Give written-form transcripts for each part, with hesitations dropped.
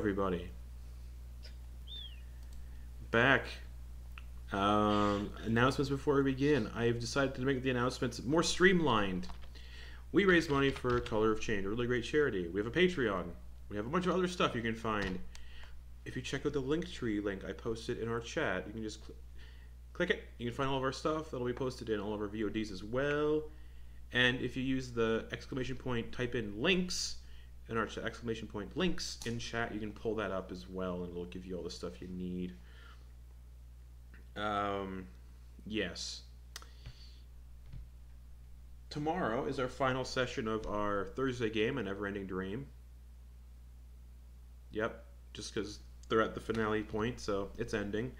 everybody. Back. Announcements before we begin. I've decided to make the announcements more streamlined. We raise money for Color of Change, a really great charity. We have a Patreon. We have a bunch of other stuff you can find. If you check out the Linktree link I posted in our chat, you can just click it. You can find all of our stuff. That'll be posted in all of our VODs as well. And if you use the exclamation point, type in links in our exclamation point links in chat, you can pull that up as well, and it'll give you all the stuff you need. Yes. Tomorrow is our final session of our Thursday game, A Never-Ending Dream. Yep, just because they're at the finale point, so it's ending.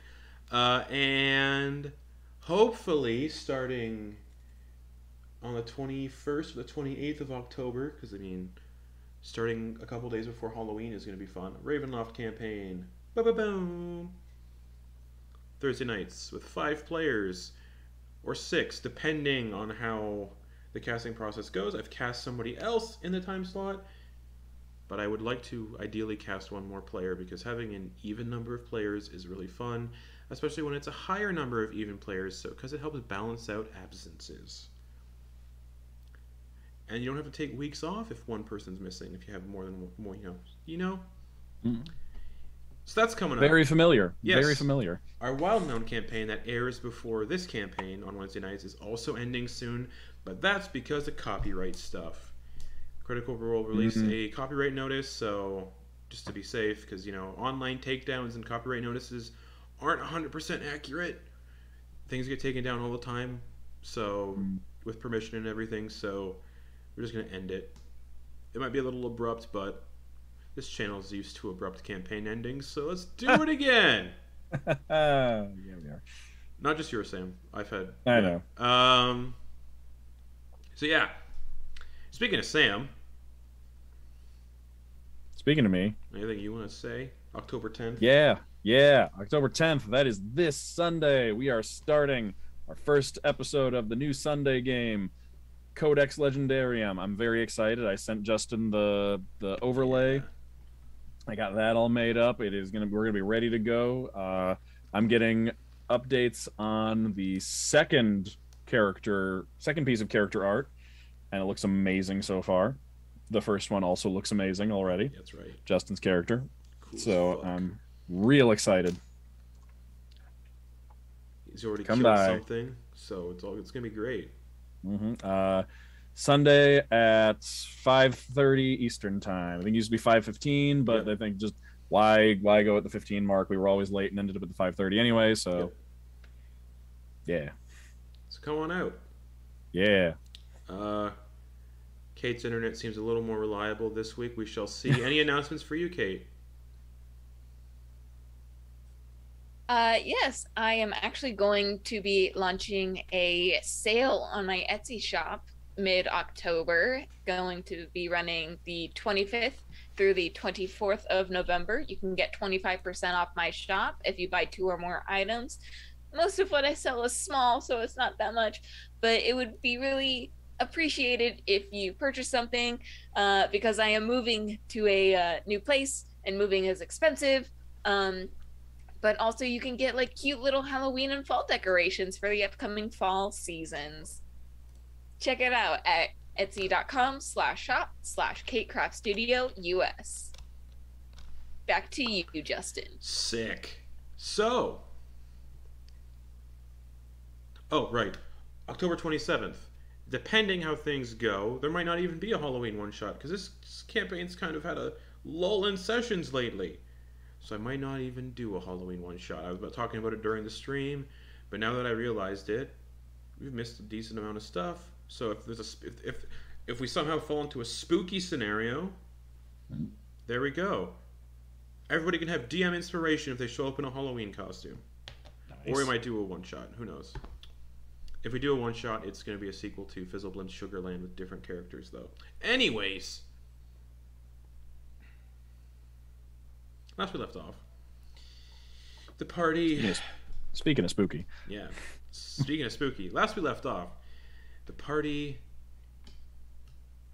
And hopefully starting on the 21st or the 28th of October, because starting a couple days before Halloween is going to be fun. Ravenloft campaign. Ba-ba-boom! Thursday nights with 5 players, or 6, depending on how the casting process goes. I've cast somebody else in the time slot, but I would like to ideally cast one more player, because having an even number of players is really fun, especially when it's a higher number of even players, because it helps balance out absences. And you don't have to take weeks off if one person's missing, if you have more than one, Mm. So that's coming up. Very familiar. Yes. Very familiar. Our Wildemount campaign that airs before this campaign on Wednesday nights is also ending soon, but that's because of copyright stuff. Critical Role released a copyright notice, so just to be safe, because online takedowns and copyright notices aren't 100% accurate. Things get taken down all the time, so with permission and everything, so we're just going to end it. It might be a little abrupt, but this channel is used to abrupt campaign endings, so let's do it again. Yeah, we are. Not just yours, Sam. I've had. I know. So yeah. Speaking of Sam. Speaking of me. Anything you want to say? October 10th. Yeah. October 10th. That is this Sunday. We are starting our first episode of the new Sunday game, Codex Legendarium. I'm very excited. I sent Justin the overlay. Yeah. I got that all made up. We're gonna be ready to go. I'm getting updates on the second piece of character art, and it looks amazing so far. The first one also looks amazing already. That's right. Justin's character. Cool So I'm real excited. He's already Come killed by. something, so it's gonna be great. Sunday at 5:30 Eastern time. I think it used to be 5:15, but Yep. I think just why go at the 15 mark? We were always late and ended up at the 5:30 anyway. So yeah. So come on out. Yeah. Kate's internet seems a little more reliable this week. We shall see. Any announcements for you, Kate? Yes, I am actually going to be launching a sale on my Etsy shop mid-October, going to be running the 25th through the 24th of November. You can get 25% off my shop if you buy 2 or more items. Most of what I sell is small, so it's not that much, but it would be really appreciated if you purchase something, because I am moving to a new place, and moving is expensive. But also you can get like cute little Halloween and fall decorations for the upcoming fall seasons. Check it out at etsy.com/shop/KateCraftStudio US. Back to you, Justin. Sick. So. Oh, right. October 27th. Depending how things go, there might not even be a Halloween one-shot, because this campaign's kind of had a lull in sessions lately. So I might not even do a Halloween one-shot. I was talking about it during the stream, but now that I realized it, we've missed a decent amount of stuff. So if there's if we somehow fall into a spooky scenario, there we go. Everybody can have DM inspiration if they show up in a Halloween costume. Nice. Or we might do a one-shot. Who knows? If we do a one-shot, it's going to be a sequel to Fizzleblimp's Sugarland with different characters, though. Anyways. Last we left off, the party. Speaking of spooky. Yeah. Speaking of spooky, last we left off, the party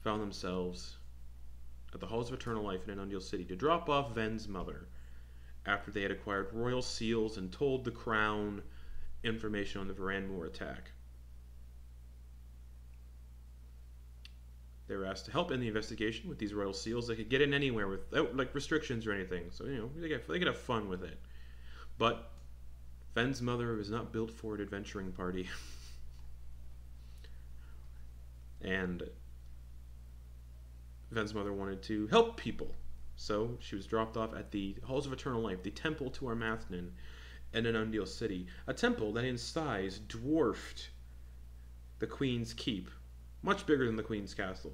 found themselves at the Halls of Eternal Life in Anundil City to drop off Ven's mother after they had acquired royal seals and told the crown information on the Varanmoor attack. They were asked to help in the investigation with these royal seals. They could get in anywhere without like restrictions or anything, so they could have fun with it. But Ven's mother was not built for an adventuring party. And Ven's mother wanted to help people. So she was dropped off at the Halls of Eternal Life, the temple to Armathnin in Anundil City. A temple that in size dwarfed the Queen's Keep. Much bigger than the Queen's Castle.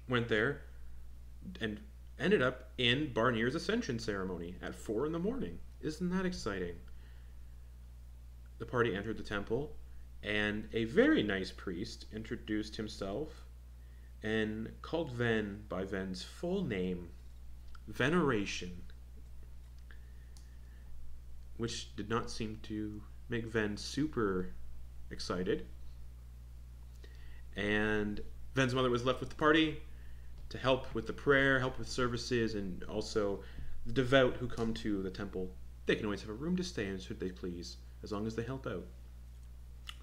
Went there and ended up in Barnir's Ascension ceremony at 4 in the morning. Isn't that exciting? The party entered the temple, and a very nice priest introduced himself and called Ven by Ven's full name, Veneration, which did not seem to make Ven super excited. And Ven's mother was left with the party to help with the prayer, help with services, and also the devout who come to the temple. They can always have a room to stay in should they please, as long as they help out.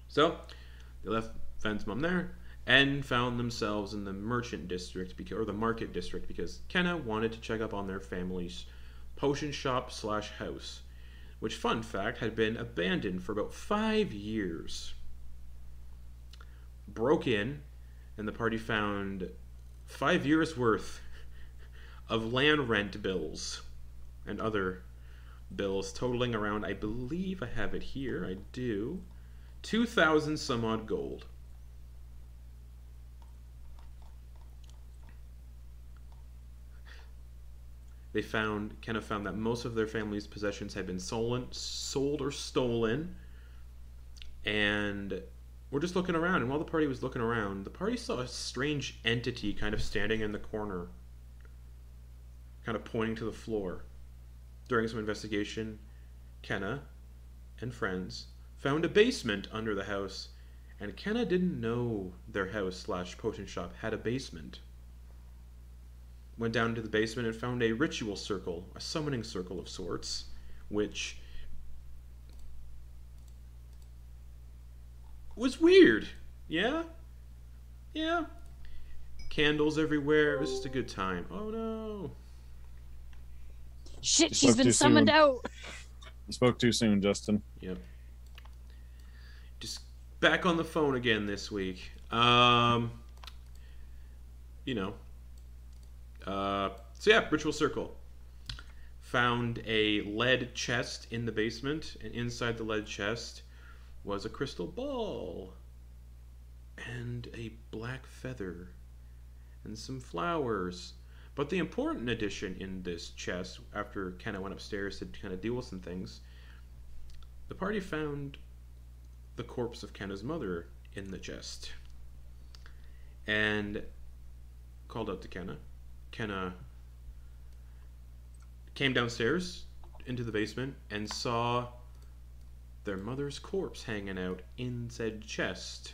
So they left Ven's mom there and found themselves in the merchant district, or the market district, because Kenna wanted to check up on their family's potion shop / house, which, fun fact, had been abandoned for about 5 years. Broke in, and the party found 5 years worth of land rent bills and other bills totaling around, I believe I have it here, I do, 2,000 some odd gold. Kenna found that most of their family's possessions had been sold or stolen, and we're just looking around, and while the party was looking around, the party saw a strange entity kind of standing in the corner, kind of pointing to the floor. During some investigation, Kenna and friends found a basement under the house, and Kenna didn't know their house / potion shop had a basement. Went down into the basement and found a ritual circle, a summoning circle of sorts, which was weird. Yeah? Yeah. Candles everywhere. It was just a good time. Oh no. Shit, she's been summoned out. You spoke too soon, Justin. Yep. Just back on the phone again this week. So yeah, ritual circle. Found a lead chest in the basement, and inside the lead chest was a crystal ball and a black feather and some flowers. But the important addition in this chest, after Kenna went upstairs to kind of deal with some things, the party found the corpse of Kenna's mother in the chest and called out to Kenna. Kenna came downstairs into the basement and saw their mother's corpse hanging out in said chest.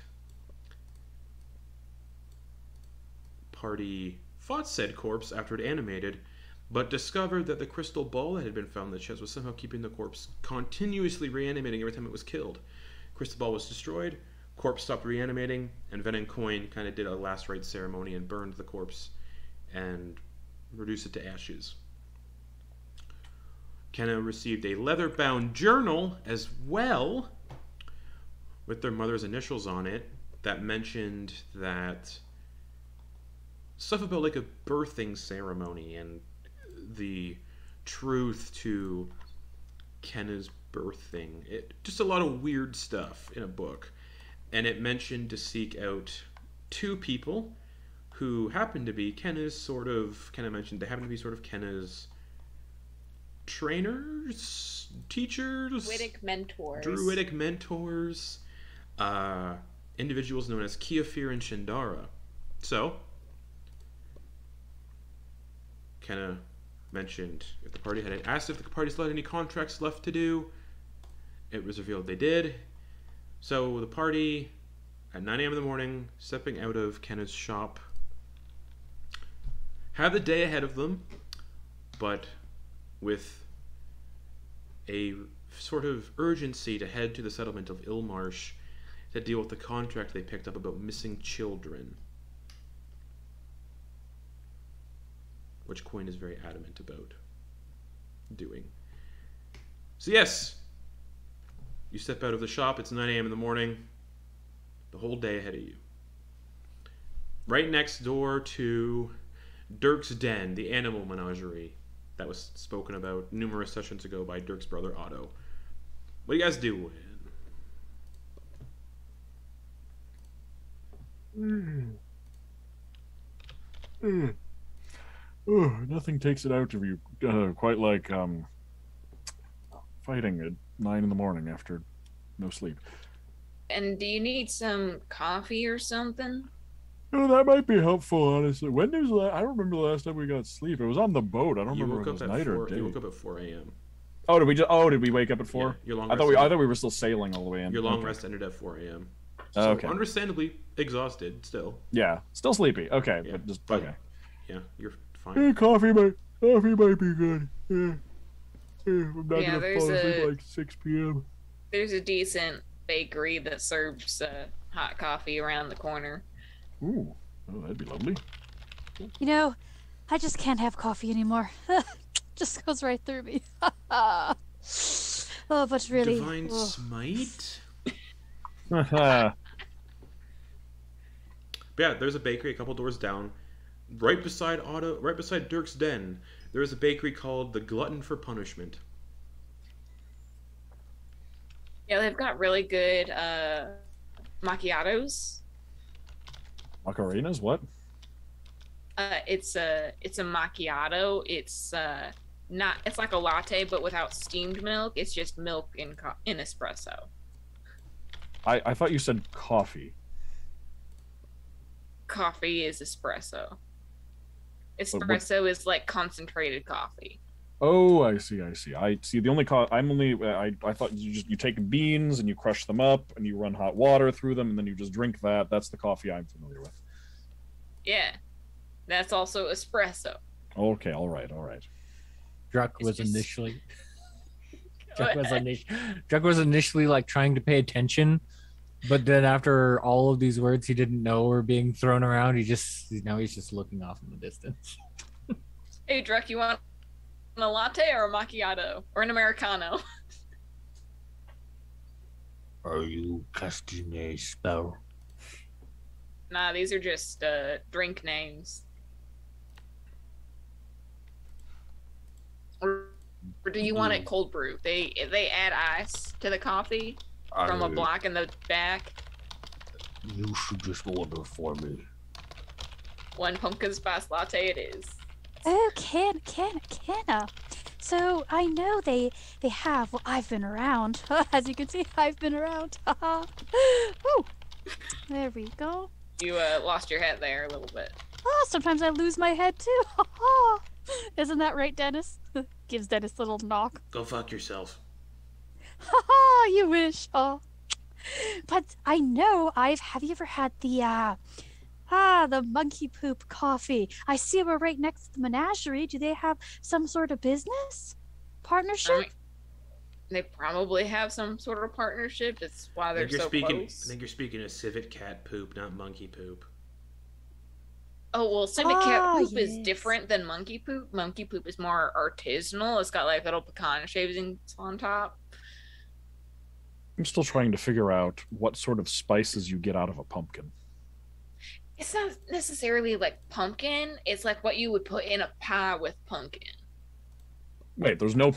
Party fought said corpse after it animated, but discovered that the crystal ball that had been found in the chest was somehow keeping the corpse continuously reanimating every time it was killed. Crystal ball was destroyed, corpse stopped reanimating, and Ven and Coin kind of did a last rite ceremony and burned the corpse and reduced it to ashes. Kenna received a leather-bound journal as well, with their mother's initials on it, that mentioned that stuff about like a birthing ceremony and the truth to Kenna's birthing. Just a lot of weird stuff in a book. And it mentioned to seek out 2 people who happened to be Kenna mentioned they happened to be sort of Kenna's trainers, teachers, druidic mentors, individuals known as Kiafir and Shindara. So Kenna mentioned if the party had asked if the party still had any contracts left to do. It was revealed they did. So the party, at 9 a.m. in the morning, stepping out of Kenna's shop, have the day ahead of them, but with a sort of urgency to head to the settlement of Ilmarsh to deal with the contract they picked up about missing children, which Coin is very adamant about doing. So yes, you step out of the shop. It's 9 a.m. in the morning. The whole day ahead of you. Right next door to Dirk's Den, the animal menagerie that was spoken about numerous sessions ago by Dirk's brother Otto. What are you guys doing? Oh, nothing takes it out of you quite like fighting at 9 in the morning after no sleep. And do you need some coffee or something? Oh, that might be helpful, honestly. When was I don't remember the last time we got sleep. It was on the boat. I don't remember if it was night or day. You woke up at 4 a.m. Oh, did we wake up at 4? Yeah, your long I thought we were still sailing all the way in. Your long rest ended at 4 a.m. So okay. Understandably exhausted still. Yeah, still sleepy. Okay, Yeah, but just but- okay. Yeah, you're fine. Hey, coffee might be good. Yeah. I'm not gonna there's fall asleep like 6 p.m. There's a decent bakery that serves hot coffee around the corner. Ooh, oh, that'd be lovely. You know, I just can't have coffee anymore. Just goes right through me. Oh, but really. Divine Smite? Oh, But yeah, there's a bakery a couple doors down. Right beside Dirk's Den, there is a bakery called the Glutton for Punishment. Yeah, they've got really good macchiatos. Macarinas? What? It's a macchiato. It's not. It's like a latte, but without steamed milk. It's just milk in espresso. I thought you said coffee. Coffee is espresso. Espresso is like concentrated coffee. Oh, I see. I see. The only I thought you take beans and you crush them up and you run hot water through them and then you just drink that. That's the coffee I'm familiar with. Yeah, that's also espresso. Okay, all right. Druck It's was just- initially Druck was initially like trying to pay attention, but then after all of these words he didn't know were being thrown around, he's just looking off in the distance. Hey, Druck, you want a latte or a macchiato or an americano? Are you casting a spell? Nah, these are just drink names. Or do you want it cold brew? They add ice to the coffee from a block in the back. You should just order for me. One pumpkin spice latte it is. Oh, Canna. So I know they have. Well, I've been around. As you can see, I've been around. Woo. There we go. You lost your head there a little bit. Oh, sometimes I lose my head too. Isn't that right, Dennis? Gives Dennis a little knock. Go fuck yourself. You wish. Oh. But I know have you ever had the monkey poop coffee? I see we're right next to the menagerie. Do they have some sort of business? Partnership? I mean, they probably have some sort of partnership. That's why I they're think, you're so speaking, close. I think you're speaking of civet cat poop, not monkey poop. Oh, well, civet cat poop is yes. different than monkey poop. Monkey poop is more artisanal. It's got like little pecan shavings on top. I'm still trying to figure out what sort of spices you get out of a pumpkin. It's not necessarily like pumpkin. It's like what you would put in a pie with pumpkin. Wait, there's no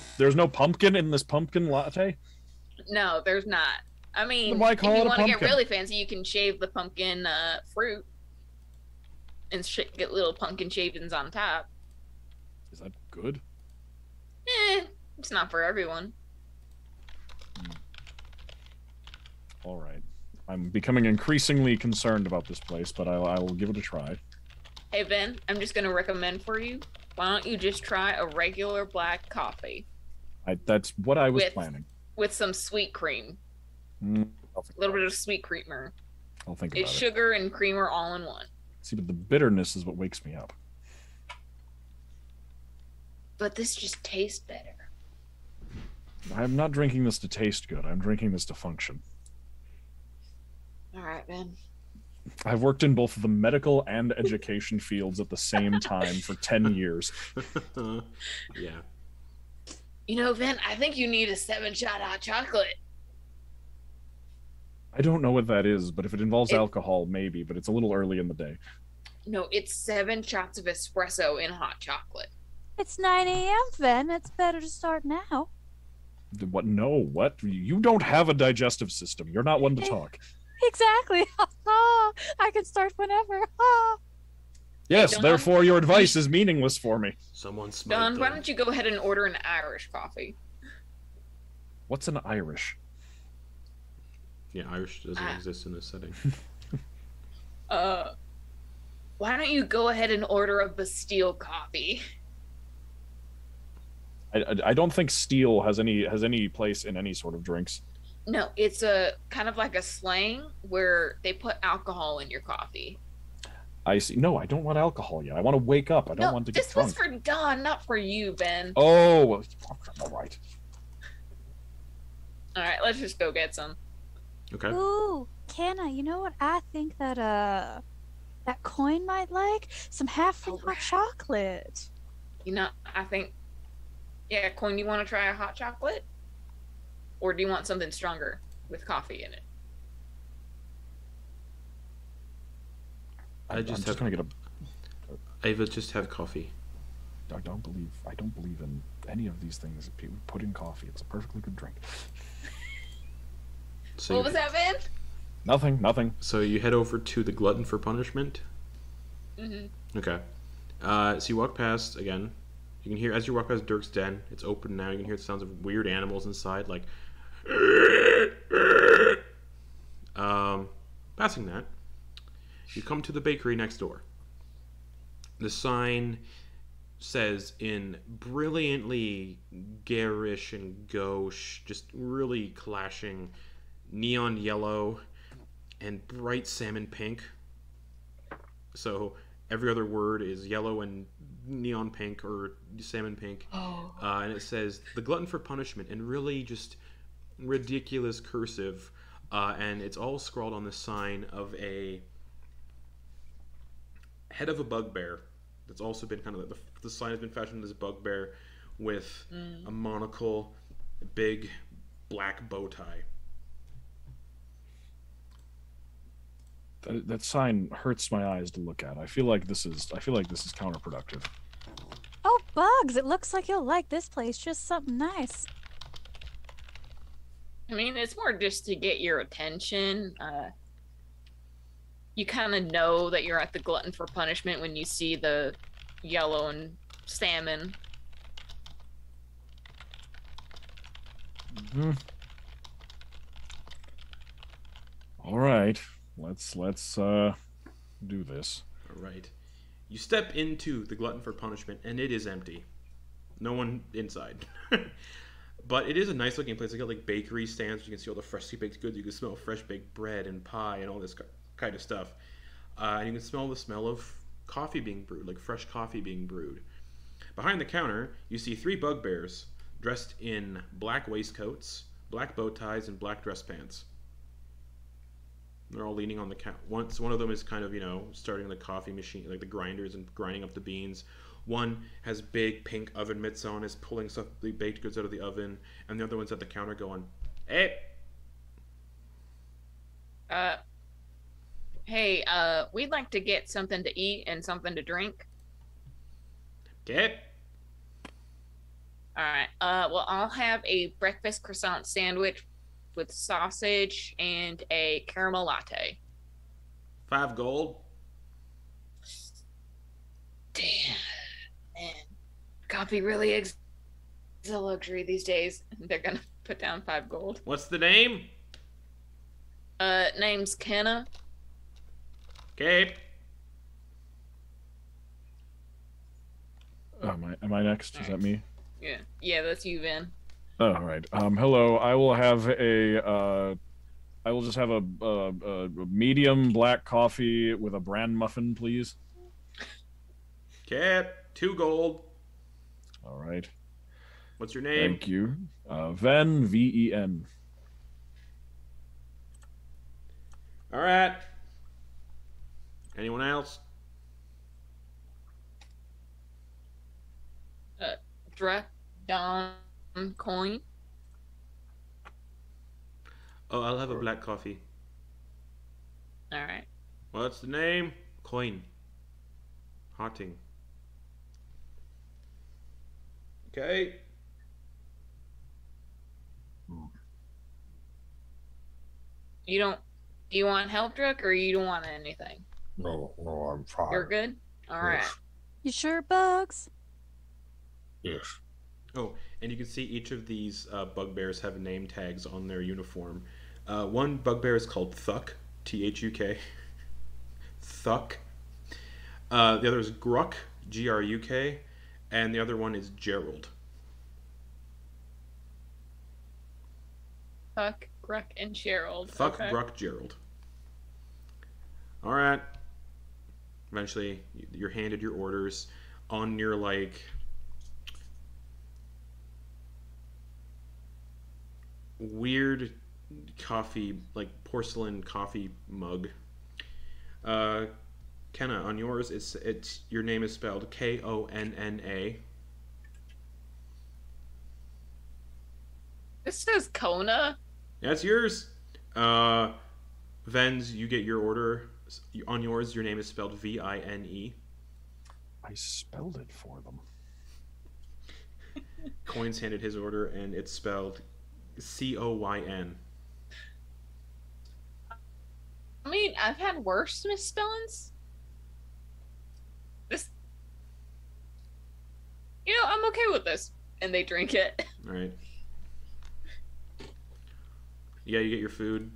pumpkin in this pumpkin latte? No, there's not. I mean, Then why if call you it a want to get pumpkin? really fancy, you can shave the pumpkin fruit and get little pumpkin shavings on top. Is that good? It's not for everyone. All right. I'm becoming increasingly concerned about this place, but I will give it a try. Hey, Ben, I'm just going to recommend for you. Why don't you just try a regular black coffee That's what I was With- planning. with some sweet cream, I'll think a little about bit of sweet creamer. I'll think It's about it. sugar and creamer all in one. See, but the bitterness is what wakes me up. but this just tastes better. I'm not drinking this to taste good. I'm drinking this to function. All right, Ben. I've worked in both the medical and education fields at the same time for 10 years. Yeah. You know, Ben, I think you need a 7-shot hot chocolate. I don't know what that is, but if it involves It- alcohol, maybe, but it's a little early in the day. No, it's 7 shots of espresso in hot chocolate. It's 9 a.m., Ven. It's better to start now. What? No, what? You don't have a digestive system. You're not one to talk. Exactly. I can start whenever. Yes, Don, therefore your advice is meaningless for me. Someone smoked Don, why them. don't you go ahead and order an Irish coffee? What's an Irish? Yeah, Irish doesn't exist in this setting. Why don't you go ahead and order a Bastille coffee? I don't think steel has any place in any sort of drinks. No, it's a kind of like a slang where they put alcohol in your coffee. I see. No, I don't want alcohol yet. I want to wake up. I don't No, want to get this drunk. was for Don, not for you, Ben. Oh, well, all right. All right, let's just go get some. Okay. Ooh, Canna, you know what I think that that coin might like? Some half-eaten hot chocolate. You know, I think, yeah, Coin, you want to try a hot chocolate? Or do you want something stronger with coffee in it? I I'm just gonna get a. I would just have coffee. I don't believe in any of these things that people put in coffee. It's a perfectly good drink. So What was that, Ben? Nothing. So you head over to the Glutton for Punishment. Mm-hmm. Okay. So you walk past again. You can hear as you walk past Dirk's den. It's open now. You can hear the sounds of weird animals inside, like. Passing that, you come to the bakery next door. The sign says in brilliantly garish and gauche, just really clashing neon yellow and bright salmon pink. So every other word is yellow and neon pink or salmon pink. Oh. And it says the Glutton for Punishment in really just ridiculous cursive. And it's all scrawled on the sign of a head of a bugbear. That's also been kind of the sign has been fashioned as a bugbear with a monocle, a big black bow tie. That sign hurts my eyes to look at. I feel like this is counterproductive. Oh, Bugs, it looks like you'll like this place. Just something nice. I mean, it's more just to get your attention. You kind of know that you're at the Glutton for Punishment when you see the yellow and salmon. Mm-hmm. All right, let's do this. All right. You step into the Glutton for Punishment, and it is empty. No one inside. But it is a nice looking place. They got like bakery stands. You can see all the freshly baked goods. You can smell fresh baked bread and pie and all this kind of stuff. And you can smell the smell of coffee being brewed, like fresh coffee being brewed. Behind the counter, you see 3 bugbears dressed in black waistcoats, black bow ties, and black dress pants. They're all leaning on the counter. One of them is kind of, starting the coffee machine, like the grinders and grinding up the beans. One has big pink oven mitts on, is pulling stuff, the baked goods out of the oven, and the other one's at the counter going, "Hey, Hey, we'd like to get something to eat and something to drink." get." All right. Well, I'll have a breakfast croissant sandwich with sausage and a caramel latte. 5 gold. Damn, man, coffee really is a luxury these days. They're gonna put down 5 gold. What's the name? Name's Kenna. Okay. Am I next? Is that me? Yeah, that's you, Ben. Oh, all right. Hello. I will have I will just have a medium black coffee with a bran muffin, please. Okay. 2 gold. All right. What's your name? Thank you. Ven, V-E-N. All right. Anyone else? Drek, Don, Coin. Oh, I'll have a black coffee. All right. What's the name? Coin. Hotting. Okay. You don't. Do you want help, Drek, or you don't want anything? No, I'm fine. You're good. All right. Yes. You sure, Bugs? Yes. Oh, and you can see each of these bugbears have name tags on their uniform. One bugbear is called Thuck, T-H-U-K. Thuck. The other is Gruk, G-R-U-K. And the other one is Gerald. Huck, Gruk, and Gerald. Thuck, Okay. Gruk, Gerald. All right. Eventually, you're handed your orders on your, like, weird coffee, like porcelain coffee mug. Kenna, on yours, it's your name is spelled K-O-N-N-A. This says Kona. That's yours. Vens, you get your order. On yours, your name is spelled V-I-N-E. I spelled it for them. Coins handed his order, and it's spelled C-O-Y-N. I mean, I've had worse misspellings. This, I'm okay with this. And they drink it. All right. Yeah, you get your food.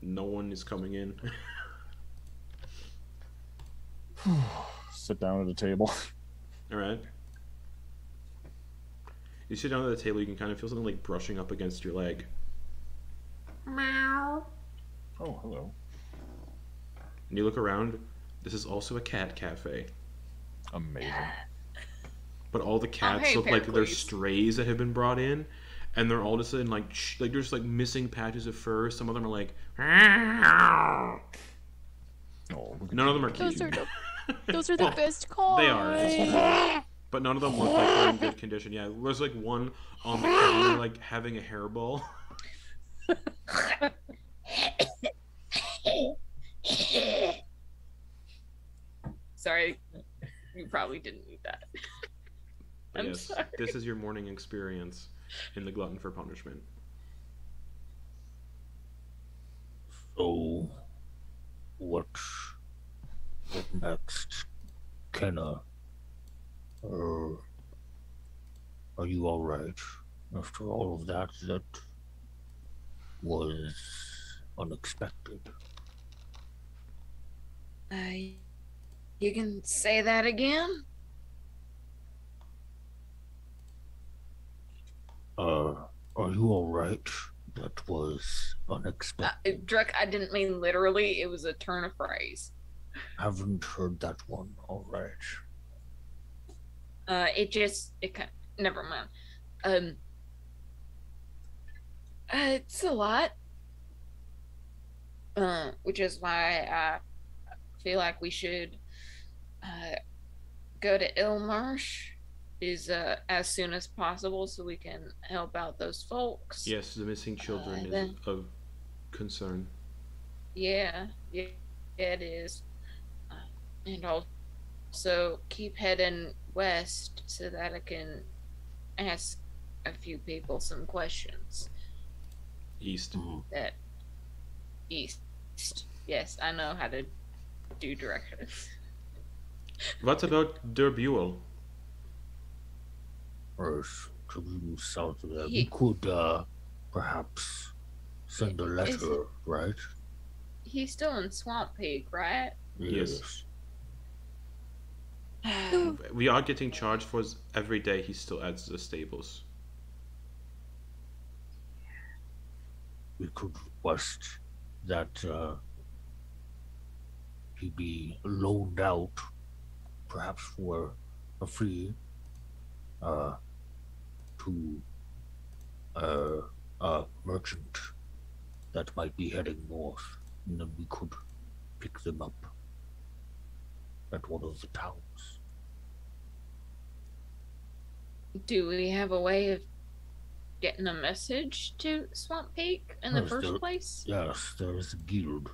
No one is coming in. Sit down at a table. All right. You sit down at the table, you can kind of feel something like brushing up against your leg. Oh, hello. And you look around. This is also a cat cafe. Amazing. But all the cats hey, look like they're Pericles. strays that have been brought in. And they're all just in like they're just like missing patches of fur. Some of them are like, Oh, look at none of them are Those cute. are those are the best coins. They are. But none of them look like they're in good condition. Yeah, there's like one on the counter like having a hairball. Sorry. You probably didn't need that. But I'm yes, sorry. this is your morning experience in the Glutton for Punishment. So, what next? Kenna, are you all right after all of that? That was unexpected. You can say that again? Are you all right? That was unexpected. Drek, I didn't mean literally. It was a turn of phrase. Haven't heard that one. All right. Never mind. It's a lot. Which is why I feel like we should go to Ilmarsh as soon as possible so we can help out those folks. Yes, the missing children is then- of concern. Yeah, it is. And also keep heading west so that I can ask a few people some questions. East. That east. Yes, I know how to do directions. What about Der Buell? Yes, to south of that. He- We could perhaps send a Is letter, right? He's still in Swamp Pig, right? Yes. We are getting charged for every day he still adds to the stables. We could request that he be loaned out, perhaps for a fee to a merchant that might be heading north, and then we could pick them up at one of the towns. Do we have a way of getting a message to Swamp Peak in the Yes, first there- place? Yes, there is a guild.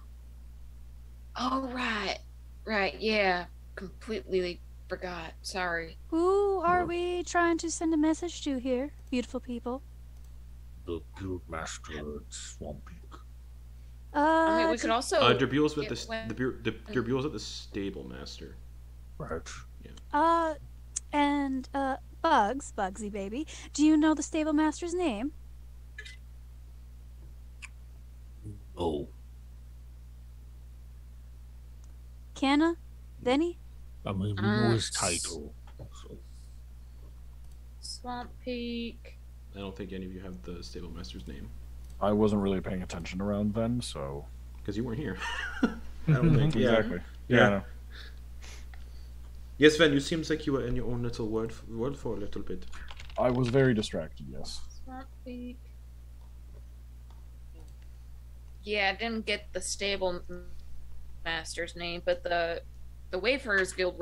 Oh, right. Right, yeah. Completely forgot. Sorry. Who are Well- we trying to send a message to here, beautiful people? The guild master at Swamp Peak. I mean, we could also. Derbule's with get Derbule's at the stable master. Right. And Bugsy baby, do you know the stable master's name? Oh, Canna? Denny? I mean, we know his s- title. So, Swamp Peak. I don't think any of you have the stable master's name I wasn't really paying attention around then, so because you weren't here. I don't think. Yeah. exactly. Yeah. Yeah. no. Yes, Ven. You seems like you were in your own little world for a little bit. I was very distracted. Yes. Swamp Peak. Yeah, I didn't get the stable master's name, but the Wayfarers Guild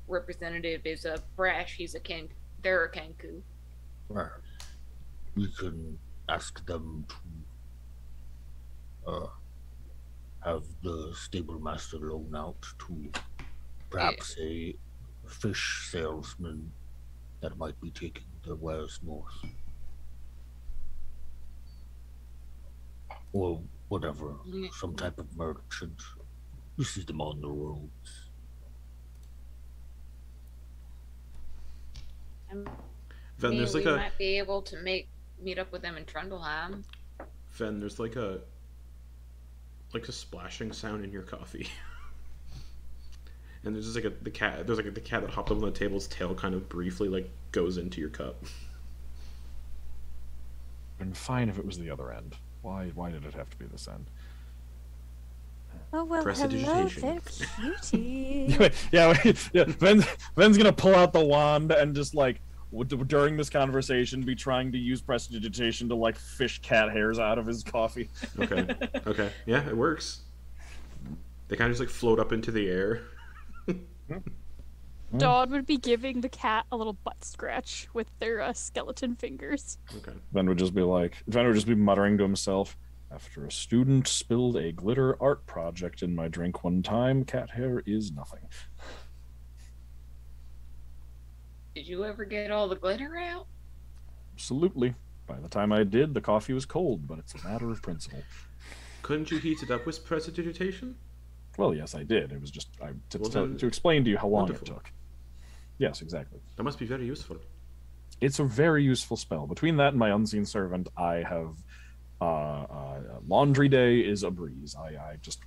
representative is a Brash. He's a king. They're a Kenku. right. We can ask them to have the stable master loan out to perhaps a fish salesman that might be taking their wares north. Or whatever, Yeah. some type of merchant. You see them on the roads. I Ven, mean, there's we like a might be able to meet up with them in Trundleheim. Ven. There's like a splashing sound in your coffee. And there's just like the cat. There's like the cat that hopped up on the table's tail, kind of briefly like goes into your cup. Been fine if it was the other end. Why did it have to be this end? Oh, well, hello Prestidigitation. there, cutie. yeah. Ven's gonna pull out the wand and just like during this conversation be trying to use prestidigitation to like fish cat hairs out of his coffee. Okay. Okay. Yeah, it works. They kind of just like float up into the air. Dawn would be giving the cat a little butt scratch with their skeleton fingers. Okay. Ven would just be muttering to himself. After a student spilled a glitter art project in my drink one time, cat hair is nothing. Did you ever get all the glitter out? Absolutely. By the time I did, the coffee was cold, but it's a matter of principle. Couldn't you heat it up with prestidigitation? Well, yes, I did. It was just Well, then- to explain to you how long wonderful. it took. Yes, exactly. That must be very useful. It's a very useful spell. Between that and my unseen servant, I have laundry day is a breeze. I just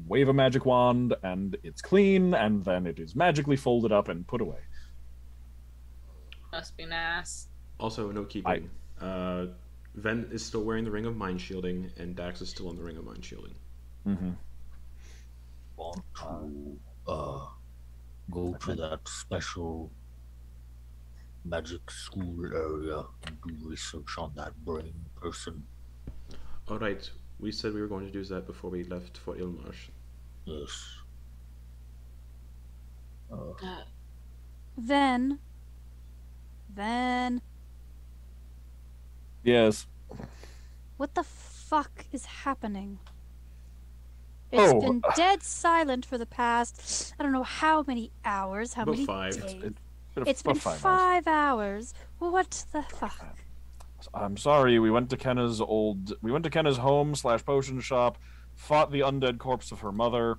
wave a magic wand and it's clean, and then it is magically folded up and put away. Must be nice. Also, note keeping. Ven is still wearing the ring of mind shielding, and Dax is still in the ring of mind shielding. Mm-hmm. Want to go to that special magic school area and do research on that brain person. All right. We said we were going to do that before we left for Ilmarsh. Yes. Then. Yes. What the fuck is happening? It's Oh, been dead silent for the past, I don't know how many hours, how About many 5. days. It's It's been about 5 hours. 5 hours. What the fuck? I'm sorry. We went to Kenna's home / potion shop, fought the undead corpse of her mother.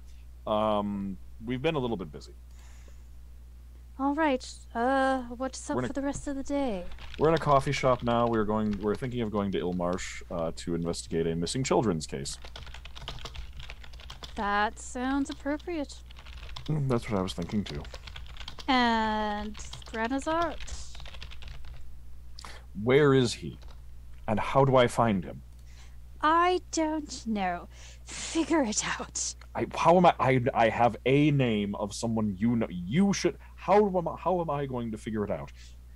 We've been a little bit busy. All right. What's up We're in for a- the rest of the day? We're in a coffee shop now. We're thinking of going to Ilmarsh to investigate a missing children's case. That sounds appropriate. That's what I was thinking too. And Granazart. Where is he? And how do I find him? I don't know. Figure it out. I have a name of someone you know. How am I going to figure it out?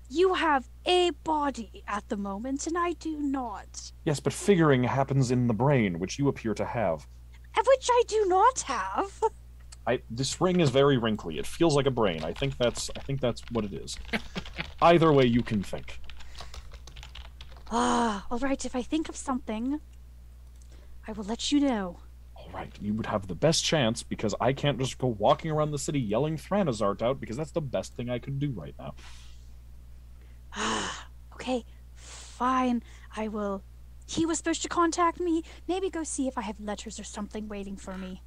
You have a body at the moment, and I do not. Yes, but figuring happens in the brain, which you appear to have. Which I do not have. This ring is very wrinkly. It feels like a brain. I think that's what it is. Either way, you can think. All right. If I think of something, I will let you know. All right, you would have the best chance because I can't just go walking around the city yelling Thranazart out because that's the best thing I could do right now. Okay, fine. I will. He was supposed to contact me. Maybe go see if I have letters or something waiting for me.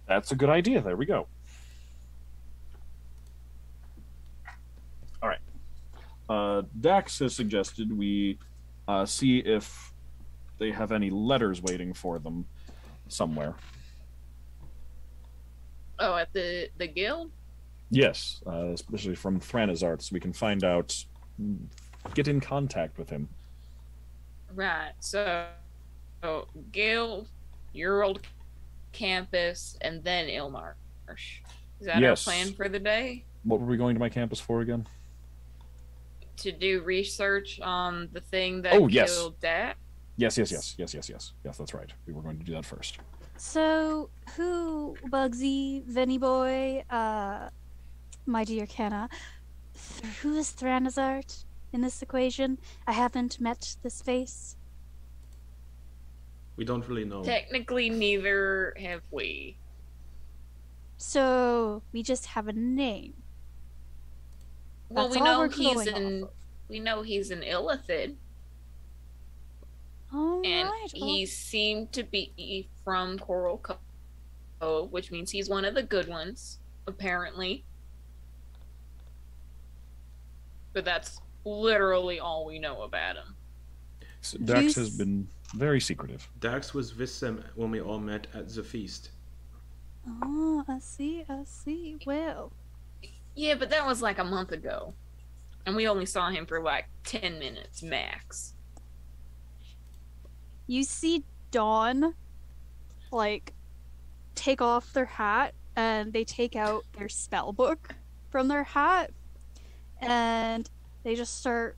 That's a good idea. There we go. All right. Dax has suggested we see if they have any letters waiting for them somewhere. Oh, at the guild? Yes, especially from Thranazart, so we can find out, get in contact with him. Right. So guild, your old campus, and then Ilmarsh. Is that Yes. our plan for the day? What were we going to my campus for again? To do research on the thing that Oh, yes. killed Dad? Yes, that's right. We were going to do that first. So, who, Bugsy, Venny Boy, my dear Kenna, who is Thranazart in this equation? I haven't met this face. We don't really know. Technically, neither have we. So, we just have a name. Well, That's we all know we're he's going an off of. we know he's an illithid, All and right. well, he seemed to be from Coral Cove, which means he's one of the good ones, apparently. But that's literally all we know about him. So Dax has He's- been very secretive. Dax was Vissem when we all met at the feast. Oh, I see. Well, Yeah, but that was like a month ago. And we only saw him for like 10 minutes max. you see Dawn, like, take off their hat, and they take out their spell book from their hat, and they just start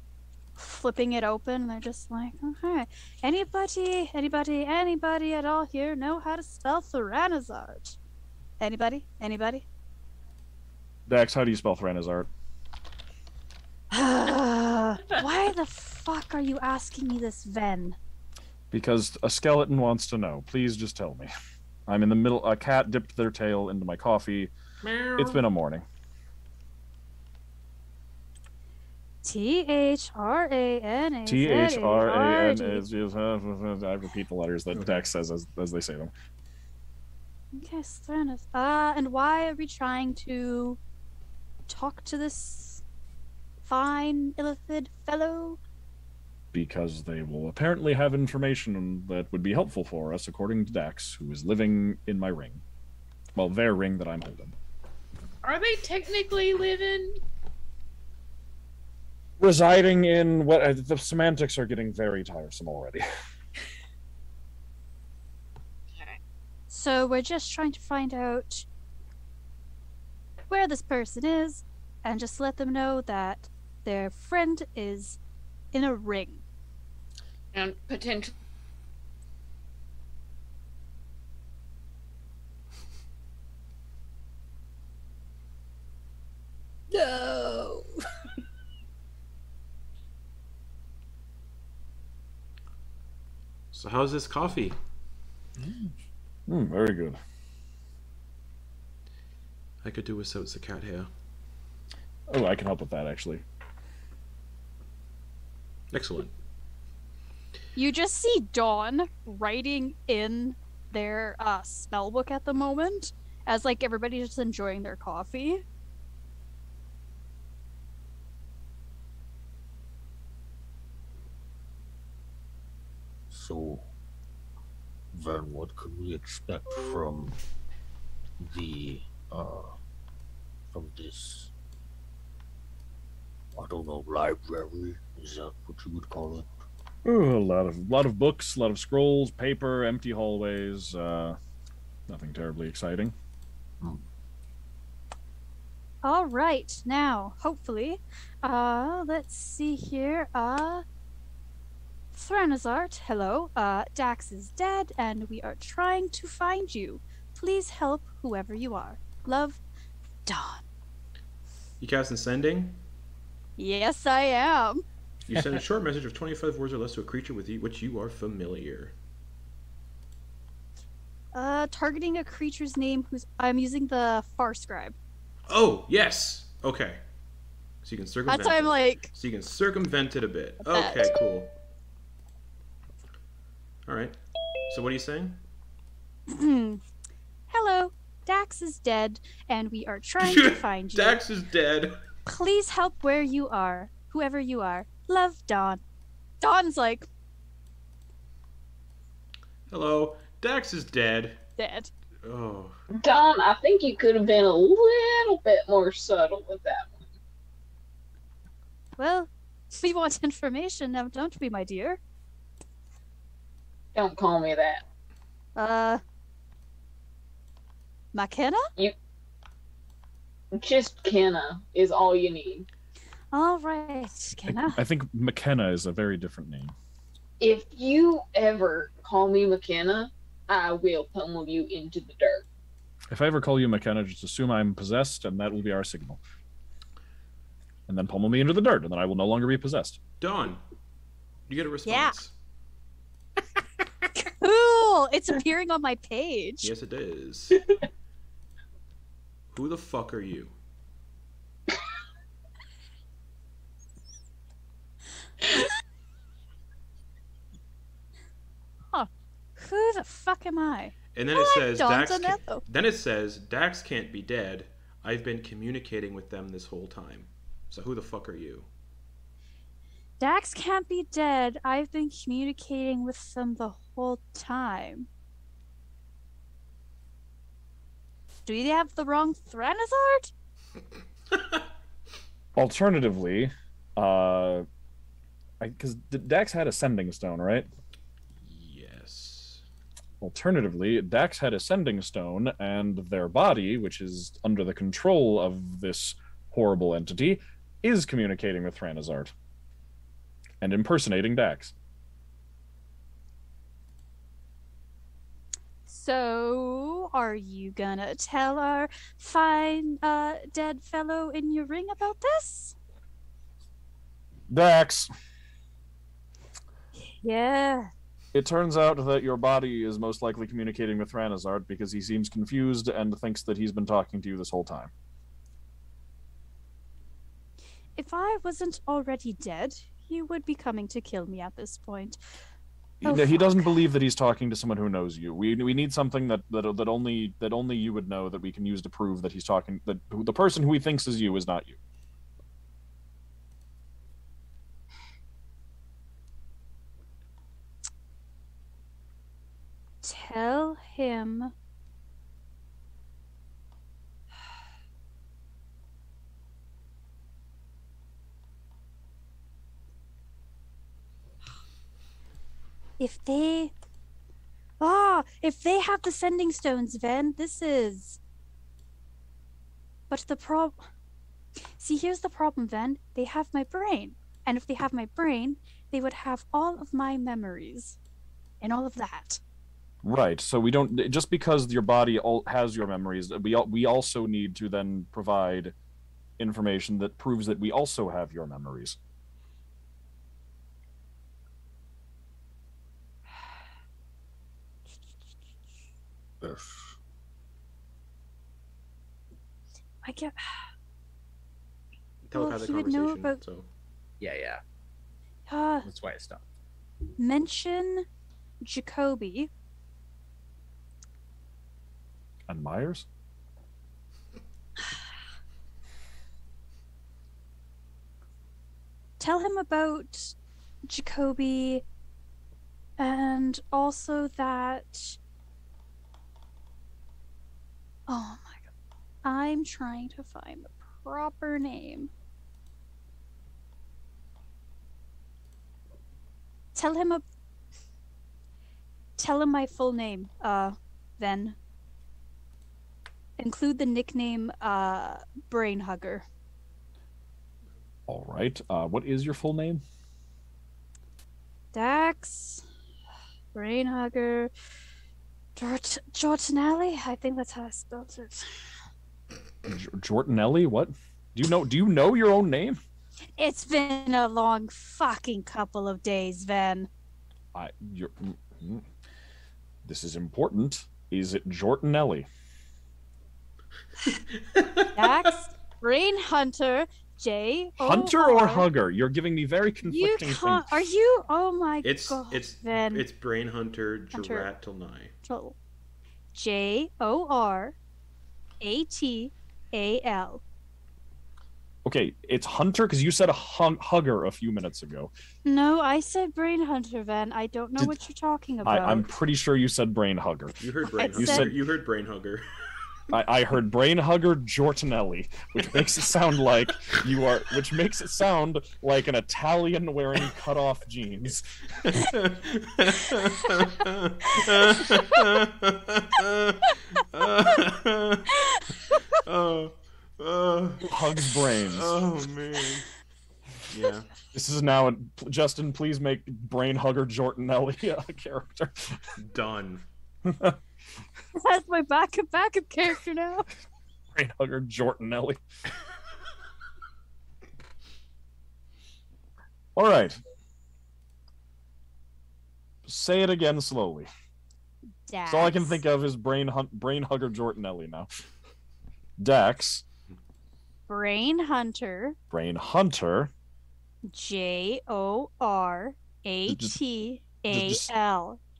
flipping it open. And they're just like, okay, anybody at all here know how to spell Thranazart? Anybody? Dax, how do you spell Thranazart? Why the fuck are you asking me this, Ven? Because a skeleton wants to know. Please just tell me. I'm in the middle. A cat dipped their tail into my coffee. It's been a morning. Thranazard. Thran is. I repeat the letters that Dax says as they say them. Okay, Thranaz. And why are we trying to talk to this fine illithid fellow? Because they will apparently have information that would be helpful for us, according to Dax, who is living in my ring. Well, their ring that I'm holding. Are they technically living? Residing in what the semantics are getting very tiresome already. So we're just trying to find out where this person is and just let them know that their friend is in a ring. And potentially. No. So how's this coffee? Very good. I could do without the cat hair. Oh, I can help with that, actually. Excellent. You just see Dawn writing in their spell book at the moment as like everybody's just enjoying their coffee. So, then what could we expect from the, from this, I don't know, library? Is that what you would call it? Ooh, a lot of books, a lot of scrolls, paper, empty hallways. Nothing terribly exciting. All right, now, hopefully, let's see here. Thranazart, hello. Dax is dead, and we are trying to find you. Please help whoever you are. Love, Dawn. You casting sending? Yes, I am. You send a short message of 25 words or less to a creature with which you are familiar. Targeting a creature's name I'm using the Far Scribe. Oh, yes! Okay. So you can circumvent That's why I'm it. like, So you can circumvent it a bit. That. Okay, cool. Alright. So what are you saying? hello. Dax is dead, and we are trying to find you. Dax is dead. Please help where you are, whoever you are. Love, Dawn. Dawn's like, Hello. Dax is dead. dead. Oh. Don, I think you could have been a little bit more subtle with that one. Well, we want information now, don't we, my dear? Don't call me that. McKenna? Just Kenna is all you need. All right, Kenna. I think McKenna is a very different name. If you ever call me McKenna, I will pummel you into the dirt. If I ever call you McKenna, just assume I'm possessed, and that will be our signal. And then pummel me into the dirt, and then I will no longer be possessed. Dawn. You get a response. Cool! It's appearing on my page. Yes, it is. Who the fuck are you? Who the fuck am I? And then it says Dawn's Dax. on that, though. Then it says Dax can't be dead. I've been communicating with them this whole time. So who the fuck are you? Dax can't be dead. I've been communicating with them the whole time. Do we have the wrong Thranazard? Alternatively, because Dax had a sending stone, right? Yes. Alternatively, Dax had a sending stone, and their body, which is under the control of this horrible entity, is communicating with Thranazart and impersonating Dax. So, are you gonna tell our fine dead fellow in your ring about this? Dax, Yeah. it turns out that your body is most likely communicating with Thranazart because he seems confused and thinks that he's been talking to you this whole time. If I wasn't already dead, he would be coming to kill me at this point. No, Oh, he doesn't fuck. believe that he's talking to someone who knows you. We need something that only you would know, that we can use to prove that he's talking, that the person who he thinks is you is not you. Tell him. If they have the sending stones, Ven, this is. But here's the problem, Ven. They have my brain. And if they have my brain, they would have all of my memories. And all of that. Right. So we don't, just because your body has your memories, we also need to then provide information that proves that we also have your memories. Yes. I get. Telepathic he would know conversation. about- So Yeah. Uh, That's why I stopped. mention Jacoby. And Myers? Tell him about Jacoby and also that. Oh my god. I'm trying to find the proper name. Tell him my full name, then. include the nickname Brain Hugger. All right. What is your full name? Dax, Brain Hugger, Jordanelli. I think that's how I spelled it. Jordanelli? What? Do you know your own name? It's been a long fucking couple of days, Ven. This is important. Is it Jordanelli? Dax, Brain Hunter, J. Hunter or Hugger? You're giving me very You conflicting can't. things. Are you? Oh my It's god. it's Ven. it's Brain Hunter Hunter. Geratalni. Jorratal. Okay, it's Hunter because you said a Hugger a few minutes ago. No, I said Brain Hunter, Ven. I don't know what you're talking about. I'm pretty sure you said Brain Hugger. You heard Brain I Hugger. said- You heard Brain Hugger. I heard Brain Hugger Jordanelli, which makes it sound like which makes it sound like an Italian wearing cut-off jeans. Hugs brains. Oh man. Yeah. This is now Justin. Please make Brain Hugger Jordanelli a character. Done. That's my backup character now. Brain Hugger Jordanelli. All right. Say it again slowly. Dax. That's all I can think of is Brain Hugger Jordanelli now. Dax. Brain Hunter. Brain Hunter. Jorratal.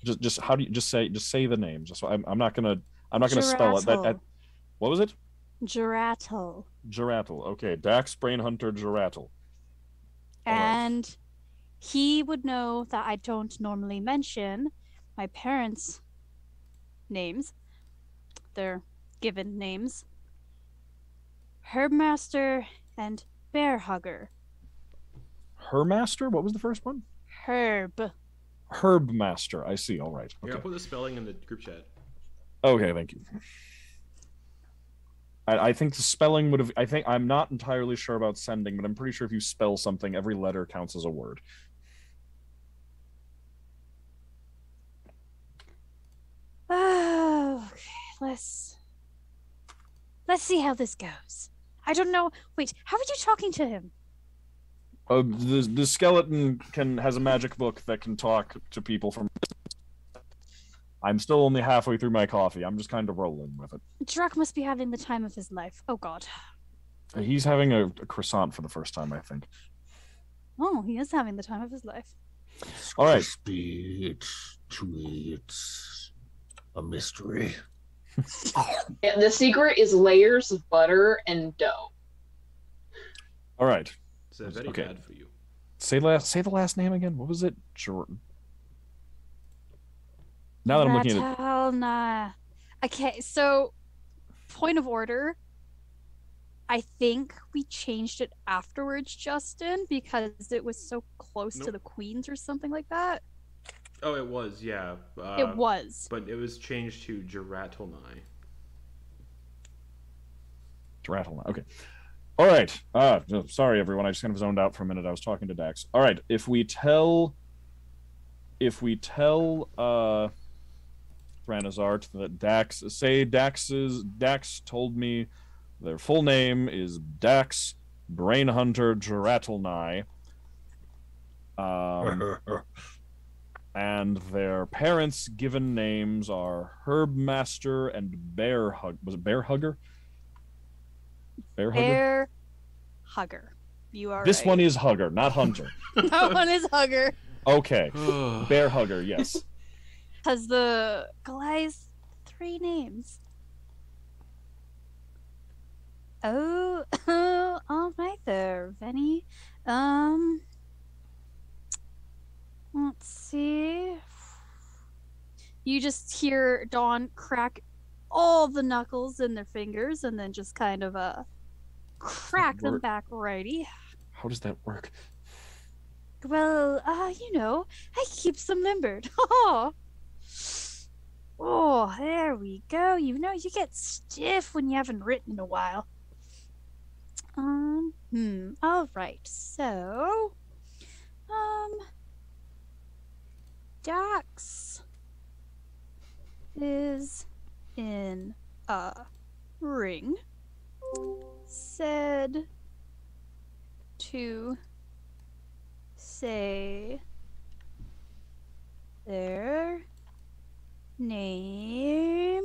Just how do you just say the name? Just I'm not gonna spell it. What was it? Jorratal. Geratal. Okay, Dax Brain Hunter Geratal. And he would know that I don't normally mention my parents' names, their given names. Herbmaster and Bear Hugger. Hermaster? What was the first one? Herb. Herbmaster. I see. All right. Here, Okay. I'll put the spelling in the group chat. Okay, thank you. I think the spelling would have. I think I'm not entirely sure about sending, but I'm pretty sure if you spell something, every letter counts as a word. Oh, okay. Let's see how this goes. I don't know. Wait, how are you talking to him? The skeleton has a magic book that can talk to people from. I'm still only halfway through my coffee. I'm just kind of rolling with it. Drac must be having the time of his life. Oh god. He's having a croissant for the first time, I think. Oh, he is having the time of his life. All right. Crispy, it's chewy, it's a mystery. Yeah, the secret is layers of butter and dough. All right. It's very Okay. bad for you. Say the last name again. What was it? Jordan. Now that I'm looking at it, Ratalna. Okay, so point of order. I think we changed it afterwards, Justin, because it was so close to Nope. the queens or something like that. Oh, it was, yeah. It was. But it was changed to Geratalni. Rattle. Okay. All right. Sorry, everyone. I just kind of zoned out for a minute. I was talking to Dax. All right. If we tell Ranazart that Dax told me their full name is Dax Brain Hunter Geratalni. And their parents' given names are Herbmaster and Bear Hug. Was it Bear Hugger? Bear Hugger? Bear Hugger. You are This right. one is Hugger, not Hunter. That one is Hugger. Okay. Bear Hugger, yes. Has the Goliath 3 names. Oh, all right there, Venny. Let's see. You just hear Dawn crack all the knuckles in their fingers and then just kind of crack them work? back righty. How does that work? Well, I keeps them limbered. Oh, there we go. You know, you get stiff when you haven't written in a while. All right. So, Dax is in a ring. Said to say their name.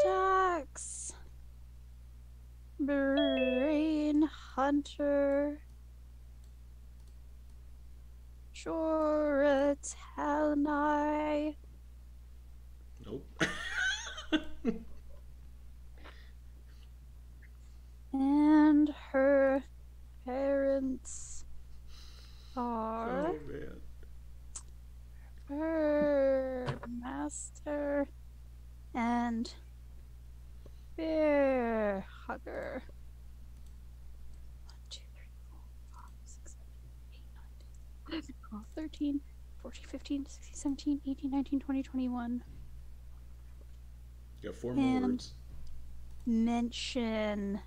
Dax. Brain Hunter. Joratalnai. Nope. And her parents are Oh man. her master and bear hugger. 1, 2, 3, 4, 5, 6, 7, 8, 9, 10, 11, 12, 13, 14, 15, 16, 17, 18, 19, 20, 21. You got 4 more And- words. Mention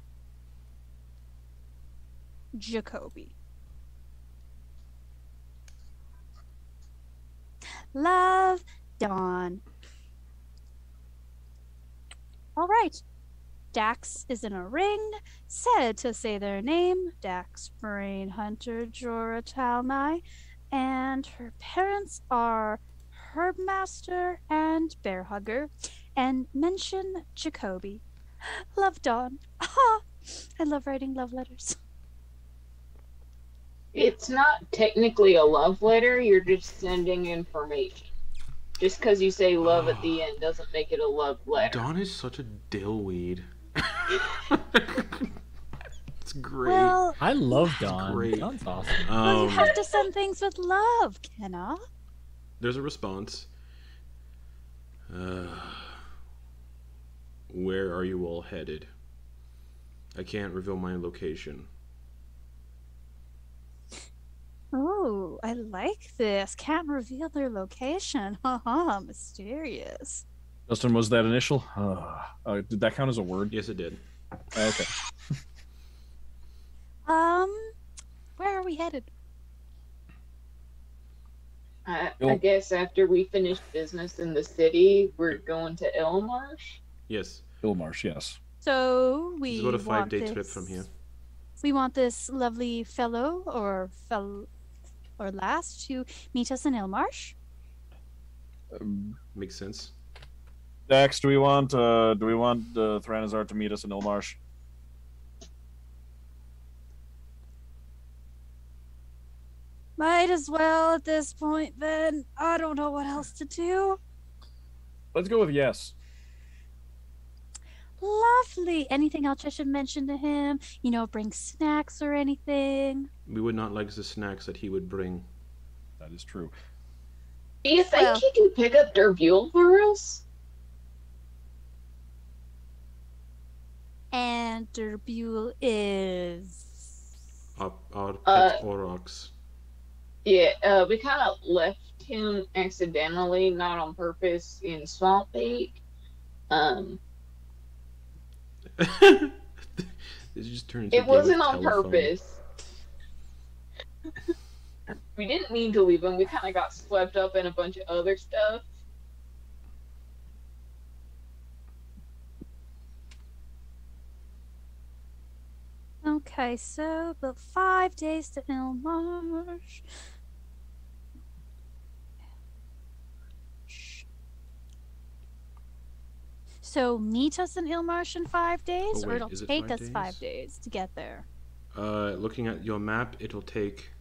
Jacoby. Love, Dawn. All right. Dax is in a ring, said to say their name, Dax Brain Hunter Joratalnai, and her parents are Herbmaster and Bear Hugger, and mention Jacoby. Love, Dawn. Ah, I love writing love letters. It's not technically a love letter, you're just sending information. Just because you say love at the end doesn't make it a love letter. Dawn is such a dillweed. It's great. Well, I love Dawn. great. Dawn's awesome. you have to send things with love, Kenna. There's a response. Where are you all headed? I can't reveal my location. Oh, I like this. Can't reveal their location. Haha, mysterious. Justin, was that initial? Did that count as a word? Yes, it did. Okay. Where are we headed? I You'll- guess after we finish business in the city, we're going to Elmarsh. Yes. Ilmarsh, yes. So we It's about a want 5-day trip this- from here. We want this lovely fellow or lass to meet us in Ilmarsh. Makes sense. Dax, do we want Thranazar to meet us in Ilmarsh? Might as well at this point then. I don't know what else to do. Let's go with yes. Lovely. Anything else I should mention to him? You know, bring snacks or anything? We would not like the snacks that he would bring. That is true. Do you think Well- he can pick up Dervule for us? And Derbule is. Our pet Uh, Aurochs. Yeah, we kind of left him accidentally, not on purpose, in Swamp Peak. Did you just turn into a It game of wasn't on telephone? purpose. We didn't mean to leave him. We kind of got swept up in a bunch of other stuff. Okay, so about 5 days to Ilmarsh. So meet us in Ilmarsh in 5 days, Oh, or wait, it'll is it take 5 us 5 days? days to get there. Looking at your map, it'll take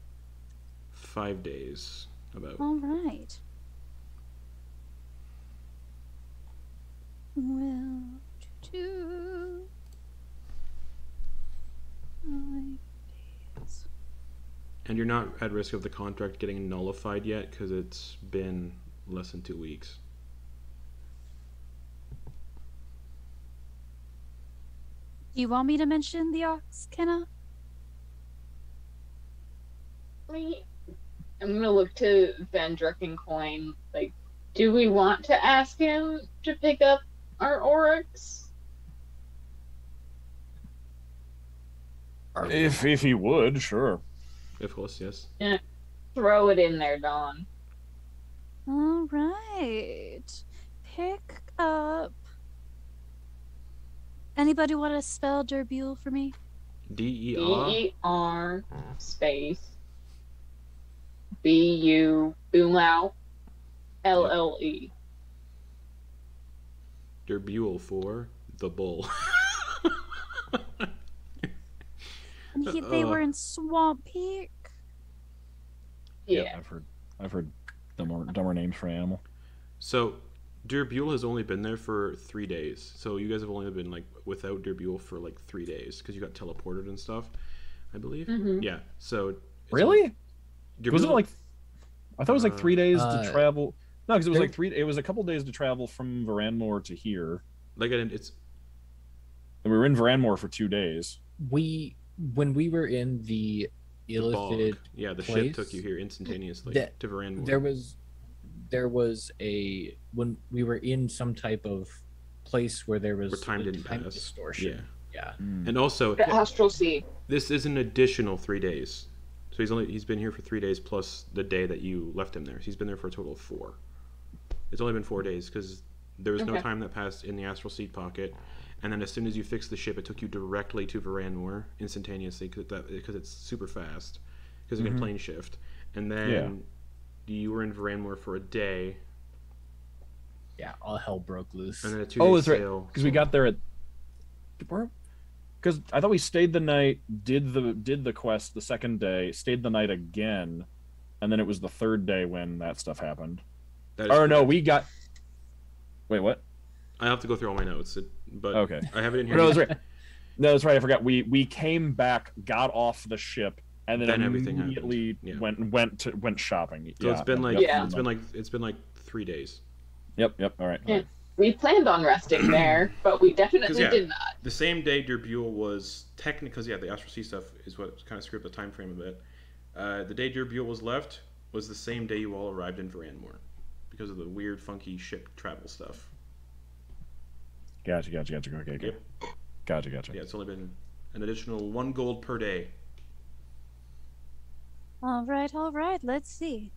5 days. About. All right. Well, 2 5 days. And you're not at risk of the contract getting nullified yet, because it's been less than 2 weeks. Do you want me to mention the Ox, Kenna? I'm gonna look to Van Dreckencoin, like, Do we want to ask him to pick up our oryx? If he would, sure. Of course, yes. Throw it in there, Dawn. All right. Pick up. Anybody want to spell Derbule for me? D-E-R. D-E-R space B-U boom out L-L-E. Derbule for the bull. And they were in Swamp Peak. Yeah. I've heard dumber names for an animal. So, Derbule has only been there for 3 days. So you guys have only been like without Derbule for like 3 days because you got teleported and stuff, I believe. Mhm. Yeah. So Really? Derbule, Was it like? I thought it was like 3 days to Uh, travel. No, because it was there- like 3. It was a couple days to travel from Varanmore to here. like it's And we were in Varanmore for 2 days. When we were in the the bog. Illithid, Yeah, the ship place, took you here instantaneously that- to Varanmore. there was a when we were in some type of place where there was Where time a didn't time pass. distortion. Yeah. And also, The astral sea. this is an additional 3 days. So he's been here for 3 days plus the day that you left him there. So he's been there for a total of 4. It's only been 4 days because there was no Okay. time that passed in the astral seed pocket, and then as soon as you fixed the ship, it took you directly to Varanmore instantaneously because it's super fast because you can Mhm. plane shift, and then you were in Varanmore for a day, Yeah, all hell broke loose. and then a 2 Oh, day that's right. sail. Because we got there at. Because I thought we stayed the night, did the quest the second day, stayed the night again, and then it was the third day when that stuff happened. That is Or no, correct. we got. Wait, what? I have to go through all my notes, but Okay. I have it in here. No, that's right. No, that's right. I forgot. We came back, got off the ship, and then Everything immediately happened. went shopping. So it's been like Yeah. it's been like 3 days. Yep. All right. Yeah. We planned on resting there, but we definitely yeah. did not. The same day Derbule was technically, because the Astral Sea stuff is what kind of screwed up the time frame a bit. The day Derbule was left was the same day you all arrived in Varanmore because of the weird, funky ship travel stuff. Gotcha. Okay. Yep. Gotcha. Yeah, it's only been an additional 1 gold per day. All right. Let's see.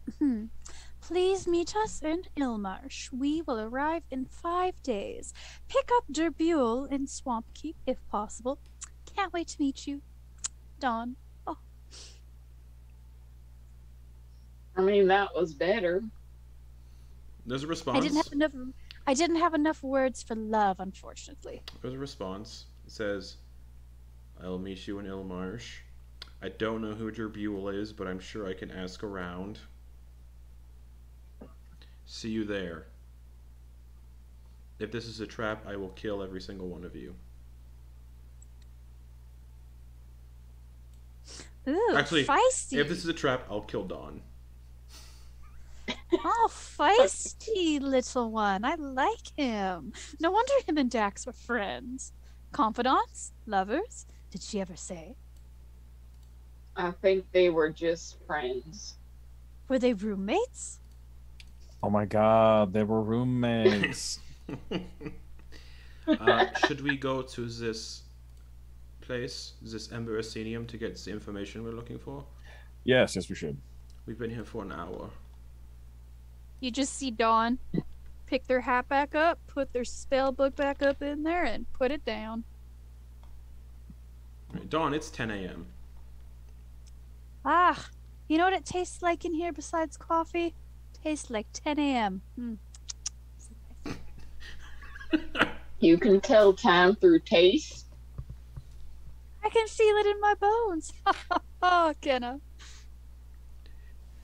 Please meet us in Ilmarsh. We will arrive in 5 days. Pick up Derbule in Swamp Keep if possible. Can't wait to meet you. Dawn. I mean, that was better. There's a response. I didn't have enough words for love, unfortunately. There's a response. It says, "I'll meet you in Ilmarsh. I don't know who Derbule is, but I'm sure I can ask around. See you there. If this is a trap, I will kill every single one of you." Ooh, Actually, feisty. If this is a trap, I'll kill Dawn. Oh, feisty little one. I like him. No wonder him and Dax were friends. Confidants? Lovers? Did she ever say? I think they were just friends. Were they roommates? Oh my God, they were roommates. Should we go to this place, this Ember Ascenium, to get the information we're looking for? yes, we should. We've been here for an hour. You just see Dawn pick their hat back up, put their spell book back up in there, and put it down. Right, Dawn, it's 10 a.m. Ah, you know what it tastes like in here besides coffee? Tastes like 10 a.m. You can tell time through taste. I can feel it in my bones. Oh, Kenna.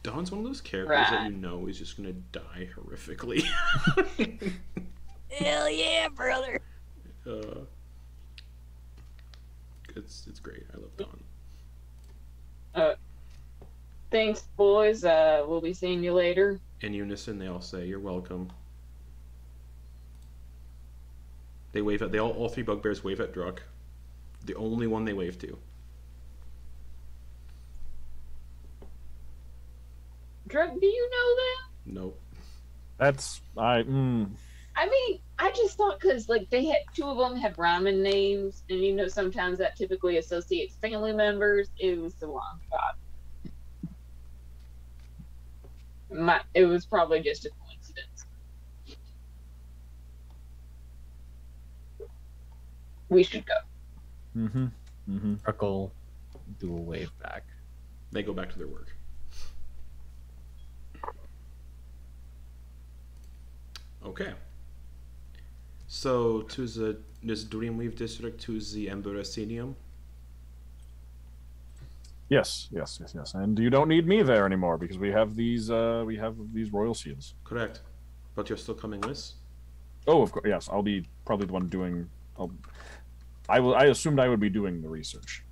Dawn's one of those characters that Right. you know is just gonna die horrifically. Hell yeah, brother. It's great. I love Dawn. Thanks, boys. We'll be seeing you later. In unison, they all say, "You're welcome." They wave at. All 3 bugbears wave at Druck. The only one they wave to. Drug, do you know that? Nope. That's I mean, I just thought because like they had two of them had ramen names, and you know sometimes that typically associates family members. It was the wrong shot. It was probably just a coincidence. We should go. Mm-hmm. Mm-hmm. Ruckle do a wave back. They go back to their work. Okay. So to this Dreamweave district to the Emberacinium. Yes. And you don't need me there anymore because we have these royal seals. Correct. But you're still coming with? Oh, of course. Yes, I'll be probably the one doing. I assumed I would be doing the research.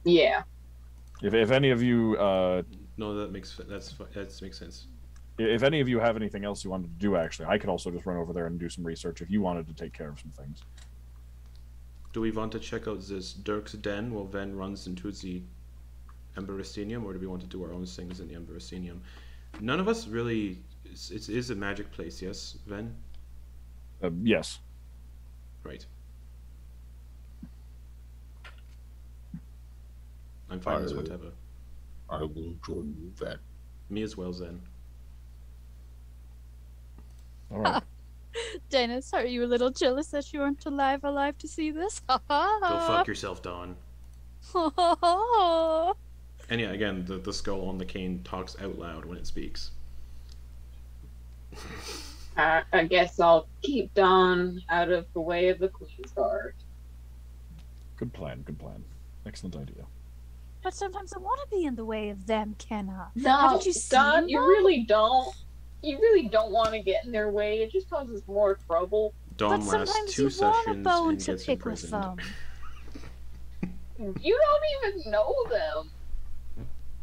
Yeah. If any of you No, that makes sense. if any of you have anything else you wanted to do, actually, I could also just run over there and do some research if you wanted to take care of some things. Do we want to check out this Dirk's Den while Ven runs into the Emberacinium, or do we want to do our own things in the Emberacinium? None of us really. It is a magic place, yes, Ven? Yes. Right. I'm fine with whatever. I will join you then. Me as well, Zen. All right. Dennis, are you a little jealous that you weren't alive to see this? Go fuck yourself, Dawn. yourself. And yeah, again, the skull on the cane talks out loud when it speaks. I guess I'll keep Dawn out of the way of the Queen's Guard. Good plan. Excellent idea. But sometimes I want to be in the way of them, Kenna. No, Haven't you Dawn, seen you them? really don't. You really don't want to get in their way. It just causes more trouble. Dawn But lasts sometimes 2 you want a sessions bone and to gets pick with imprisoned. them. You don't even know them.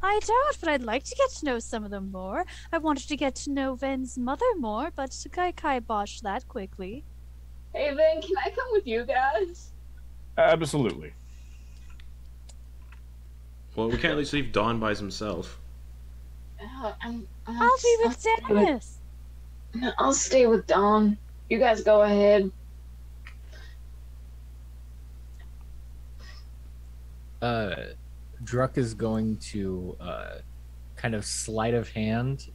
I don't, but I'd like to get to know some of them more. I wanted to get to know Ven's mother more, but I kiboshed that quickly. Hey, Vin, can I come with you guys? Absolutely. Well, we can't at least leave Dawn by himself. I'll be with Dennis. I'll stay with Dawn. You guys go ahead. Druck is going to kind of sleight of hand.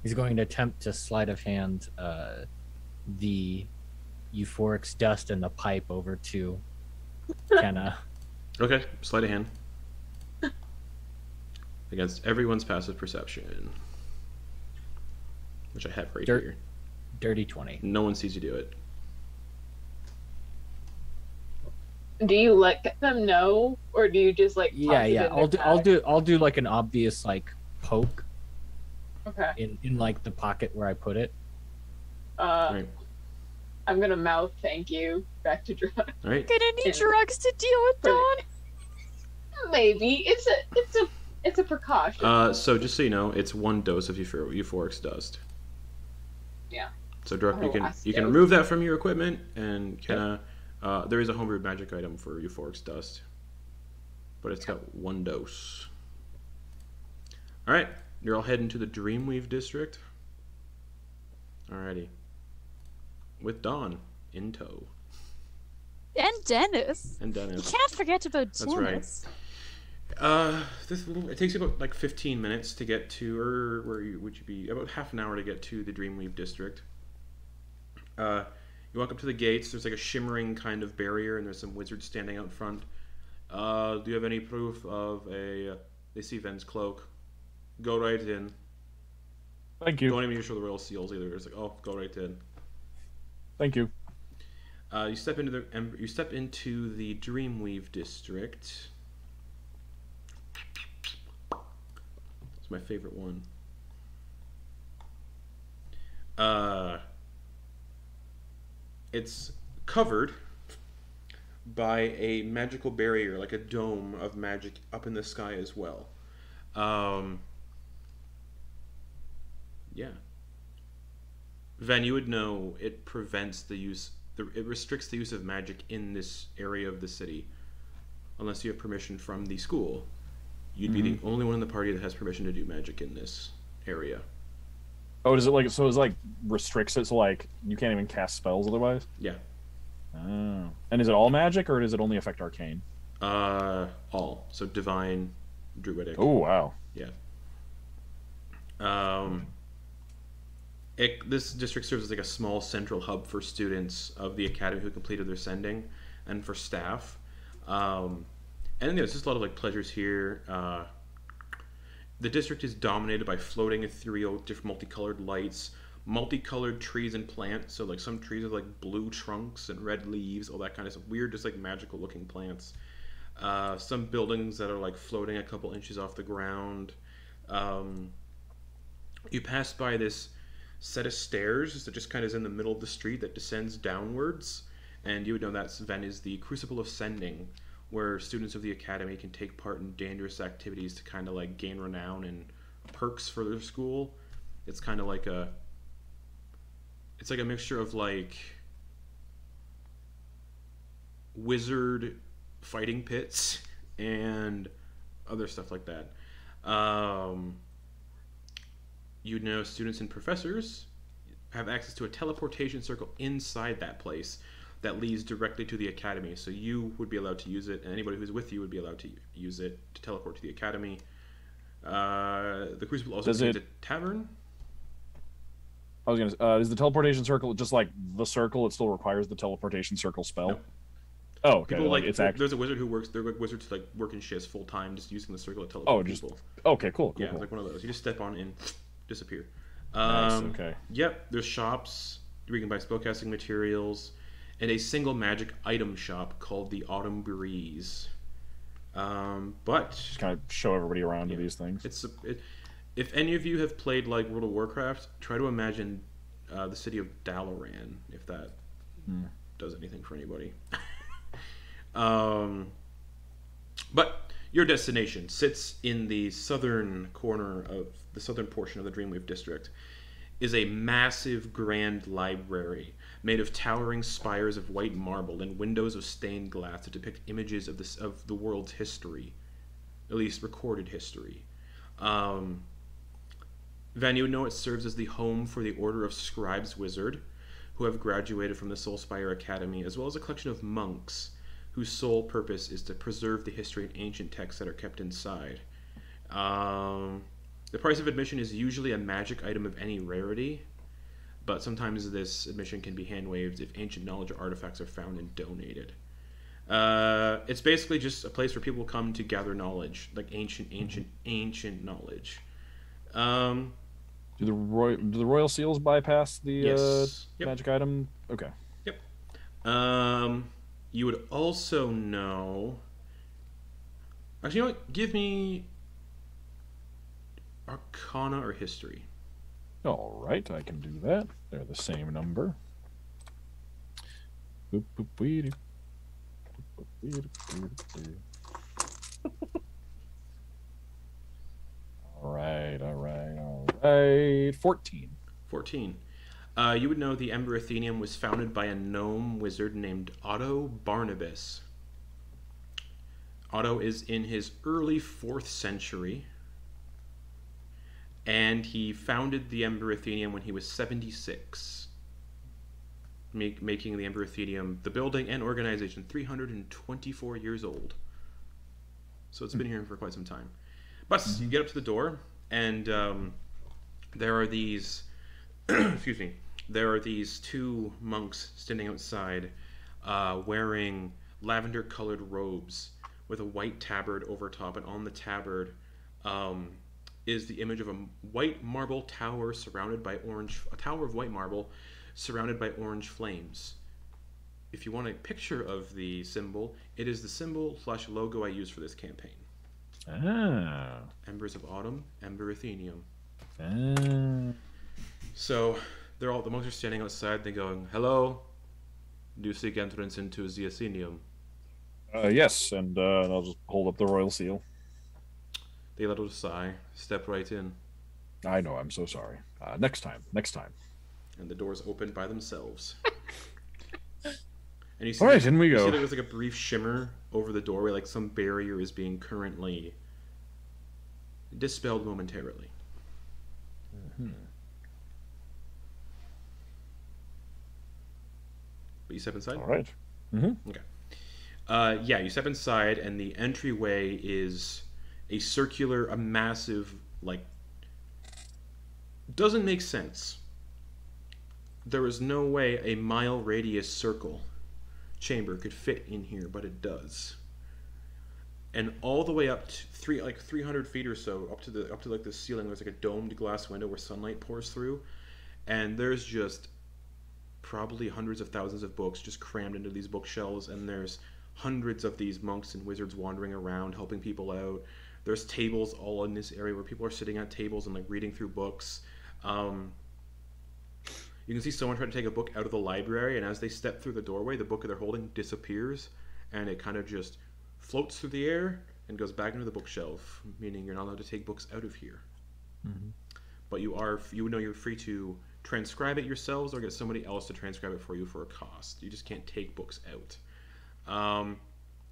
He's going to attempt to sleight of hand the euphorics dust and the pipe over to Kenna. Okay, sleight of hand. Against everyone's passive perception. Which I have right here. Dirty 20. No one sees you do it. Do you let them know, or do you just like? Yeah, toss it yeah. in their I'll do like an obvious like poke bag? Okay. in like the pocket where I put it. Right. I'm gonna mouth thank you back to Druck. Alright. Gonna need drugs to deal with Dawn. Maybe it's a precaution. So just so you know, it's 1 dose of euphorics dust. Yeah. So Druck, Oh, you can remove that from your equipment, and there is a homebrewed magic item for euphorics dust, but it's got 1 dose. All right, you're all heading to the Dreamweave district. Alrighty, with Dawn in tow. And Dennis. And You Dennis. can't forget about That's right. Dennis. It takes you about like 15 minutes to get to, or would you be about half an hour to get to the Dreamweave district. You walk up to the gates. There's like a shimmering kind of barrier, and there's some wizards standing out front. Do you have any proof of a? They see Ven's cloak. Go right in. Thank you. Don't even show the royal seals either. It's like, oh, go right in. Thank you. You step into the Dreamweave district. It's my favorite one. It's covered by a magical barrier, like a dome of magic up in the sky as well. Yeah. Ven, you would know it prevents the use, it restricts the use of magic in this area of the city, unless you have permission from the school. You'd be the only one in the party that has permission to do magic in this area. Oh, does it like so? It's like restricts it so like you can't even cast spells otherwise. Yeah. Oh, and is it all magic or does it only affect arcane? All. So divine, druidic. Oh wow. Yeah. This district serves as like a small central hub for students of the academy who completed their sending, and for staff. And there's just a lot of like pleasures here. The district is dominated by floating ethereal, different multicolored lights, multicolored trees and plants. So like some trees have like blue trunks and red leaves, all that kind of stuff. Weird, just like magical looking plants. Some buildings that are like floating a couple inches off the ground. You pass by this set of stairs that just kind of is in the middle of the street that descends downwards, and you would know that Ven is the Crucible of Sending, where students of the academy can take part in dangerous activities to kind of like gain renown and perks for their school. It's kind of like it's like a mixture of like wizard fighting pits and other stuff like that. You know, students and professors have access to a teleportation circle inside that place that leads directly to the academy. So you would be allowed to use it, and anybody who's with you would be allowed to use it to teleport to the academy. The Crucible also contains a tavern. I was gonna. Is the teleportation circle just like the circle? It still requires the teleportation circle spell. No. Oh, okay. People like it's actually. There's a wizard who works. They're like wizards like working shifts full time, just using the circle to teleport Oh, just people. okay. Cool. Yeah, cool. it's like one of those. You just step on and disappear. Nice, okay. Yep. There's shops where you can buy spellcasting materials, and a single magic item shop called the Autumn Breeze. But Just kind of show everybody around to Yeah. these things. if any of you have played like World of Warcraft, try to imagine the city of Dalaran, if that does anything for anybody. But your destination sits in the southern corner of the southern portion of the Dreamwave District. Is a massive grand library made of towering spires of white marble and windows of stained glass that depict images of the world's history, at least recorded history. Van, you would know it serves as the home for the Order of Scribes Wizard, who have graduated from the Soulspire Academy, as well as a collection of monks whose sole purpose is to preserve the history and ancient texts that are kept inside. The price of admission is usually a magic item of any rarity, but sometimes this admission can be hand-waved if ancient knowledge or artifacts are found and donated. It's basically just a place where people come to gather knowledge, like ancient knowledge. Do the royal seals bypass the Yes. Yep. magic item? Okay. You would also know. Actually, you know what? Give me Arcana or History. All right, I can do that. They're the same number. Boop, boop, weedy. Boop, boop, weedy, weedy, weedy. All right. 14. 14. You would know the Ember Athenium was founded by a gnome wizard named Otto Barnabas. Otto is in his early 4th century, and he founded the Ember Athenium when he was 76, making the Ember Athenium, the building and organization, 324 years old. So it's been here for quite some time. But you get up to the door, and there are these excuse me, there are these two monks standing outside wearing lavender colored robes with a white tabard over top, and on the tabard is the image of a white marble tower surrounded by a tower of white marble surrounded by orange flames. If you want a picture of the symbol, it is the symbol/logo I use for this campaign. Ah. Embers of Autumn, Ember Athenium. Ah. So the monks are standing outside. They're going, "Hello, do you seek entrance into the Athenium?" Yes, and I'll just hold up the royal seal. They let out a sigh, step right in, I know, I'm so sorry. Next time. and the doors open by themselves. And you see, All right, in we you go. see there's like a brief shimmer over the doorway, like some barrier is being currently dispelled momentarily. But you step inside? All right. Yeah, you step inside, and the entryway is a circular, a massive, like, doesn't make sense. There is no way a mile radius circle chamber could fit in here, but it does. And all the way up to 300 feet or so, up to like the ceiling, there's like a domed glass window where sunlight pours through, and there's just probably hundreds of thousands of books just crammed into these bookshelves, and there's hundreds of these monks and wizards wandering around helping people out. There's tables all in this area where people are sitting at tables and like reading through books. You can see someone try to take a book out of the library, and as they step through the doorway, the book they're holding disappears, and it kind of just floats through the air and goes back into the bookshelf, meaning you're not allowed to take books out of here. But you're free to transcribe it yourselves or get somebody else to transcribe it for you for a cost. You just can't take books out. And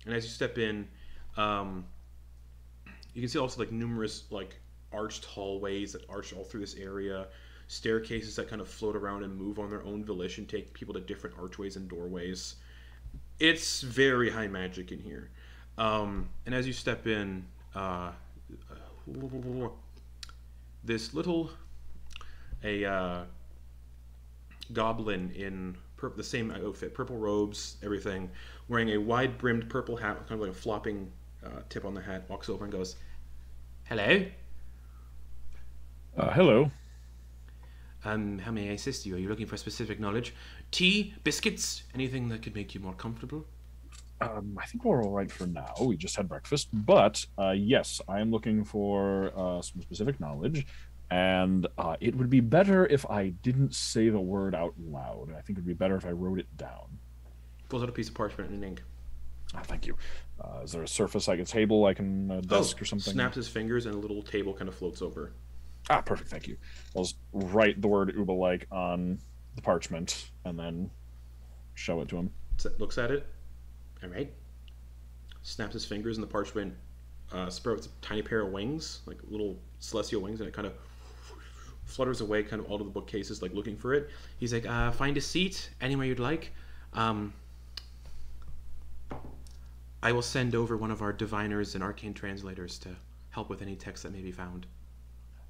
as you step in, you can see also like numerous like arched hallways that arch all through this area, staircases that kind of float around and move on their own volition, take people to different archways and doorways. It's very high magic in here. And as you step in, this little goblin in the same outfit, purple robes, everything, wearing a wide-brimmed purple hat, kind of like a flopping tip on the hat, walks over and goes, "Hello." Hello. How may I assist you? Are you looking for specific knowledge? Tea, biscuits, anything that could make you more comfortable? I think we're all right for now. We just had breakfast, but yes, I am looking for some specific knowledge, and it would be better if I didn't say the word out loud. I think it would be better if I wrote it down. Pulls out a piece of parchment and ink. Thank you. Is there a surface, like a table, like a desk or something? Snaps his fingers and a little table kind of floats over. Perfect, thank you. I'll just write the word Uba-like on the parchment and then show it to him. Looks at it. All right. Snaps his fingers and the parchment sprouts a tiny pair of wings, like little celestial wings, and it kind of flutters away kind of out of the bookcases, like looking for it. He's like, find a seat anywhere you'd like. I will send over one of our diviners and arcane translators to help with any text that may be found.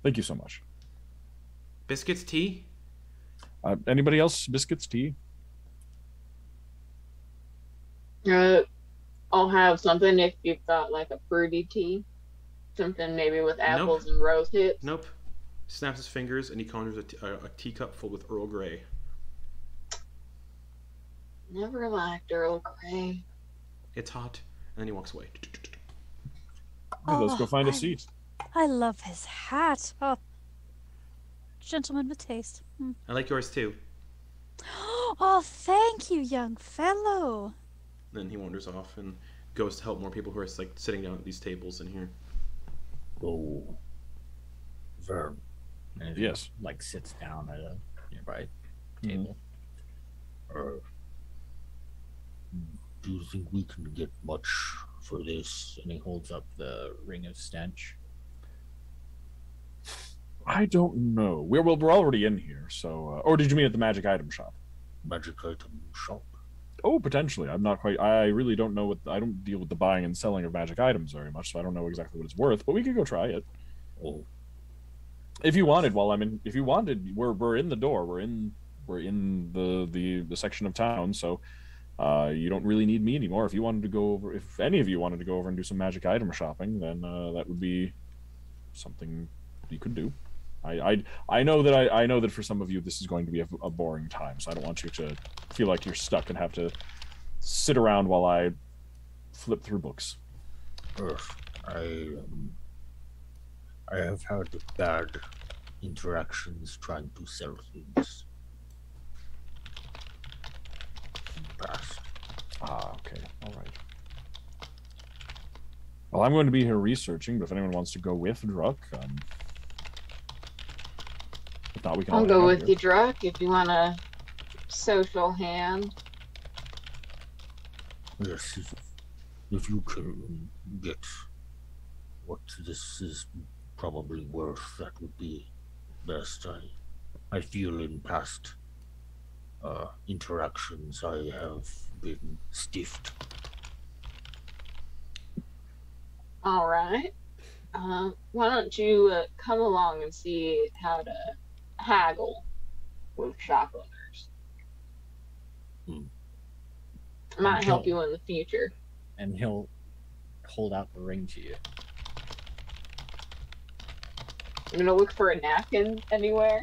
Thank you so much. Biscuits, tea? Anybody else? Biscuits, tea? I'll have something if you've got like a fruity tea. Something maybe with apples and rose hips. Nope. Snaps his fingers and he conjures a teacup full with Earl Grey. Never liked Earl Grey. It's hot. And then he walks away. Let's go find a seat. I love his hat. Oh, gentleman with taste. I like yours too. Oh, thank you, young fellow. Then he wanders off and goes to help more people who are like sitting down at these tables in here. Oh, Vern. And Yes. he, like sits down at a nearby table. Do you think we can get much for this? And he holds up the ring of stench. I don't know. We're already in here, so... or did you mean at the magic item shop? Magic item shop? Oh, potentially. I'm not quite... I really don't know what... I don't deal with the buying and selling of magic items very much, so I don't know exactly what it's worth, but we could go try it. Oh. If you wanted, while I'm in... If you wanted, we're in the door. We're in the section of town, so... you don't really need me anymore. If you wanted to go over... If any of you wanted to go over and do some magic item shopping, then that would be something you could do. I know that for some of you this is going to be a boring time, so I don't want you to feel like you're stuck and have to sit around while I flip through books. I have had bad interactions trying to sell things in the past. Okay, all right. Well, I'm going to be here researching, but if anyone wants to go with Druck, if not, we can. I'll all go hang out with here. you, Druck, if you want a social hand. Yes, if you can get what this is probably worth, that would be best. I feel in past interactions I have been stiffed. All right. Why don't you come along and see how to haggle with shop owners? Might help you in the future. And he'll hold out the ring to you. I'm gonna look for a napkin anywhere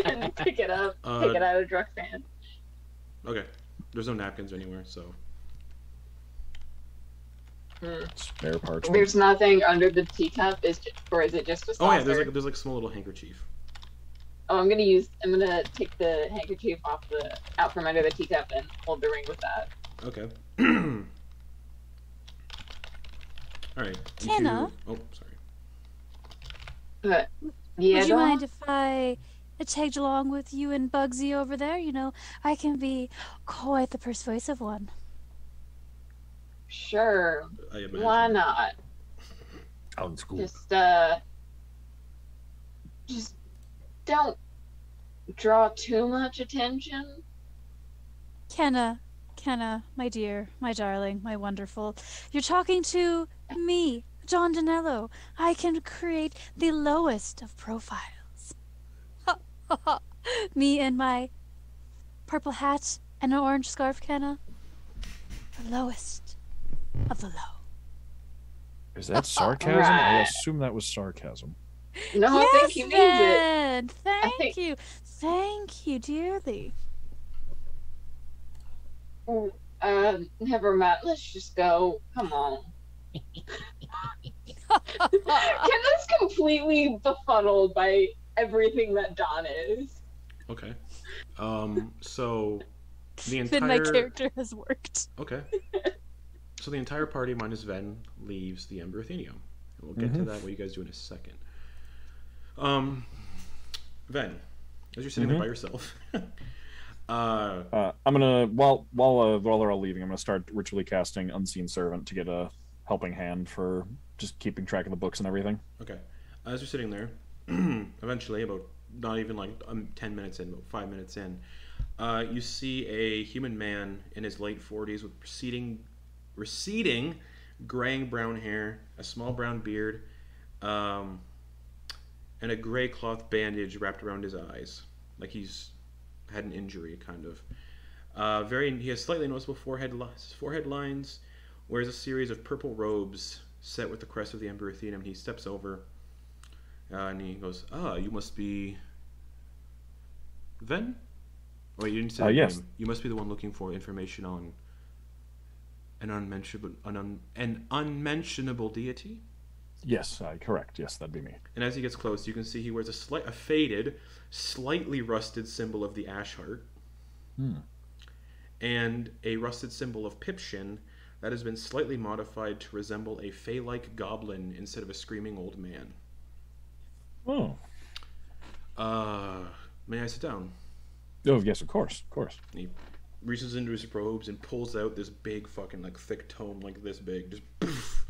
and pick it up, take it out of Druck's hand. Okay. There's no napkins anywhere, so. Spare parchment. There's nothing under the teacup, or is it just a saucer? Oh yeah, there's like a small little handkerchief. Oh, I'm gonna take the handkerchief out from under the teacup and hold the ring with that. Okay. All right. Kenna? Oh, sorry. But yeah, Would you mind if I tagged along with you and Bugsy over there? You know, I can be quite the persuasive one. Sure. I imagine. Why not? Sounds cool. Just don't draw too much attention. Kenna, my dear, my darling, my wonderful. You're talking to me, John Danello. I can create the lowest of profiles. Me and my purple hat and an orange scarf, Kenna. The lowest of the low. Is that sarcasm? Right. I assume that was sarcasm. No, I think he means it. Ben. Thank think- you. Thank you dearly. Never mind. Let's just go. Come on. Kenna's completely befuddled by everything that Don is. Okay. So the Then my entire character has worked. Okay. So the entire party minus Ven leaves the Ember Athenium. And we'll get to that, what you guys do in a second. Ven, as you're sitting there by yourself, I'm gonna while they're all leaving, I'm gonna start ritually casting Unseen Servant to get a helping hand for just keeping track of the books and everything. Okay. As you're sitting there, eventually, about not even like 10 minutes in, about 5 minutes in, you see a human man in his late 40s with receding graying brown hair, a small brown beard, and a gray cloth bandage wrapped around his eyes, like he's had an injury, kind of. He has slightly noticeable forehead lines, wears a series of purple robes set with the crest of the Ember Athenium. He steps over, and he goes, you must be Ven? Oh, you didn't say the yes. name. You must be the one looking for information on an unmentionable deity? Yes, correct. Yes, that'd be me. And as he gets close, you can see he wears a faded, slightly rusted symbol of the Ash Heart, and a rusted symbol of Pipshin that has been slightly modified to resemble a fey-like goblin instead of a screaming old man. Oh. May I sit down? Oh, yes, of course. And he reaches into his robes and pulls out this big fucking like thick tome, like this big, just poof,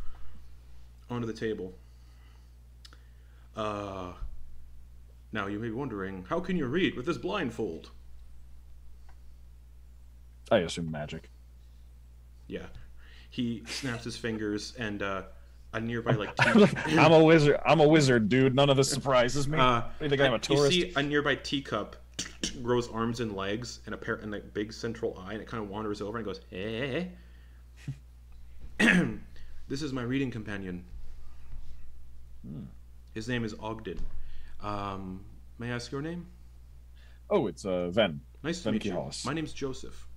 onto the table. Now you may be wondering, how can you read with this blindfold? I assume magic. Yeah. He snaps his fingers, and a nearby like I'm a wizard, dude. None of this surprises me. You think I'm a tourist? You see a nearby teacup grows arms and legs and a big central eye, and it kind of wanders over and goes, hey. This is my reading companion. His name is Ogden. May I ask your name? Oh, it's Ven. Nice to Ven meet you. Kihalis. My name's Joseph.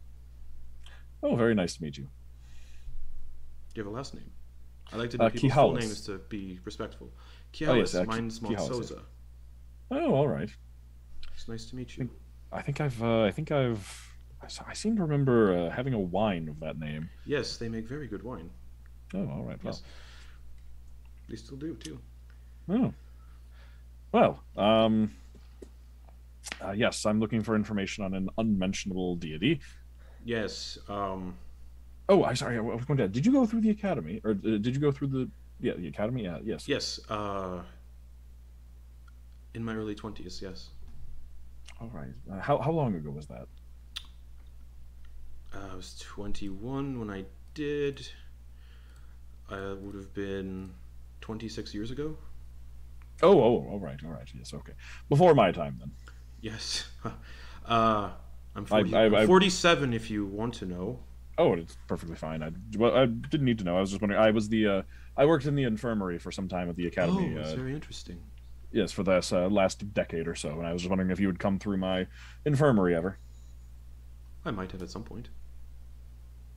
Oh, very nice to meet you. Do you have a last name? I like to do people's full names to be respectful. Kihalis. Yes, Mine's Monsoza. Oh, all right. It's nice to meet you. I seem to remember having a wine of that name. Yes, they make very good wine. Oh, all right. Well. Yes. They still do too. Oh. Well, yes, I'm looking for information on an unmentionable deity. Yes. Oh, I'm sorry. I was going to. Did you go through the academy, or did you go through the academy? Yeah. Yes. Yes. In my early 20s, yes. All right. How long ago was that? I was 21 when I did. I would have been 26 years ago. Oh, all right. Yes, okay. Before my time, then. Yes. I'm 40, I- I'm 47 if you want to know. Oh, it's perfectly fine. I didn't need to know. I was just wondering. I worked in the infirmary for some time at the academy. Oh, that's very interesting. Yes, for this last decade or so, and I was just wondering if you would come through my infirmary ever. I might have at some point.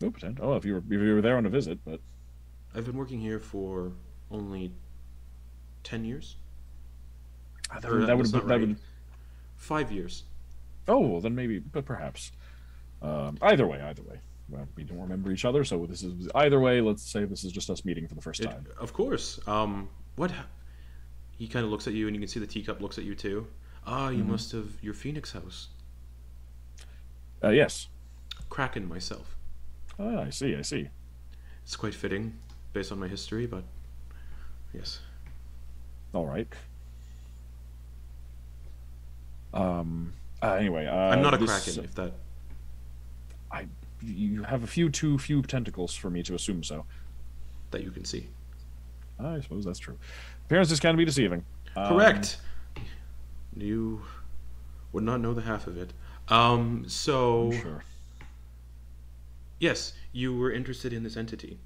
No pretend. Oh, if you were there on a visit, but I've been working here for only 10 years. that Or would that's not right. that would. 5 years. Oh, well, then maybe, but perhaps. Either way. Well, we don't remember each other, so this is either way. Let's say this is just us meeting for the first time. Of course. What? He kind of looks at you, and you can see the teacup looks at you too. Ah, you must have your Phoenix house. Yes. Kraken myself. Ah, I see. It's quite fitting, based on my history, but yes. All right. Anyway, I'm not a this- Kraken, if that. You have too few tentacles for me to assume so. That you can see. I suppose that's true. Appearances can be deceiving. Correct. You would not know the half of it. So I'm sure. yes, you were interested in this entity.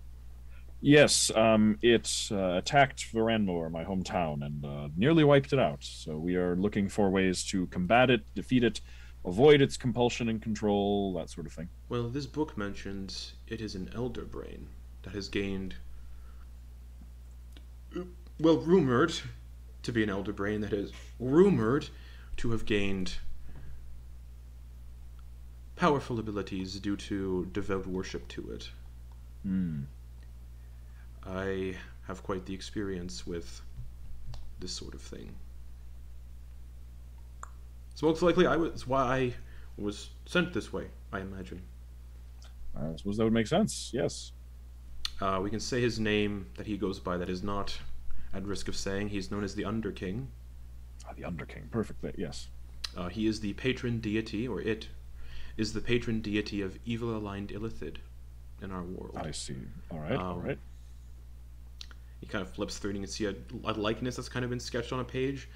Yes, it attacked Varanmore, my hometown, and nearly wiped it out. So we are looking for ways to combat it, defeat it, avoid its compulsion and control, that sort of thing. Well, this book mentions it is an elder brain that has gained, well, rumored to be an elder brain that is rumored to have gained powerful abilities due to devout worship to it. Hmm. I have quite the experience with this sort of thing. So most likely it's why I was sent this way, I imagine. I suppose that would make sense, yes. We can say his name that he goes by that is not at risk of saying. He's known as the Underking. The Underking, perfect, yes. He is the patron deity, or it is the patron deity of evil-aligned Illithid in our world. I see. All right. He kind of flips through and you can see a likeness that's kind of been sketched on a page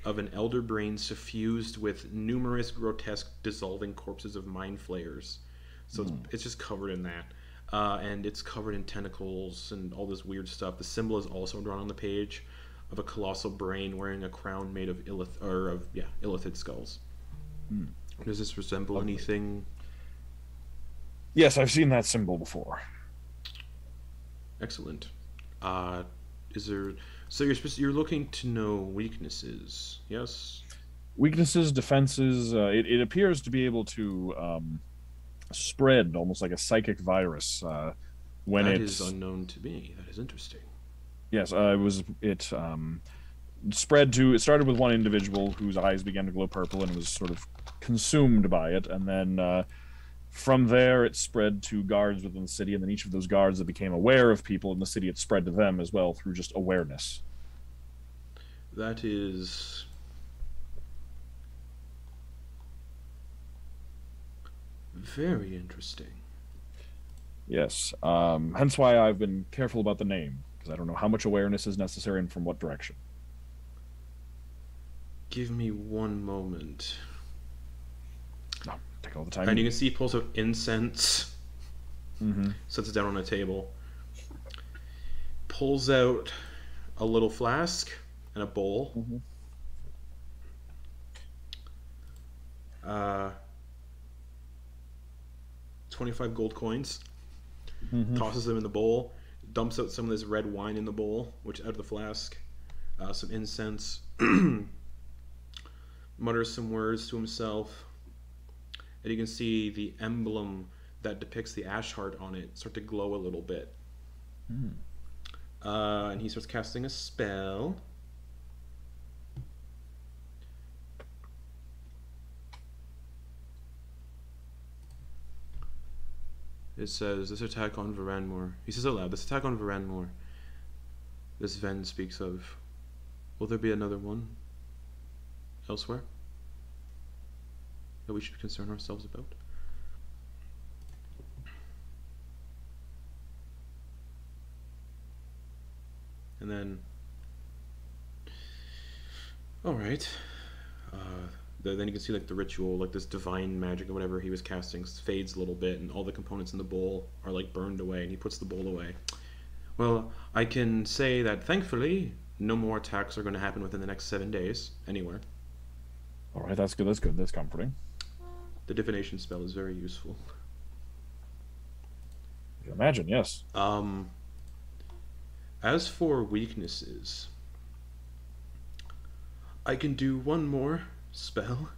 of an elder brain suffused with numerous grotesque dissolving corpses of mind flayers. So it's just covered in that. And it's covered in tentacles and all this weird stuff. The symbol is also drawn on the page of a colossal brain wearing a crown made of Illithid skulls. Does this resemble anything? Yes, I've seen that symbol before. Excellent. Is there? So you're looking to know weaknesses, yes? Weaknesses, defenses. It appears to be able to spread almost like a psychic virus when That it's is unknown to me. That is interesting. Yes, it spread to. It started with one individual whose eyes began to glow purple and was sort of consumed by it, and then from there it spread to guards within the city, and then each of those guards that became aware of people in the city, it spread to them as well through just awareness. That is very interesting. Yes, hence why I've been careful about the name, because I don't know how much awareness is necessary and from what direction. Give me one moment. No, take all the time. And you can see he pulls out incense, Mm-hmm. sets it down on a table, pulls out a little flask and a bowl. Mhm. 25 gold coins, Mm-hmm. tosses them in the bowl, dumps out some of this red wine in the bowl, which out of the flask, some incense, mutters some words to himself, and you can see the emblem that depicts the ash heart on it start to glow a little bit. And he starts casting a spell. It says, this attack on Varanmore. He says aloud, this attack on Varanmore. This Ven speaks of. Will there be another one? elsewhere that we should concern ourselves about? And then, all right. Then you can see like the ritual, like this divine magic or whatever he was casting fades a little bit, and all the components in the bowl are like burned away, and he puts the bowl away. Well, I can say that thankfully, no more attacks are going to happen within the next 7 days anywhere. All right, that's good. That's good. That's comforting. The divination spell is very useful. I can imagine, yes. As for weaknesses, I can do one more spell.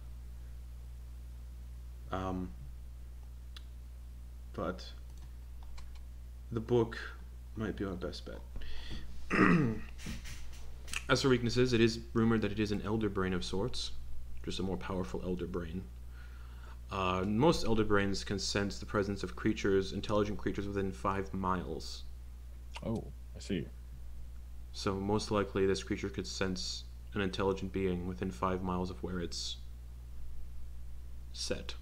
But the book might be our best bet. As for weaknesses, it is rumored that it is an elder brain of sorts, just a more powerful elder brain. Most elder brains can sense the presence of creatures, intelligent creatures, within 5 miles. Oh, I see. So most likely this creature could sense an intelligent being within 5 miles of where it's set.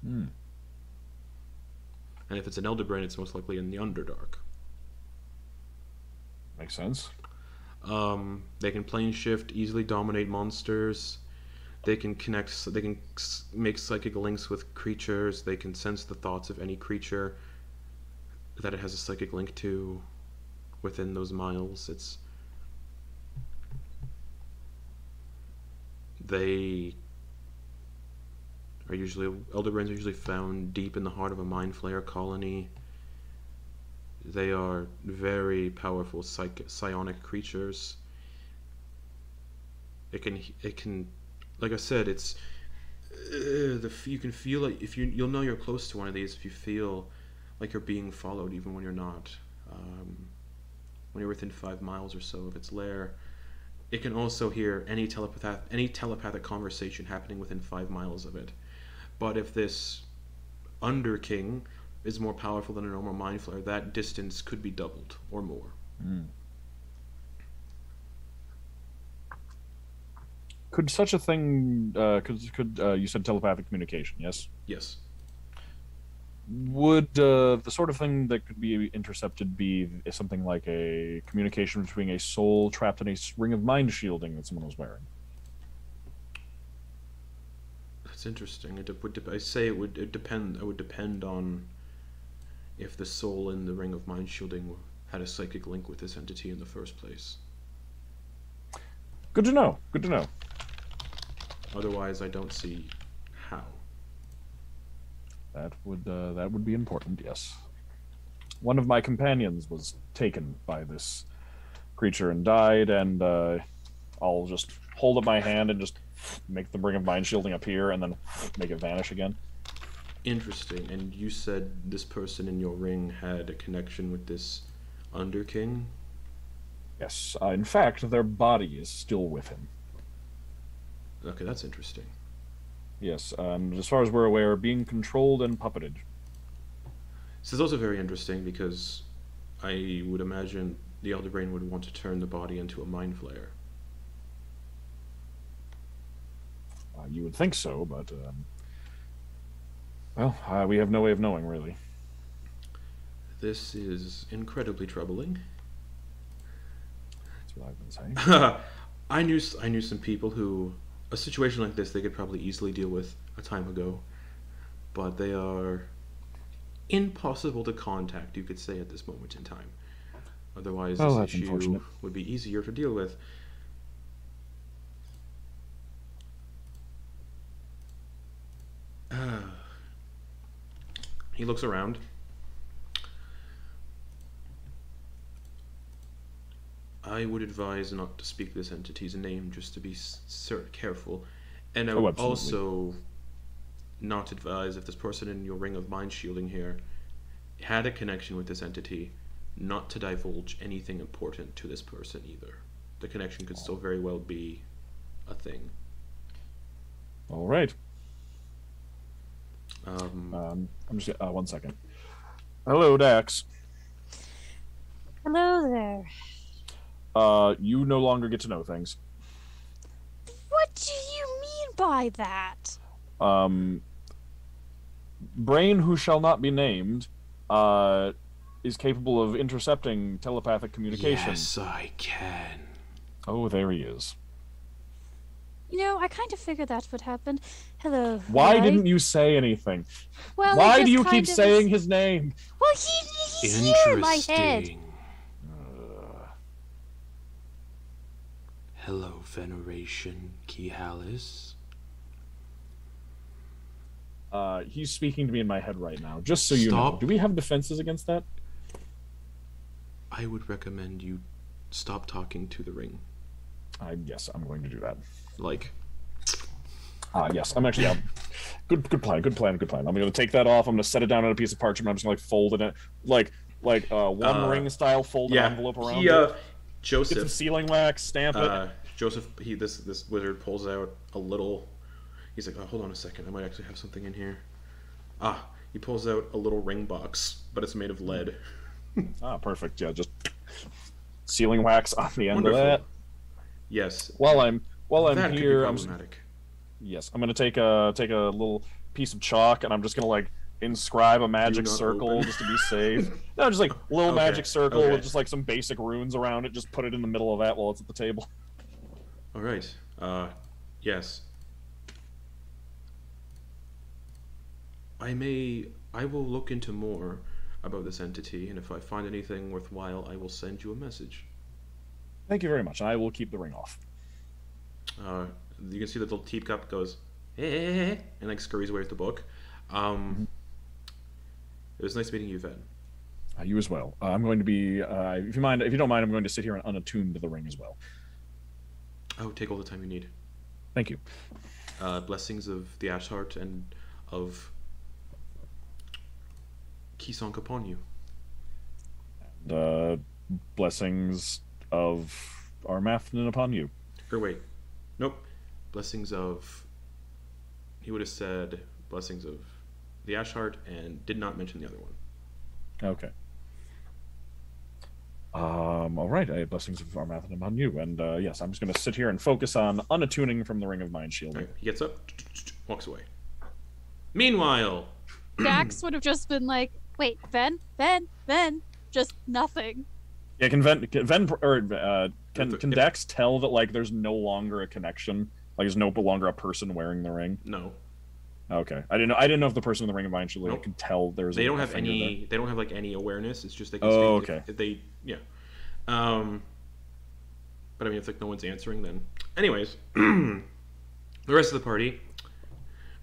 Hmm. And if it's an elder brain, it's most likely in the Underdark. Makes sense. They can plane shift, easily dominate monsters. They can connect. They can make psychic links with creatures. They can sense the thoughts of any creature that it has a psychic link to within those miles. They are usually, elder brains are usually found deep in the heart of a mind flayer colony. They are very powerful psionic creatures. It can, like I said, it's you can feel it if you'll know you're close to one of these if you feel like you're being followed even when you're not. When you're within 5 miles or so of its lair. It can also hear any telepathic conversation happening within 5 miles of it. But if this Underking is more powerful than a normal mind flayer, that distance could be doubled or more. Mm. Could such a thing? Could you said telepathic communication? Yes. Yes. Would the sort of thing that could be intercepted be something like a communication between a soul trapped in a ring of mind shielding that someone was wearing? That's interesting. I say it would depend. It would depend on if the soul in the ring of mind shielding had a psychic link with this entity in the first place. Good to know. Good to know. Otherwise, I don't see how. That would be important. Yes. One of my companions was taken by this creature and died, and I'll just hold up my hand and just make the ring of mind shielding appear, and then make it vanish again. Interesting. And you said this person in your ring had a connection with this Underking? Yes. In fact, their body is still with him. Okay, that's interesting. Yes, and as far as we're aware, being controlled and puppeted. This is also very interesting because I would imagine the Elder Brain would want to turn the body into a mind flayer. You would think so, but we have no way of knowing, really. This is incredibly troubling. That's what I've been saying. I knew some people who a situation like this they could probably easily deal with a time ago, but they are impossible to contact, you could say, at this moment in time. Otherwise, this issue would be easier to deal with. He looks around. I would advise not to speak this entity's name, just to be careful. And I would also not advise, if this person in your ring of mind shielding here had a connection with this entity, not to divulge anything important to this person either. The connection could still very well be a thing. All right. Um, I'm just 1 second. Hello, Dax. Hello there. You no longer get to know things. What do you mean by that? Brain, who shall not be named, is capable of intercepting telepathic communication. Yes, I can. Oh, there he is. You know, I kind of figured that would happen. Hello. Why Ray. didn't you say anything? Well, Why it do just you kind keep of saying was- his name? Well, he's here in my head. Interesting. Hello, Veneration Kihalis. He's speaking to me in my head right now. Just so you know, Stop. do we have defenses against that? I would recommend you stop talking to the ring. Yes, I'm going to do that. Like, Yes, I'm actually out. Good plan. I'm going to take that off. I'm going to set it down on a piece of parchment. I'm just going to fold it in, like one ring style folded envelope around it. Get some Joseph. sealing wax, stamp it. Joseph, this wizard pulls out a little. He's like, oh, hold on a second. I might actually have something in here. He pulls out a little ring box, but it's made of lead. Perfect. Yeah, just sealing wax on the end Wonderful. of that. Yes. While I'm that could be here, problematic. I'm gonna take a little piece of chalk and I'm just gonna like inscribe a magic not circle open. just to be safe. No, just like a little Okay, magic circle okay. with just like some basic runes around it. Just put it in the middle of that while it's at the table. All right. Yes. I will look into more about this entity, and if I find anything worthwhile, I will send you a message. Thank you very much. I will keep the ring off. You can see the little teacup goes, hey, and like scurries away with the book. It was nice meeting you, Ven. You as well. I'm going to be, if you don't mind, I'm going to sit here and unattune to the ring as well. Oh, take all the time you need. Thank you. Blessings of the Ash Heart and of Kisonk upon you. And, blessings of Armathnan upon you. Or wait, nope. Blessings of. He would have said blessings of the Ash Heart and did not mention the other one. Okay. All right. Blessings of Armathnan upon you. And yes, I'm just going to sit here and focus on unattuning from the Ring of Mind Shielding. Right, he gets up, walks away. Meanwhile, Dax would have just been like, wait, Ven, just nothing. Yeah, can Dex tell that like there's no longer a connection? Like there's no longer a person wearing the ring? no, Okay. I didn't know if the person in the Ring of Mind Shielding Nope. could tell there's they a don't have finger any. there. They don't have like any awareness. It's just they can. Oh, speak okay. if they But I mean, if like no one's answering, then anyways, the rest of the party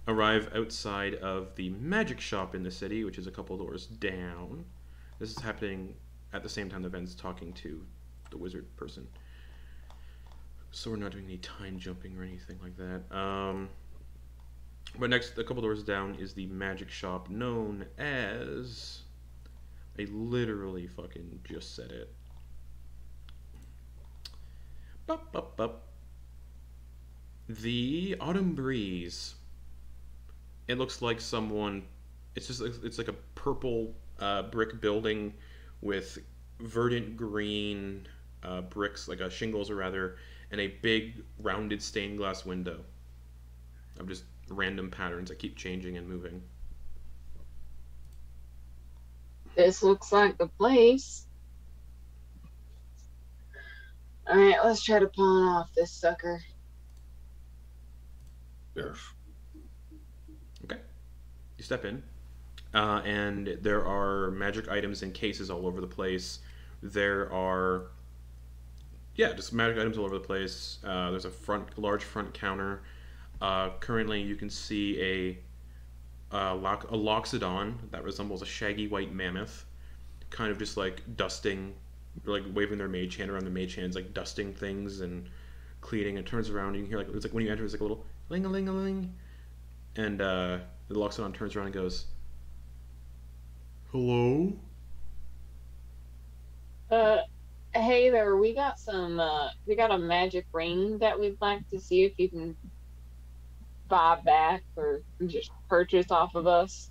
arrive outside of the magic shop in the city, which is a couple doors down. This is happening at the same time that Ven's talking to the wizard person. So we're not doing any time jumping or anything like that. But next, a couple doors down, is the magic shop known as... I literally fucking just said it. Bup, bup, bup. The Autumn Breeze. It looks like someone... It's like a purple brick building with verdant green bricks, like shingles or rather, and a big rounded stained glass window of just random patterns that keep changing and moving. This looks like the place. Alright, let's try to pawn off this sucker. Yes. Okay. You step in, and there are magic items in cases all over the place. There are, just magic items all over the place. There's a large front counter. Currently, you can see a Loxodon that resembles a shaggy white mammoth, kind of just like dusting, like waving their mage hand around. The mage hand's like dusting things and cleaning. It turns around, and you can hear like it's like when you enter, it's like a little ling-a-ling-a-ling, and the Loxodon turns around and goes, "Hello." Hey there, we got a magic ring that we'd like to see if you can buy back or just purchase off of us.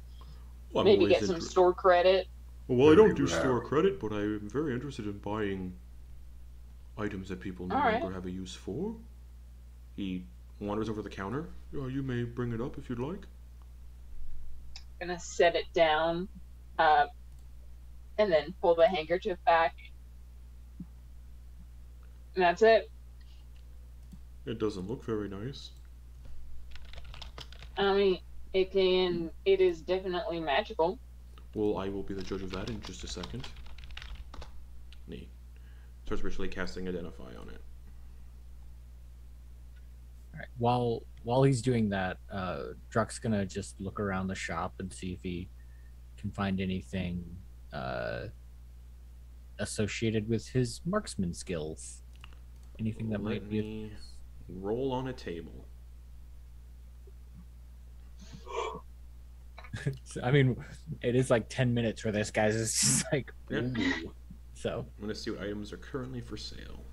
Well, I'm Maybe always get some inter- store credit. Well, I don't do Yeah. store credit, but I'm very interested in buying items that people no All right. longer have a use for. He wanders over the counter. You may bring it up if you'd like. Gonna set it down, and then pull the handkerchief back. And that's it. It doesn't look very nice. I mean, it is definitely magical. Well, I will be the judge of that in just a second. Neat. Starts ritually casting Identify on it. All right. While he's doing that, Druck's gonna just look around the shop and see if he can find anything associated with his marksman skills. Anything that might be. Let me roll on a table. I mean, it is like 10 minutes where this guy's just like, Yeah. ooh. So I'm going to see what items are currently for sale.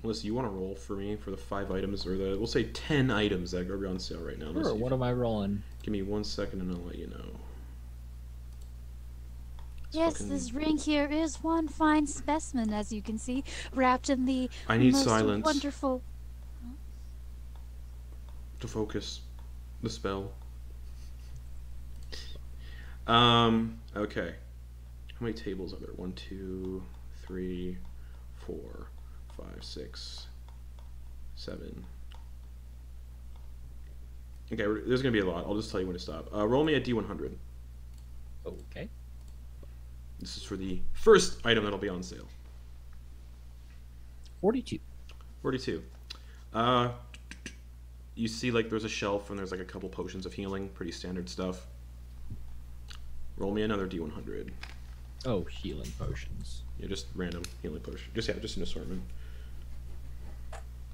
Melissa, you want to roll for me for the 5 items, or we'll say 10 items that are on sale right now. Let's sure, see what if- am I rolling? Give me 1 second and I'll let you know. It's Yes, fucking- this ring here is one fine specimen, as you can see, wrapped in the I need most silence wonderful. to focus the spell. Okay. How many tables are there? 1, 2, 3, 4, 5, 6, 7. Okay, there's gonna be a lot. I'll just tell you when to stop. Roll me a D100. Okay. This is for the first item that'll be on sale. 42. 42. You see, like, there's a shelf and there's like a couple potions of healing, pretty standard stuff. Roll me another D100. Oh, healing potions. Yeah, just random healing potion. Just an assortment.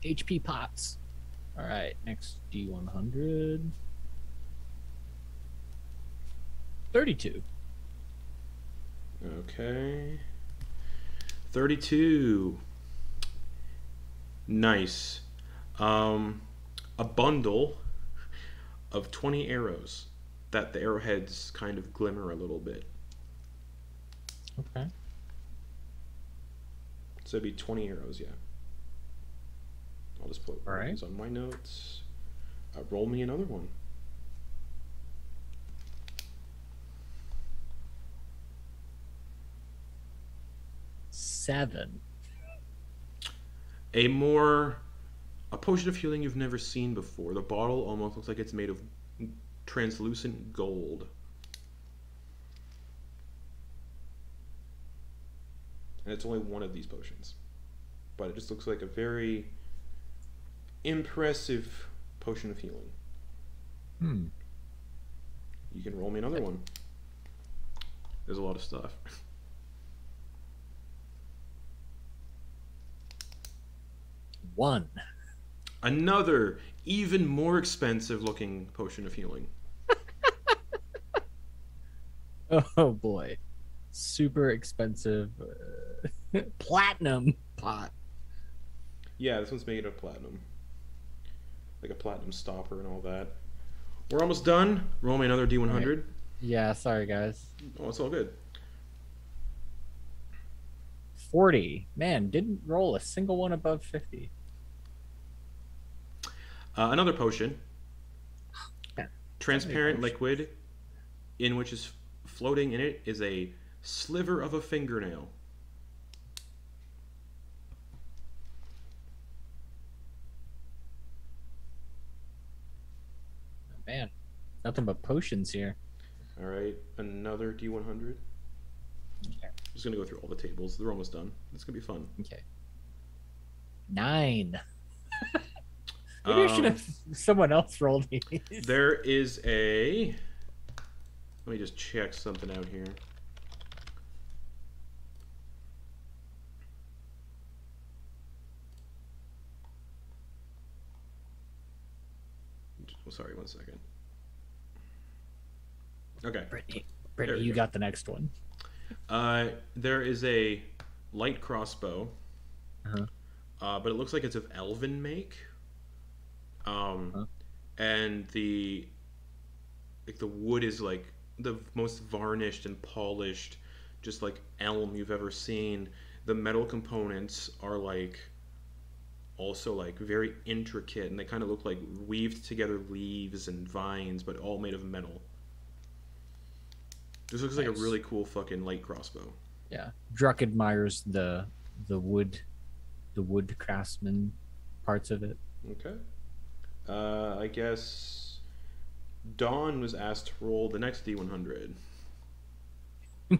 HP pots. All right, next D100. 32. Okay. 32. Nice. A bundle of 20 arrows that the arrowheads kind of glimmer a little bit. Okay. So it'd be 20 arrows, yeah. I'll just put All right. these on my notes. Roll me another one. 7. A potion of healing you've never seen before. The bottle almost looks like it's made of translucent gold. And it's only one of these potions. But it just looks like a very impressive potion of healing. You can roll me another one. There's a lot of stuff. 1. Another, even more expensive looking potion of healing. Oh boy. Super expensive platinum pot. Yeah, this one's made of platinum. Like a platinum stopper and all that. We're almost done. Roll me another D100. Yeah, sorry guys. Oh, it's all good. 40. Man, didn't roll a single one above 50. Another potion. Yeah. Transparent Potion. liquid, in which is floating in it is a sliver of a fingernail. Man, nothing but potions here. All right, another D100. Okay. Just gonna go through all the tables. They're almost done. It's gonna be fun. Okay. 9. Maybe I should have someone else rolled these. There is a. Let me just check something out here. Oh, sorry, 1 second. Okay. Brittany, There we you go. got the next one. There is a light crossbow, Uh-huh. but it looks like it's of elven make. And the wood is like the most varnished and polished, just like elm you've ever seen. the metal components are like also like very intricate, and they kind of look like weaved together leaves and vines, but all made of metal. This looks like a Nice. really cool fucking light crossbow. Yeah, Druck admires the wood craftsman parts of it. Okay. I guess Dawn was asked to roll the next D100. I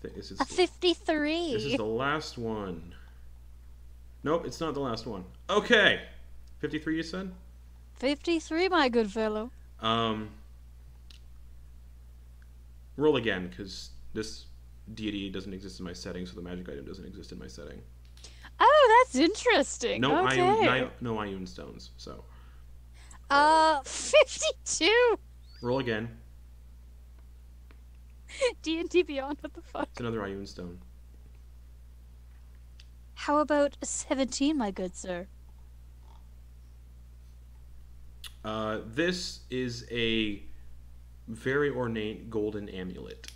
think this is A 53. this is the last one. Nope, it's not the last one. Okay. 53 you said? 53, my good fellow. Roll again, because this deity doesn't exist in my setting, so the magic item doesn't exist in my setting. Oh, that's interesting. No okay. Ioun stones, so 52. roll again. D&D Beyond, what the fuck? It's another Ioun stone. How about a 17, my good sir? This is a very ornate golden amulet.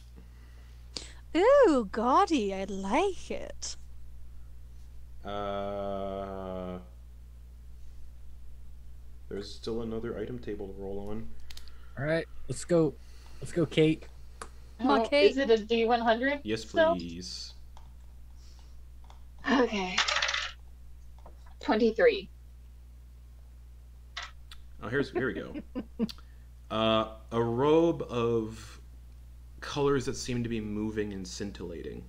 Ooh, gaudy. I like it. There's still another item table to roll on. All right, let's go, Kate. Oh, is it a D100? Yes, still? please. Okay. 23. Oh, here we go. A robe of colors that seem to be moving and scintillating.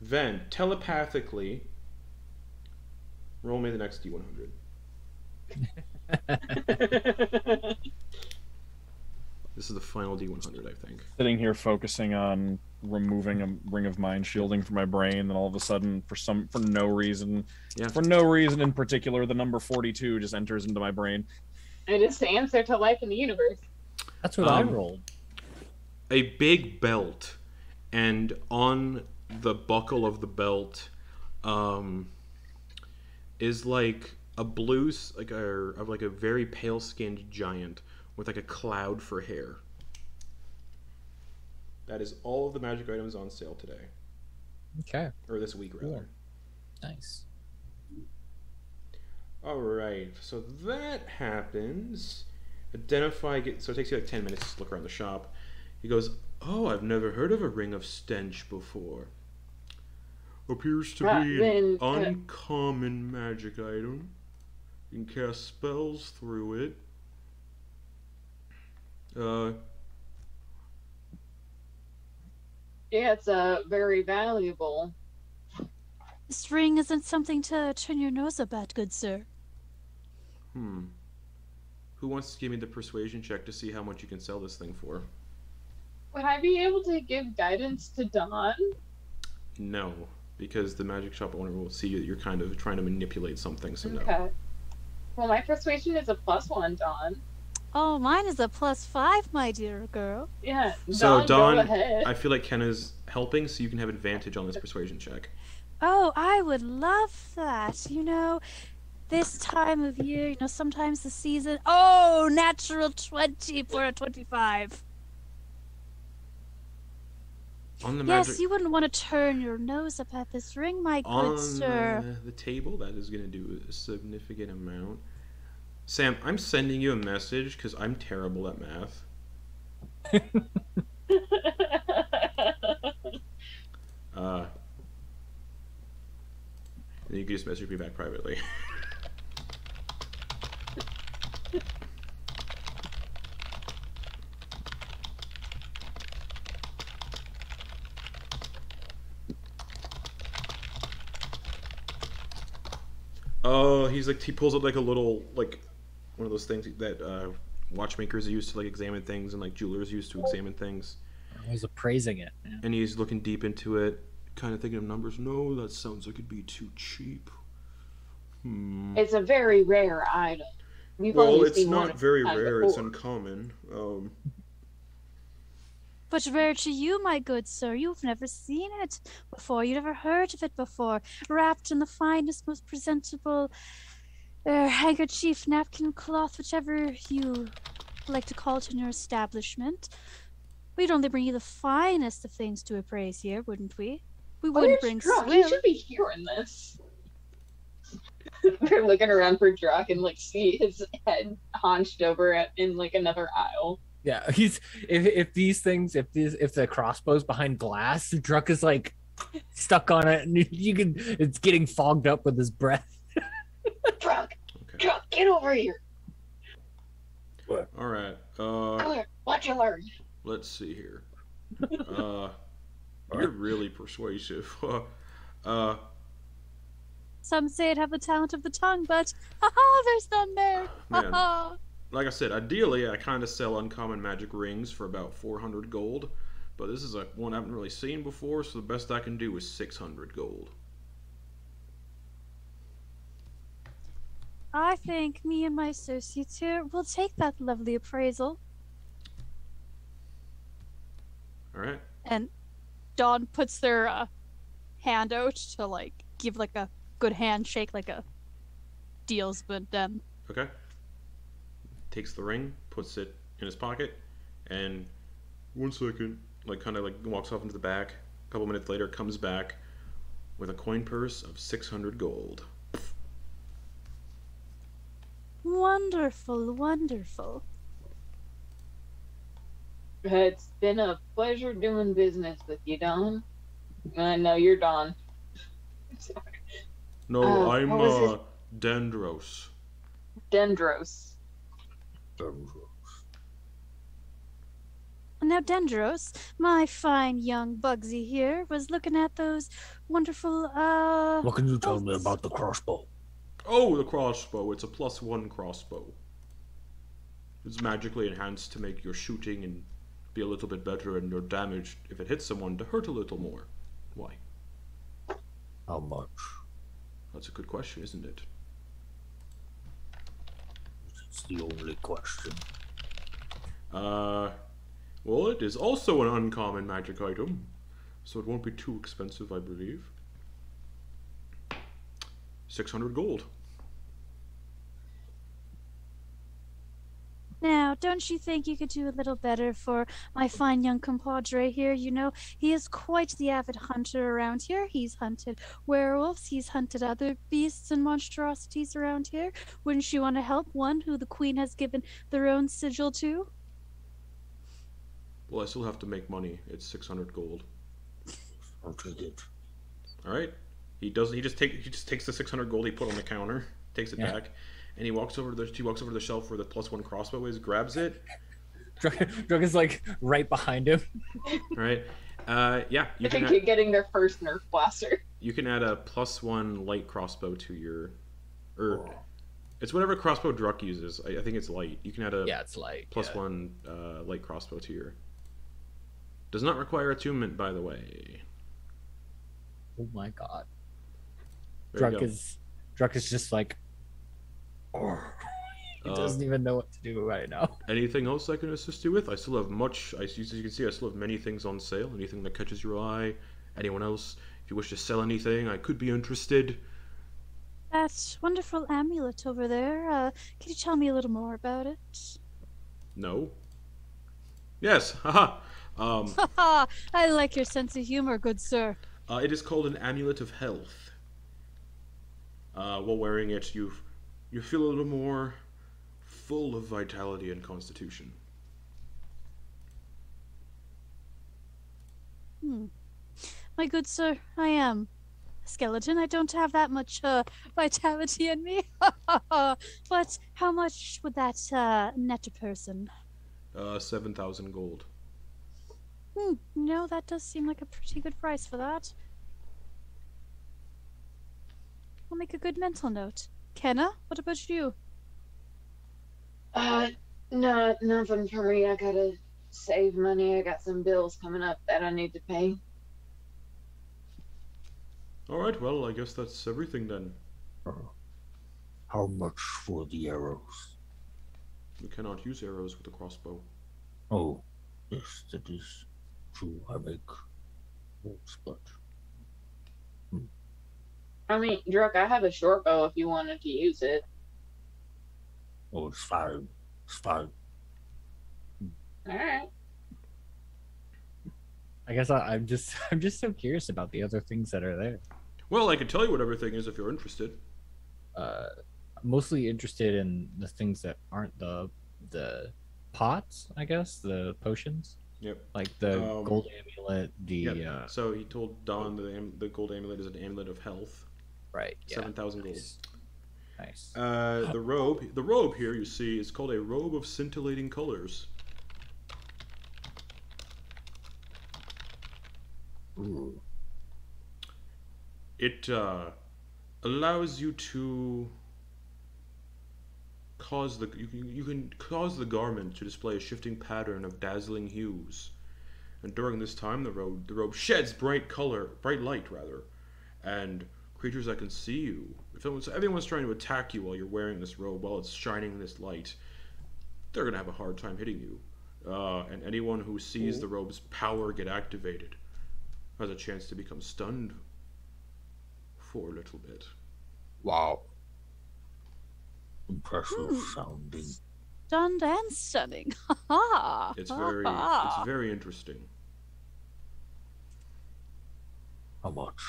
Then, telepathically, roll me the next D100. This is the final D100, I think. Sitting here focusing on removing a ring of mind shielding from my brain, and all of a sudden, for no reason, in particular, the number 42 just enters into my brain. It is the answer to life in the universe. That's what I rolled. A big belt, and on the buckle of the belt is like a blue, like a very pale skinned giant with like a cloud for hair. That is all of the magic items on sale today, Okay, or this week rather. Cool. Nice. All right, so that happens. Identify. So it takes you like 10 minutes to look around the shop. He goes, "Oh, I've never heard of a ring of stench before. Appears to Right, be then, an uncommon magic item. You can cast spells through it. Yeah, it's very valuable. This ring isn't something to turn your nose up at, good sir. Who wants to give me the persuasion check to see how much you can sell this thing for?" Would I be able to give guidance to Dawn? No, because the magic shop owner will see that you're kind of trying to manipulate something, so no. Okay. Well, my persuasion is a +1, Dawn. Oh, mine is a +5, my dear girl. Yeah. So, Dawn, Dawn, go ahead. I feel like Kenna's helping, so you can have advantage on this persuasion check. Oh, I would love that. You know, this time of year, sometimes the season. Oh, natural 20 for a 25. On the Yes, magic, you wouldn't want to turn your nose up at this ring, my good on sir. the table, that is going to do a significant amount. Sam, I'm sending you a message because I'm terrible at math. And you can just message me back privately. Oh, he pulls up like a little, like one of those things that watchmakers use to like examine things, and like jewelers use to examine things. I was appraising it. Yeah. And he's looking deep into it, kind of thinking of numbers. No, that sounds like it'd be too cheap. It's a very rare item. We've Well, only it's seen one not of very it rare. It's before. uncommon. But rare to you, my good sir. You've never seen it before. You've never heard of it before. Wrapped in the finest, most presentable handkerchief, napkin, cloth, whichever you like to call it in your establishment. We'd only bring you the finest of things to appraise here, wouldn't we? We Oh, wouldn't you're bring drunk. swill. You should be hearing this. They're looking around for Druck and like see his head hunched over in like another aisle. Yeah, he's if the crossbow's behind glass, Druck is like stuck on it, and it's getting fogged up with his breath. Druck, Okay. Druck, get over here. All right. Come here. Watch you learn. Let's see here. You're really persuasive. Some say it have the talent of the tongue, but haha, there's none there. Man. Haha. Like I said, ideally I kind of sell uncommon magic rings for about 400 gold, but this is one I haven't really seen before, so the best I can do is 600 gold. I think me and my associates here will take that lovely appraisal. All right. And Dawn puts their hand out to like give like a good handshake, like a deals with them. Okay. Takes the ring, puts it in his pocket, and 1 second, like kind of like walks off into the back. A couple minutes later, comes back with a coin purse of 600 gold. Wonderful, wonderful. It's been a pleasure doing business with you, Don. I know you're Don. Sorry. No, I'm what was his- Dendros. Dendros. Now, Dendros, my fine young Bugsy here, was looking at those wonderful, What can you tell me bolts. about the crossbow? Oh, the crossbow. It's a +1 crossbow. It's magically enhanced to make your shooting and be a little bit better, and your damage, if it hits someone, to hurt a little more. Why? How much? That's a good question, isn't it? It's the only question. Well, it is also an uncommon magic item, so it won't be too expensive, I believe. 600 gold. Now, don't you think you could do a little better for my fine young compadre here? You know, he is quite the avid hunter around here. He's hunted werewolves, he's hunted other beasts and monstrosities around here. Wouldn't you want to help one who the queen has given their own sigil to? Well, I still have to make money. It's 600 gold. I'll take it. All right. He just takes the 600 gold he put on the counter, takes it Yeah. back, and he walks over to the shelf where the +1 crossbow is, grabs it. Druck is like right behind him. All right. Yeah, I think you're getting their first Nerf blaster. you can add a +1 light crossbow to your, or Oh. it's whatever crossbow Druck uses. I think it's light. You can add a Yeah, it's like +1 light crossbow to your. Does not require attunement, by the way. Oh my god. There you go. Druck is just like he doesn't even know what to do right now. Anything else I can assist you with? I still have much. As you can see, I still have many things on sale. Anything that catches your eye. Anyone else? If you wish to sell anything, I could be interested. That wonderful amulet over there, can you tell me a little more about it? No. Yes. Haha. Haha, I like your sense of humor, good sir. It is called an amulet of health. While wearing it, you feel a little more full of vitality and constitution. My good sir, I am a skeleton. I don't have that much vitality in me. But how much would that net a person? 7,000 gold. No, that does seem like a pretty good price for that. I'll make a good mental note. Kenna, what about you? No, nothing for me. I gotta save money. I got some bills coming up that I need to pay. All right. Well, I guess that's everything then. How much for the arrows? You cannot use arrows with a crossbow. Oh, yes, that is true. I make bolts, but I mean, Druck, I have a short bow if you wanted to use it. Oh, it's fine. It's fine. All right. I guess I'm just I'm just so curious about the other things that are there. Well, I can tell you what everything is if you're interested. Uh, mostly interested in the things that aren't the pots, I guess, the potions, Yep. like the gold amulet, the Yep. So he told Don the gold amulet is an amulet of health. right, yeah, 7,000 gold. nice. The robe here you see is called a robe of scintillating colors. Ooh. It allows you to you can cause the garment to display a shifting pattern of dazzling hues, and during this time the robe sheds bright light rather, and creatures that can see you. If anyone's trying to attack you while you're wearing this robe, while it's shining this light, they're gonna have a hard time hitting you. And anyone who sees the robe's power get activated has a chance to become stunned for a little bit. Wow. Impressive sounding. Stunned and stunning. Ha ha. It's very interesting. How much?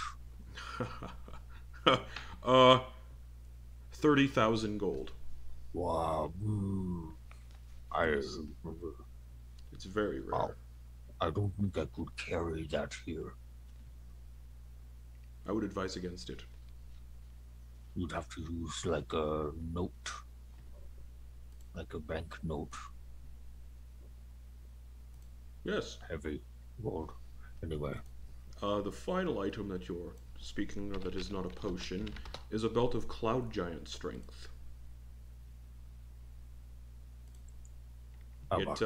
30,000 gold. Wow. It's very rare. Wow. I don't think I could carry that here. I would advise against it. You'd have to use like a note. Like a bank note. Yes. Heavy gold. Anyway. The final item that you're speaking of that is not a potion is a belt of cloud giant strength. How much?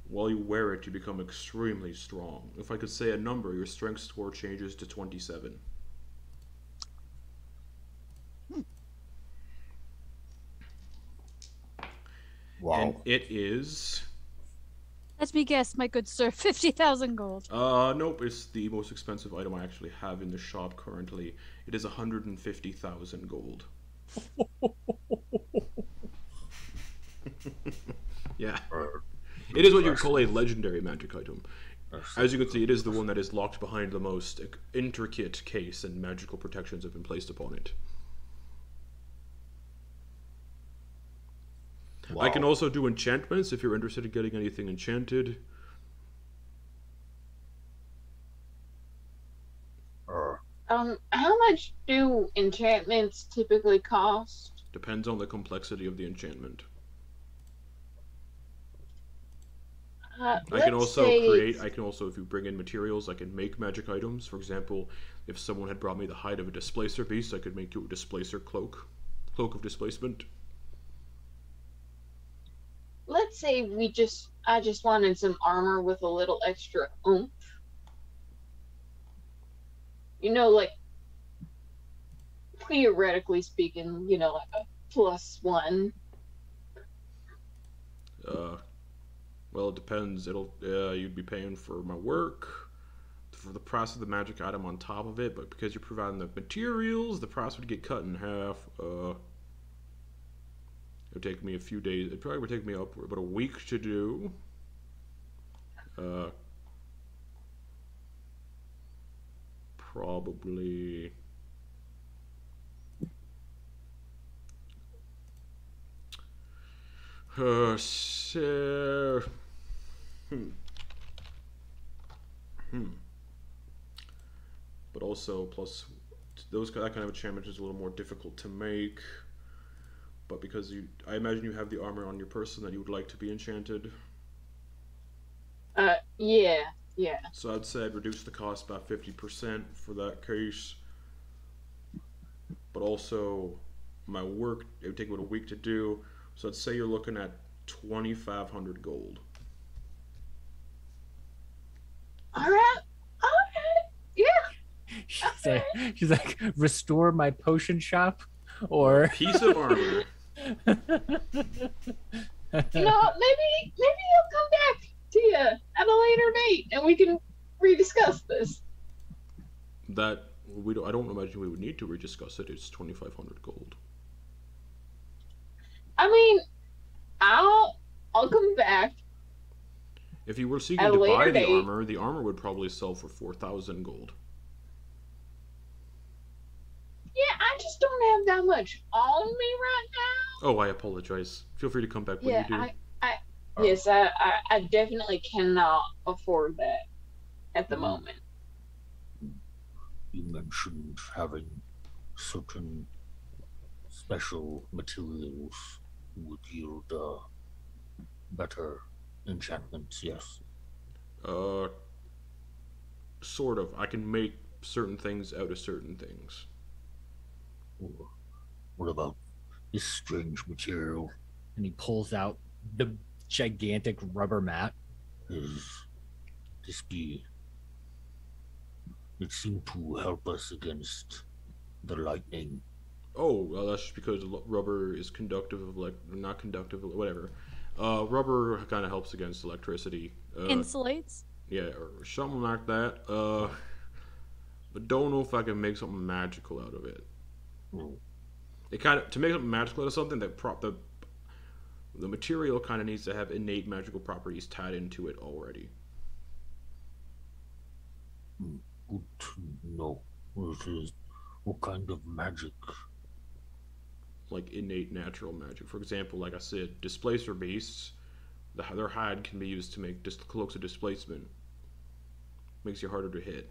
While you wear it, you become extremely strong. If I could say a number, your strength score changes to 27. Wow. And it is... Let me guess, my good sir, 50,000 gold. Nope, it's the most expensive item I actually have in the shop currently. It is 150,000 gold. Yeah. It is what you would call a legendary magic item. As you can see, it is the one that is locked behind the most intricate case, and magical protections have been placed upon it. Wow. I can also do enchantments if you're interested in getting anything enchanted. How much do enchantments typically cost? Depends on the complexity of the enchantment. I can also if you bring in materials, I can make magic items. For example, if someone had brought me the hide of a displacer beast, I could make you a displacer cloak of displacement. Let's say I just wanted some armor with a little extra oomph. You know, like theoretically speaking, you know, like a +1. Well, it depends. You'd be paying for my work, for the price of the magic item on top of it, but because you're providing the materials, the price would get cut in half. It would take me a few days. It probably would take me about a week to do. Probably. But also, plus, that kind of enchantment is a little more difficult to make. But because I imagine you have the armor on your person that you would like to be enchanted. Yeah. So I'd say I'd reduce the cost by 50% for that case. But also, my work, it would take about a week to do. So I'd say you're looking at 2,500 gold. All right. Yeah. She's like, restore my potion shop, or Piece of armor. You know, maybe he'll come back to you at a later date, and we can rediscuss this. That I don't imagine we would need to rediscuss it. It's 2,500 gold. I mean, I'll come back If you were seeking at a to later buy date. the armor would probably sell for 4,000 gold. Yeah, I just don't have that much on me right now. Oh, I apologize. Feel free to come back when Yeah, you do. yes, I definitely cannot afford that at the Mm. moment. You mentioned having certain special materials would yield better enchantments, yes. Uh, sort of. I can make certain things out of certain things. Or what about this strange material? And he pulls out the gigantic rubber mat. Is this be? It seemed to help us against the lightning. Oh, well, that's just because rubber is conductive of not conductive, whatever. Rubber kind of helps against electricity. Insulates. Yeah, or something like that. But don't know if I can make something magical out of it. Oh, It kind of to make something magical out of something that the material kind of needs to have innate magical properties tied into it already. good to know. What kind of magic? Like innate natural magic. For example, like I said, displacer beasts, their hide can be used to make cloaks of displacement. Makes you harder to hit.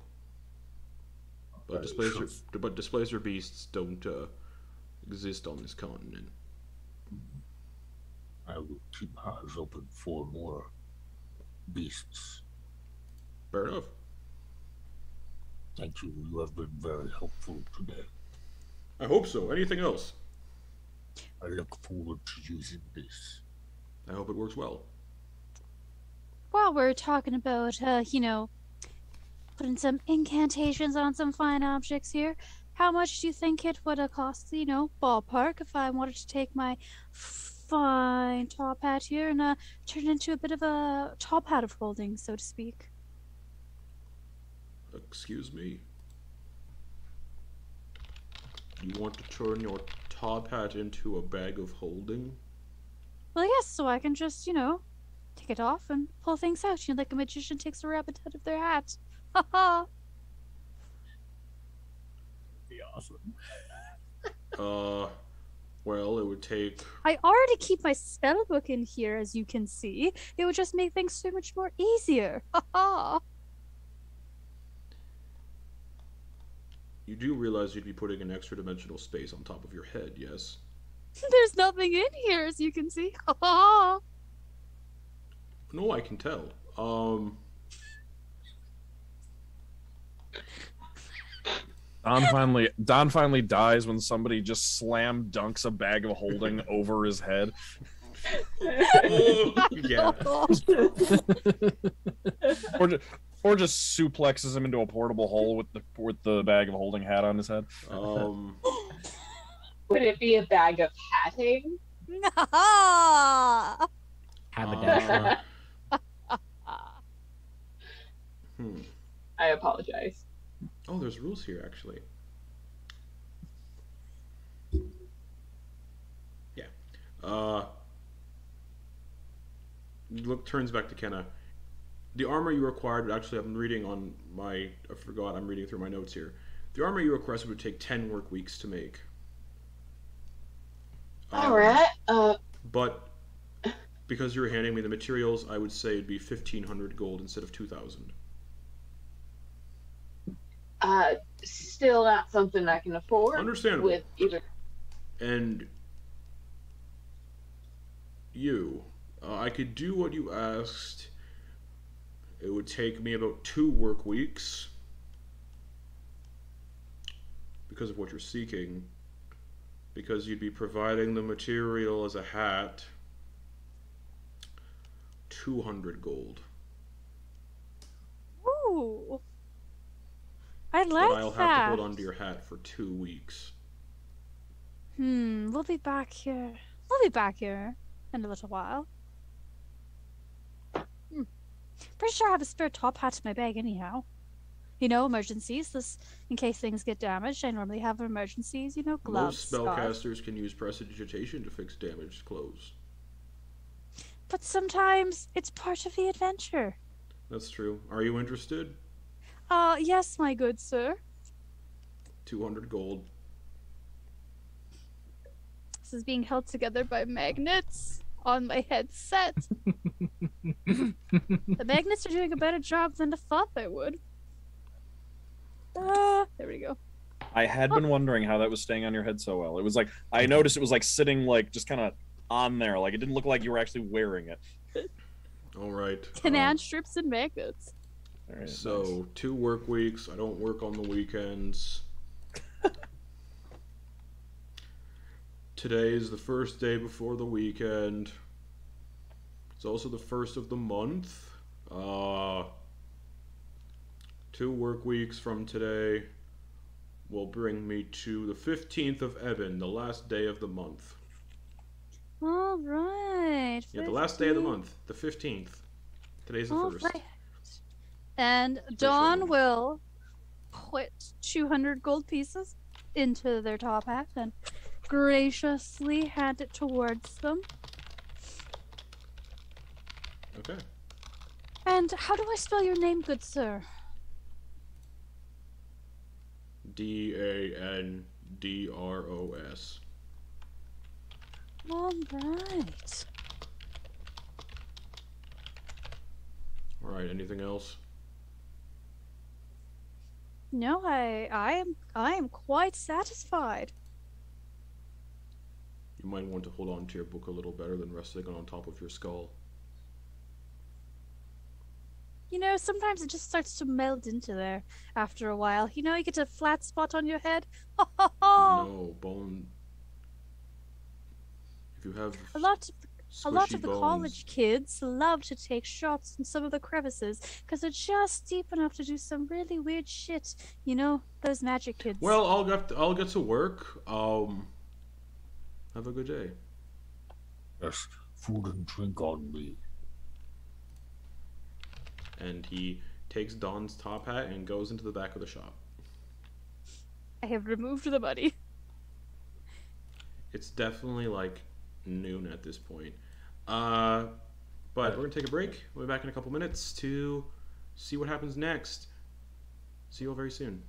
But displacer beasts don't exist on this continent. I will keep my eyes open for more beasts. Fair enough. Thank you. You have been very helpful today. I hope so. Anything else? I look forward to using this. I hope it works well. While we're talking about, putting some incantations on some fine objects here, how much do you think it would cost, ballpark, if I wanted to take my fine top hat here and turn it into a bit of a top hat of holding, so to speak? Excuse me. You want to turn your top hat into a bag of holding? Well, yes, so I can just, take it off and pull things out, like a magician takes a rabbit out of their hat. Ha ha! Be awesome. Well, it would take. I already keep my spell book in here, as you can see. It would just make things so much more easier. Ha ha! You do realize you'd be putting an extra dimensional space on top of your head, yes? There's nothing in here, as you can see. Ha ha! No, I can tell. Don finally dies when somebody just slam dunks a bag of holding over his head. Yeah. Or just suplexes him into a portable hole with the bag of holding hat on his head. Would it be a bag of hatting? Ha ha! Haberdasher. I apologize. Oh, there's rules here, actually. Yeah. Turns back to Kenna. The armor you required, actually, I'm reading on my. I forgot, I'm reading through my notes here. The armor you requested would take 10 work weeks to make. Alright, But because you're handing me the materials, I would say it'd be 1,500 gold instead of 2,000. still not something I can afford. Understandable. With either. And you, I could do what you asked. It would take me about 2 work weeks because of what you're seeking. Because you'd be providing the material as a hat. 200 gold. Ooh. I like But I'll that. have to hold onto your hat for 2 weeks. We'll be back here. We'll be back here in a little while. Pretty sure I have a spare top hat in my bag anyhow. you know, emergencies. This, in case things get damaged, I normally have emergencies, you know, gloves, Most scarf. spellcasters can use prestidigitation to fix damaged clothes. But sometimes it's part of the adventure. That's true. Are you interested? Yes, my good sir. 200 gold. This is being held together by magnets on my headset. The magnets are doing a better job than I thought they would. There we go. I had been wondering how that was staying on your head so well. It was like I noticed it was like sitting like just kind of on there, like it didn't look like you were actually wearing it. All right. Canaan strips and magnets. All right, So, nice. 2 work weeks. I don't work on the weekends. Today is the first day before the weekend. It's also the first of the month. 2 work weeks from today will bring me to the 15th of Eben, the last day of the month. All right. Yeah, the last day of the 15. month, the 15th. Today's the All first. right. And pretty Dawn short. will put 200 gold pieces into their top hat and graciously hand it towards them. Okay. And how do I spell your name, good sir? Dandros. All right. All right. Anything else? No, I am quite satisfied. You might want to hold on to your book a little better than resting on top of your skull. You know, sometimes it just starts to meld into there after a while. You know, you get a flat spot on your head. Ho ho ho! No, bone. If you have A lot squishy of the bones, college kids love to take shots in some of the crevices because they're just deep enough to do some really weird shit. You know, those magic kids. Well, I'll get to work. Have a good day. Yes, food and drink on me. And he takes Dawn's top hat and goes into the back of the shop. I have removed the money. It's definitely like noon at this point. But we're gonna take a break. We'll be back in a couple minutes to see what happens next. See you all very soon.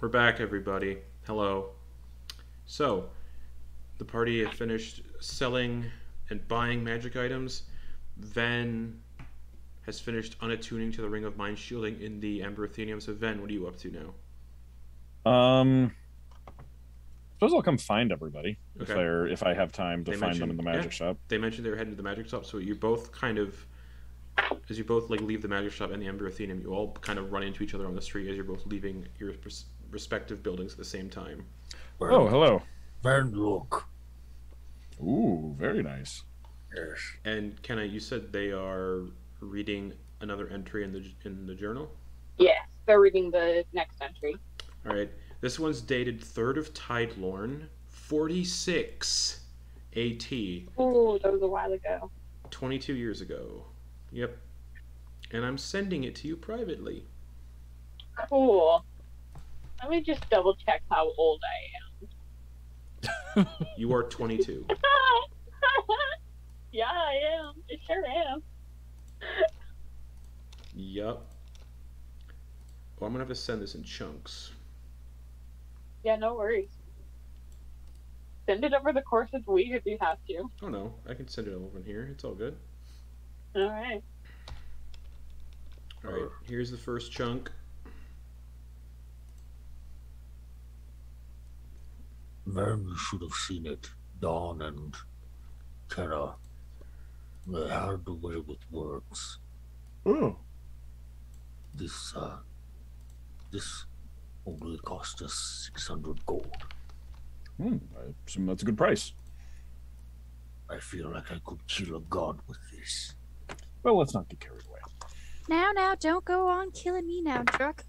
We're back, everybody. Hello. So, the party had finished selling and buying magic items. Ven has finished unattuning to the Ring of Mind shielding in the Ember Athenium. So, Ven, what are you up to now? Suppose I'll come find everybody Okay. if I have time to They find them in mentioned- the magic yeah. shop. They mentioned they were heading to the magic shop, so you both kind of, as you both like leave the magic shop and the Ember Athenium, you all kind of run into each other on the street as you're both leaving your respective buildings at the same time. Oh, hello. Then look. Ooh, very nice. Yes. And Kenna, you said they are reading another entry in the journal. Yes, they're reading the next entry. All right, this one's dated 3rd of Tidelorn, 46 AT, Ooh, that was a while ago. 22 years ago. Yep. And I'm sending it to you privately. Cool. Let me just double check how old I You are 22. am. Yeah, I am. I sure am. Yup. Well, I'm gonna have to send this in chunks. Yeah, no worries. Send it over the course of the week if you have to. Oh no, I can send it over in here. It's all good. Alright. All right, here's the first chunk. Then you should have seen it. Dawn and Terra. They had the way with words. Oh. This only cost us 600 gold. I assume that's a good price. I feel like I could kill a god with this. Well, let's not get carried away. Now, don't go on killing me now, Druck.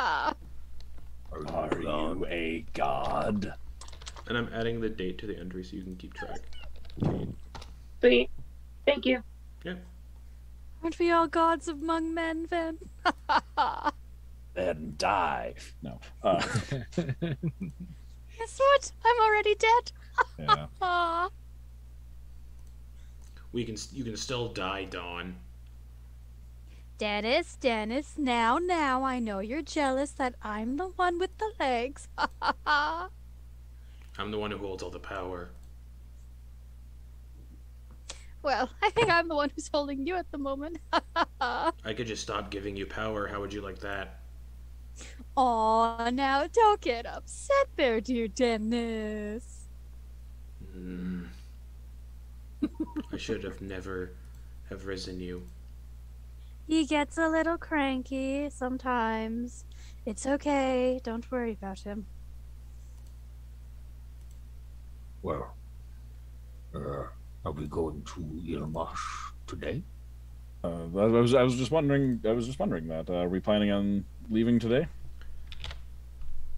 Are you a god? And I'm adding the date to the entry so you can keep track. Okay. Sweet. Thank you. Aren't we all gods among men, Ven? Then die. No. Guess what? I'm already dead. Yeah. Aw. You can still die, Dawn. Dennis, now, I know you're jealous that I'm the one with the legs. I'm the one who holds all the power. Well, I think I'm the one who's holding you at the moment. I could just stop giving you power. How would you like that? Aw, now don't get upset there, dear Dennis. I should have never have risen you. He gets a little cranky sometimes. It's okay. Don't worry about him. Well, are we going to Ilmash today? I was just wondering that. Are we planning on leaving today?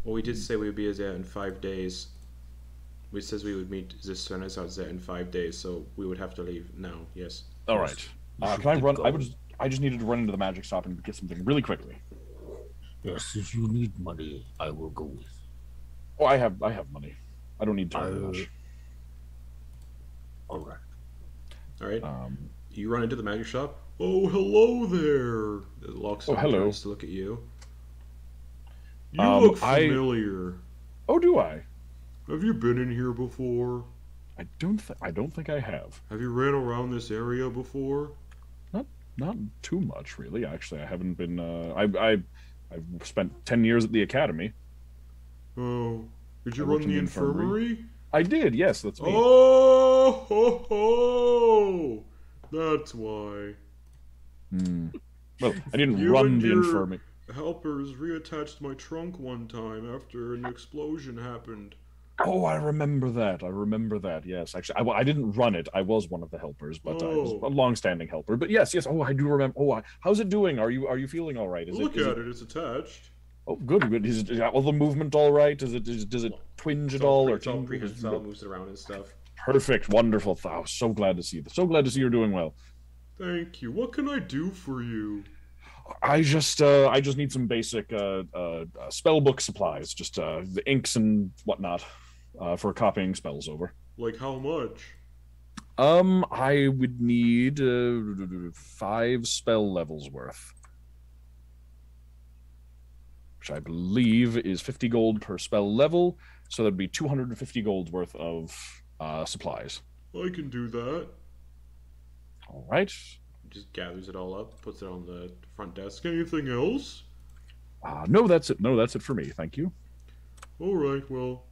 Well, we did say we would be there in 5 days. We says we would meet the Cernes out there in 5 days, so we would have to leave now. Yes. All right. Can I run? I just needed to run into the magic shop and get something really quickly. Yes, if you need money, I will go with. Oh, I have money. I don't need terribly much. All right. All right. You run into the magic shop. Oh, hello there. The Lockstone hello. turns to look at you. You Um, look familiar. Oh, do I? Have you been in here before? I don't think I have. Have you ran around this area before? Not too much, really. Actually, I haven't been. I've spent 10 years at the academy. Oh, did you I run worked in the the infirmary. infirmary? I did. Yes, that's me. Oh, ho, ho. That's why. Well, I didn't You run and the your infirmary. helpers reattached my trunk one time after an explosion happened. Oh, I remember that. Yes, actually, I didn't run it. I was one of the helpers, but I was Oh. a long-standing helper. But yes. Oh, I do remember. Oh, how's it doing? Are you feeling all right? Look at it, it's attached. Oh, good. Is all the movement all right? Does it twinge at all? It's all tingle? prehensile, moves it around and stuff. Perfect, wonderful. Oh, so glad to see. So glad to see you're doing well. Thank you. What can I do for you? I just need some basic spell book supplies, just the inks and whatnot, for copying spells over. Like how much? I would need 5 spell levels worth. which I believe is 50 gold per spell level. So that'd be 250 gold worth of supplies. I can do that. All right. Just gathers it all up, puts it on the front desk. Anything else? No, that's it. No, that's it for me. Thank you. All right, well,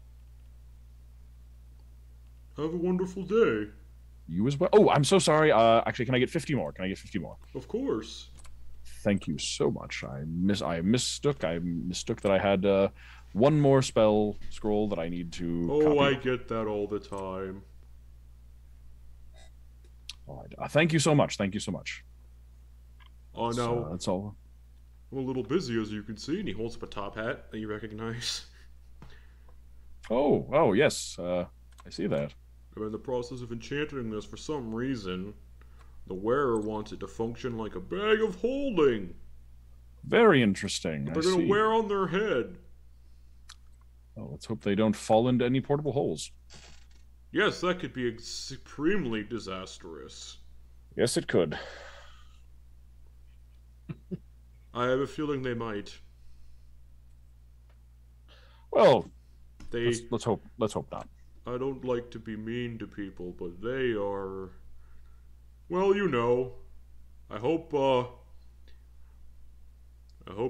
have a wonderful day. You as well. Oh, I'm so sorry. Actually, can I get 50 more? Can I get 50 more? Of course. Thank you so much. I mistook that I had one more spell scroll that I need to Oh, copy. I get that all the time. All right. Thank you so much. Thank you so much. Oh, no. That's all. I'm a little busy, as you can see, and he holds up a top hat that you recognize. Oh, yes. I see that. I'm in the process of enchanting this for some reason. The wearer wants it to function like a bag of holding. Very interesting. They're going to wear on their head. Well, let's hope they don't fall into any portable holes. Yes, that could be supremely disastrous. Yes, it could. I have a feeling they might. Well, They... let's hope not. I don't like to be mean to people, but they are... Well, you know. I hope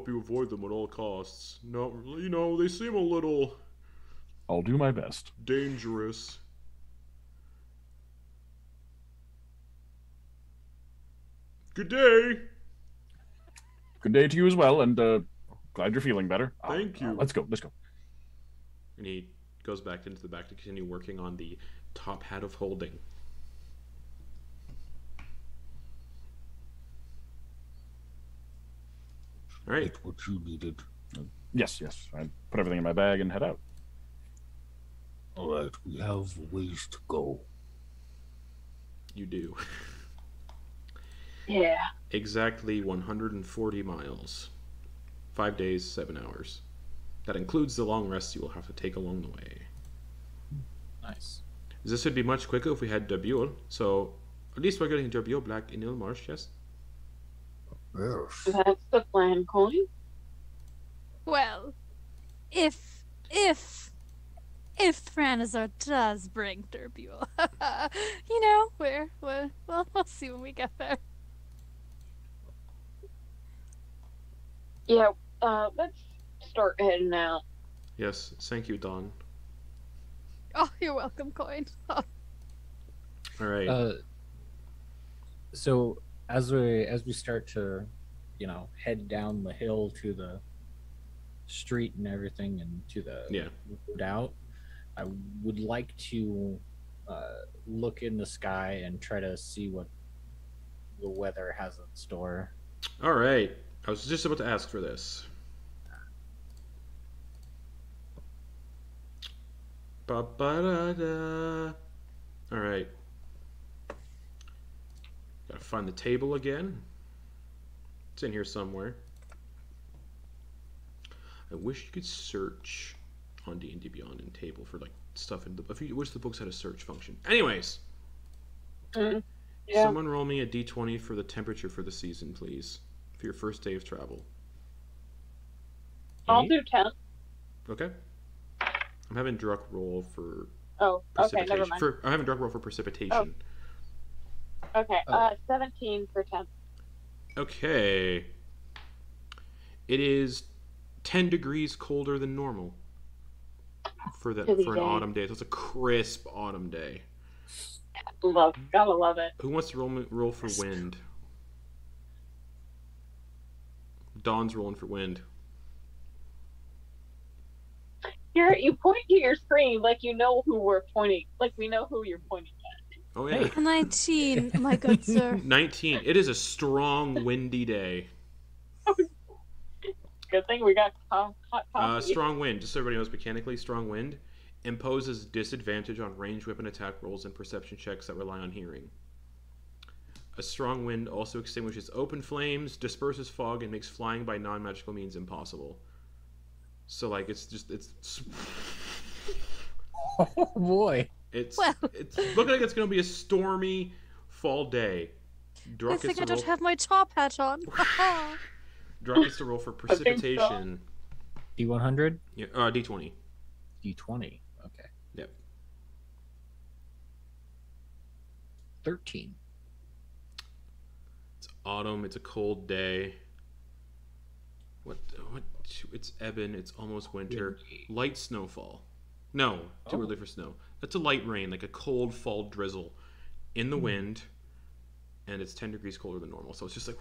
you avoid them at all costs. No, you know, they seem a little I'll do my best. dangerous. Good day. Good day to you as well, and glad you're feeling better. Thank you. Let's go. And he goes back into the back to continue working on the top hat of holding. All right. Get what you needed. Yes. I put everything in my bag and head out. All right, we have ways to go. You do. Yeah. Exactly 140 miles. 5 days, 7 hours. That includes the long rests you will have to take along the way. Nice. This would be much quicker if we had Derbuel. So, at least we're getting Derbuel back in Ilmarsh, yes? Yes. That's the plan, Coin. Well, if Franazar does bring Derbuel, you know, we'll see when we get there. Yeah, let's start heading out. Yes, thank you, Don. Oh, you're welcome, Coin. All right. So as we start to, head down the hill to the street and everything, and to the road out, I would like to look in the sky and try to see what the weather has in store. All right. I was just about to ask for this. Ba-ba-da-da. All right. Gotta find the table again. It's in here somewhere. I wish you could search on D&D Beyond and table for like stuff in the. I wish the books had a search function. Anyways, Yeah. someone roll me a d20 for the temperature for the season, please, for your first day of travel. I'll do 10. Okay. I'm having Druck roll for Oh, okay, precipitation. never mind. I'm having Druck roll for precipitation. Okay, Oh. 17 for 10. Okay. It is 10 degrees colder than normal for Busy an day. autumn day. So it's a crisp autumn day. Gotta love it. Who wants to roll for wind? Dawn's rolling for wind. You point to your screen like you know who we're pointing. Like we know who you're pointing at. Oh yeah. 19, my good sir. 19. It is a strong windy day. Good thing we got hot coffee. Strong wind, just so everybody knows mechanically, strong wind imposes disadvantage on ranged weapon attack rolls and perception checks that rely on hearing. A strong wind also extinguishes open flames, disperses fog, and makes flying by non-magical means impossible. So like it's Oh boy. it's Well. it's looking like it's gonna be a stormy fall day. I Druck think gets I to roll. don't have my top hat on. Druck gets to roll for I think so. precipitation. D100, Yeah, D20. D20. Okay. Yep. 13. It's autumn. It's a cold day. What? It's Eben. It's almost winter. Windy. Light snowfall. No, too Oh. early for snow. That's a light rain, like a cold fall drizzle in the wind, and it's 10 degrees colder than normal. So it's just like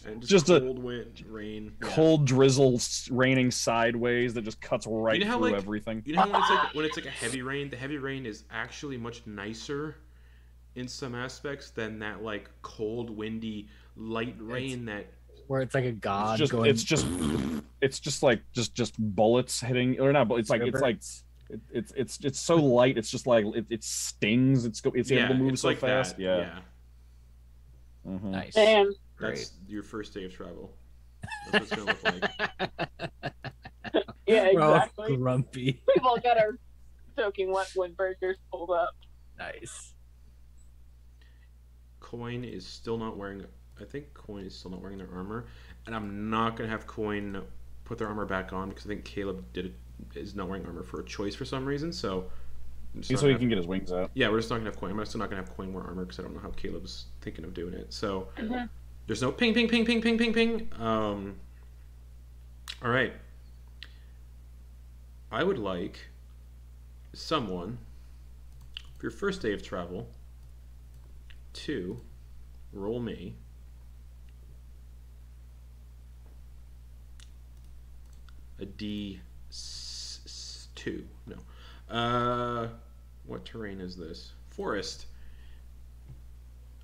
and Just a cold wind, rain, yeah. cold drizzle raining sideways that just cuts right You know how, through like- everything. You know how when it's like a heavy rain, the heavy rain is actually much nicer in some aspects than that like cold, windy, light rain that. Where it's like a god It's just, going. it's just like just bullets hitting, or not. But it's like it's so light. It's just like it stings. It's able to move it's so like fast. that, Yeah. Mhm. Nice. Damn. That's your first day of travel. That's what it's gonna look like. Yeah, We're all exactly. grumpy. We've all got our soaking wet windbreakers pulled up. Nice. Coin is still not wearing. I think Coin is still not wearing their armor, and I'm not gonna have Coin put their armor back on because I think Caleb is not wearing armor for a choice for some reason. So, I'm just not So he gonna can get his wings out. yeah, we're just not gonna have Coin. I'm still not gonna have Coin wear armor because I don't know how Caleb's thinking of doing it. So, there's no ping, ping, ping, ping, ping, ping, ping. All right. I would like someone for your first day of travel to roll me a D2. No. What terrain is this? Forest.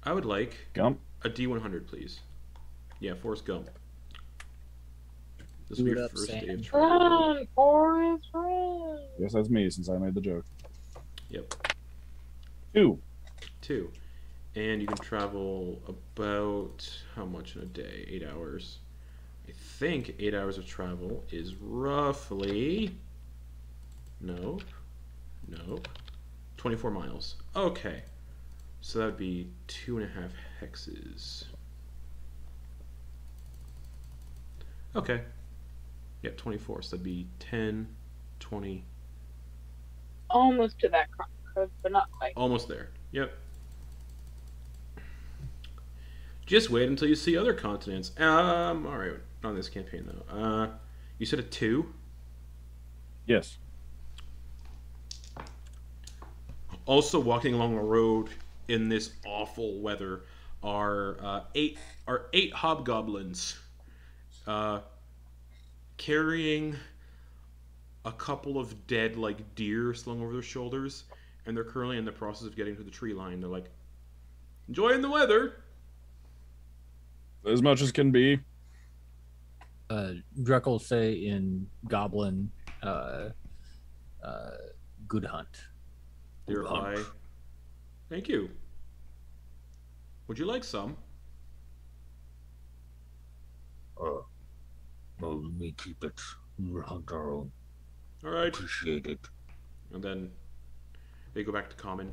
I would like Gump. a D100, please. Yeah, Forrest Gump. This Do will be it your up, first day Sam. of travel. Run, Forrest, run. Yes, that's me since I made the joke. Yep. 2. 2. And you can travel about how much in a day? 8 hours. I think 8 hours of travel is roughly. Nope. 24 miles. Okay. So that would be 2.5 hexes. Okay. Yep, 24. So that'd be 10, 20. Almost to that code, but not quite. Almost there. Yep. Just wait until you see other continents. Alright. Not on this campaign, though. You said a 2? Yes. Also walking along the road in this awful weather are eight hobgoblins carrying a couple of dead like deer slung over their shoulders, and they're currently in the process of getting to the tree line. They're like enjoying the weather. As much as can be. Druck will say in Goblin, good hunt. They reply, "Thank you. Would you like some?" No, let me keep it. We'll hunt our own. All right. Appreciate it. And then they go back to common.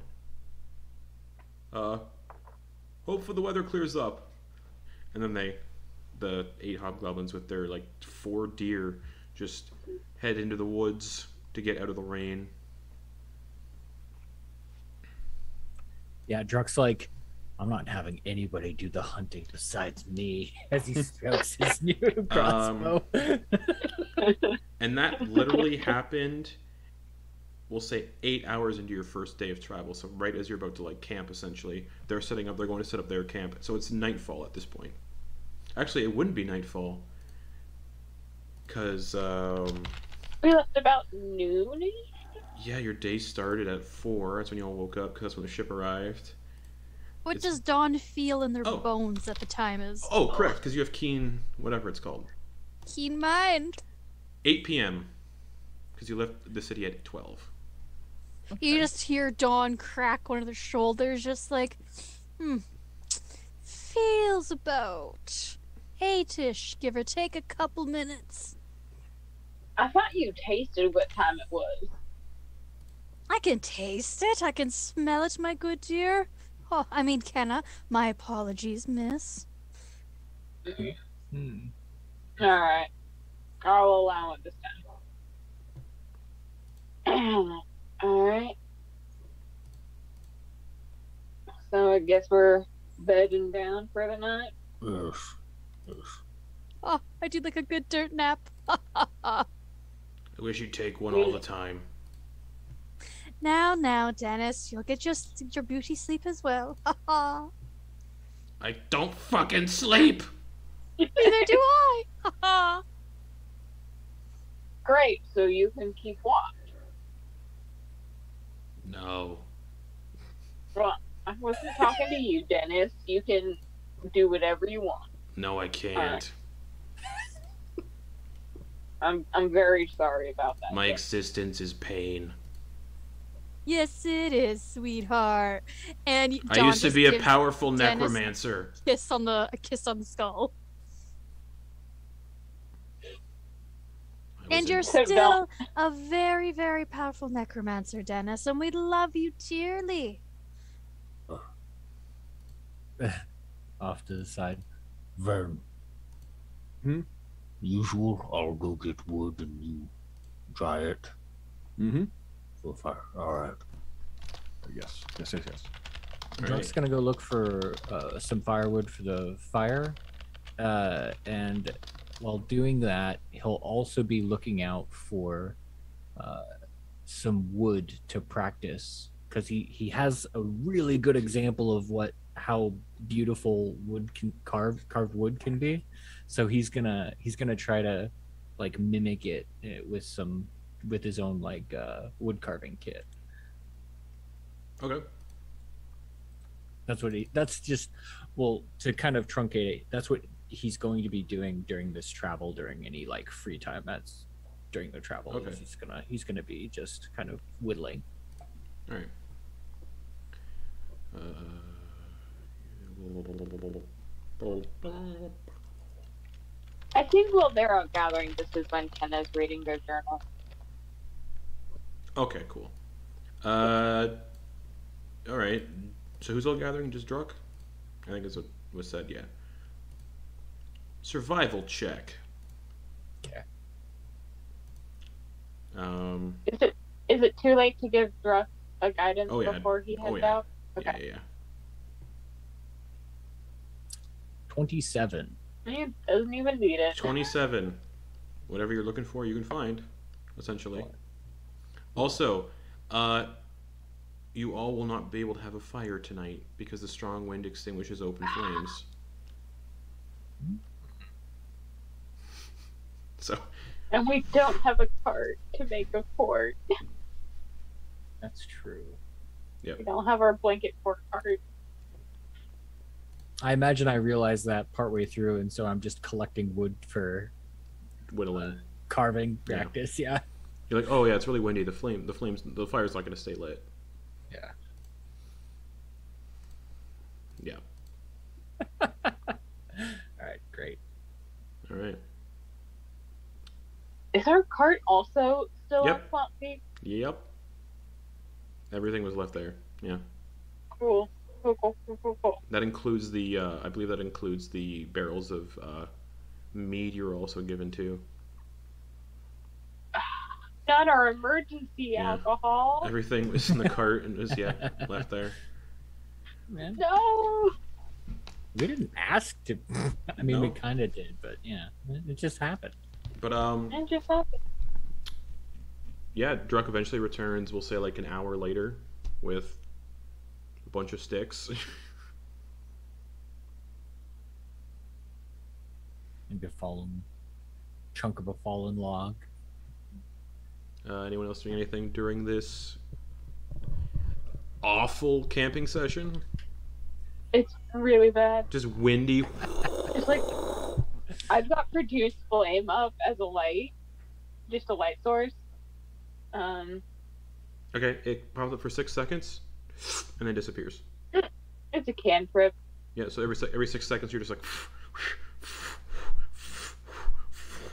Hopefully the weather clears up. And then the 8 hobgoblins with their like 4 deer just head into the woods to get out of the rain. Yeah, Druck's like, I'm not having anybody do the hunting besides me as he strokes his new crossbow. And that literally happened, we'll say 8 hours into your first day of travel. So right as you're about to like camp, essentially, they're going to set up their camp. So it's nightfall at this point. Actually, it wouldn't be nightfall because We left about noon. yeah, your day started at 4. That's when you all woke up because that's when the ship arrived. What It's- does dawn feel in their Oh. bones at the time is? Oh, correct, because you have keen, whatever it's called. Keen mind. 8 p.m. because you left the city at 12. You just hear Dawn crack one of their shoulders, just like, feels about 8-ish, give or take a couple minutes. I thought you tasted what time it was. I can taste it. I can smell it, my good dear. Oh, I mean, Kenna. My apologies, miss. Hmm. Alright. I'll allow it this time. Alright. So I guess we're bedding down for the night. Yes. Yes. Oh, I do like a good dirt nap. I wish you'd take one all the time. Now, Dennis, you'll get your beauty sleep as well. I don't fucking sleep! Neither do I. Great, so you can keep watch. No. Well, I wasn't talking to you, Dennis. You can do whatever you want. No, I can't. I'm very sorry about that. My existence is pain. Yes, it is, sweetheart. And I Dawn used to just be a gives powerful Dennis necromancer. a kiss on the skull. I And was you're in- So still a very, very powerful necromancer, Dennis, and we love you dearly. Off to the side. Vern. Hmm? Usual, I'll go get wood and you dry it Mm-hmm. for fire. Alright. Yes. All Druck's right. gonna go look for some firewood for the fire, and while doing that, he'll also be looking out for some wood to practice, because he has a really good example of how beautiful wood can carved wood can be. So he's gonna try to like mimic it with his own like wood carving kit. Okay. That's just, well, to kind of truncate it, that's what he's going to be doing during this travel, during any like free time that's during the travel. Okay. He's gonna be just kind of whittling. All right. I think while they're out gathering, this is when Kenna's reading their journal. Okay, cool. All right. So who's all gathering? Just Druck? I think that's what was said. Yeah. Survival check. Okay. Is it too late to give Druck a guidance Oh, yeah. before he heads Oh, yeah. out? Okay. Yeah. 27. He doesn't even need it. 27. Whatever you're looking for, you can find, essentially. Also, you all will not be able to have a fire tonight because the strong wind extinguishes open flames. So, And we don't have a cart to make a fort. That's true. We don't have our blanket fort cart. I imagine I realized that partway through, and so I'm just collecting wood for whittling. carving Yeah. practice. Yeah. You're like, oh yeah, it's really windy. The fire's not going to stay lit. Yeah. Yeah. All right. Great. All right. Is our cart also still Yep. on Swamp Peak? Yep. Everything was left there. Yeah. Cool. Cool. That includes the, I believe that includes the barrels of mead you were also given too. Not our emergency Yeah. alcohol. Everything was in the cart and was, left there. Man, No. we didn't ask to. I mean, we No. kind of did, but yeah, it just happened. But, It just happened. yeah, Druck eventually returns, we'll say like an hour later, with a bunch of sticks. Maybe a chunk of a fallen log. Anyone else doing anything during this awful camping session? It's really bad. Just windy. It's like I've got produce flame up as a light, just a light source. Okay, it pops up for 6 seconds, and then disappears. It's a cantrip. Yeah, so every 6 seconds you're just like.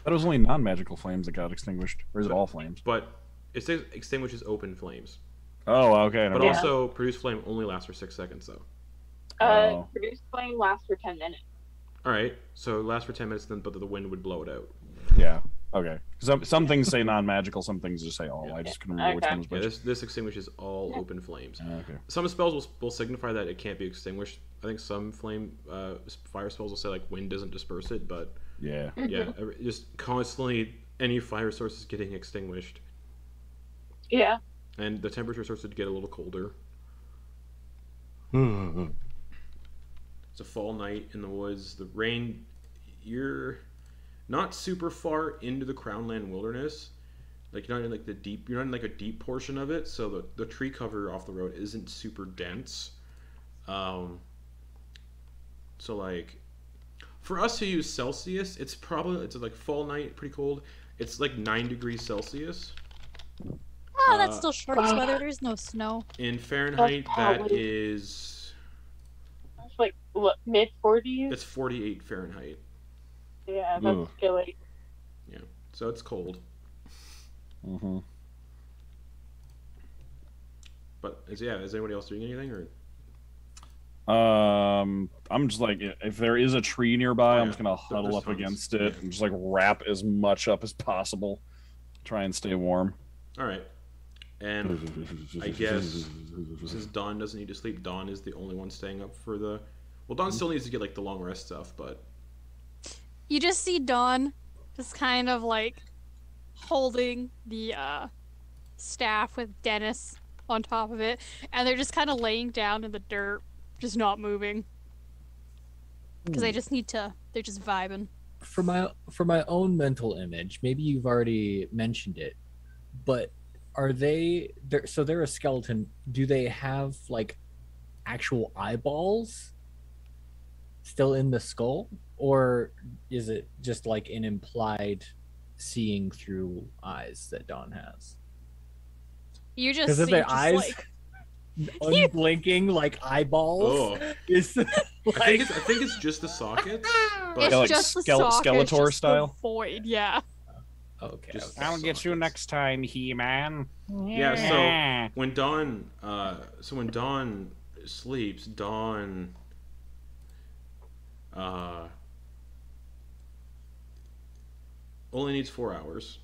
That was only non-magical flames that got extinguished, or is it all flames? But it says extinguishes open flames. Oh, okay. But never mind. also, produce flame only lasts for 6 seconds, though. Oh. Produce flame lasts for 10 minutes. Alright, so it lasts for 10 minutes, then but the wind would blow it out. Yeah. Okay. Some things say non-magical, some things just say all. I just couldn't remember which Okay. one was Yeah, which. this extinguishes all open flames. Okay. Some spells will signify that it can't be extinguished. I think some fire spells will say like wind doesn't disperse it, but Yeah. yeah, just constantly any fire source is getting extinguished, Yeah. and the temperature starts to get a little colder. It's a fall night in the woods. The rain, you're not super far into the Crownland Wilderness. Like you're not in like you're not in like a deep portion of it, so the tree cover off the road isn't super dense. So like, for us who use Celsius, it's like fall night, pretty cold. It's like 9 degrees Celsius. Oh, that's Uh, still shorts weather. There's no snow. In Fahrenheit, that probably- is It's like mid 40s. that's 48 Fahrenheit. Yeah, that's Ooh. chilly. So it's cold. Mm-hmm. But is anybody else doing anything or? I'm just like, if there is a tree nearby, Oh, I'm yeah. just gonna huddle There's up tons. against it Yeah. and just like wrap as much up as possible, try and stay warm. All right. And I guess since Dawn doesn't need to sleep, Dawn is the only one staying up for the. Well, Dawn still needs to get like the long rest stuff, but You just see Dawn just kind of like holding the staff with Dennis on top of it, and they're just kind of laying down in the dirt, just not moving. Because they just need to, they're just vibing. For my own mental image, maybe you've already mentioned it, but are they there? So they're a skeleton. Do they have like actual eyeballs still in the skull, or is it just like an implied seeing through eyes that Dawn has? You just Because see if their just, eyes like, unblinking like eyeballs oh, is I like think it's just the sockets. it's But Yeah, like just the Skeletor socket, it's just the style? void, yeah. okay. Just- okay. I'll get you next time, He-Man. yeah, so when Dawn sleeps, Dawn only needs 4 hours.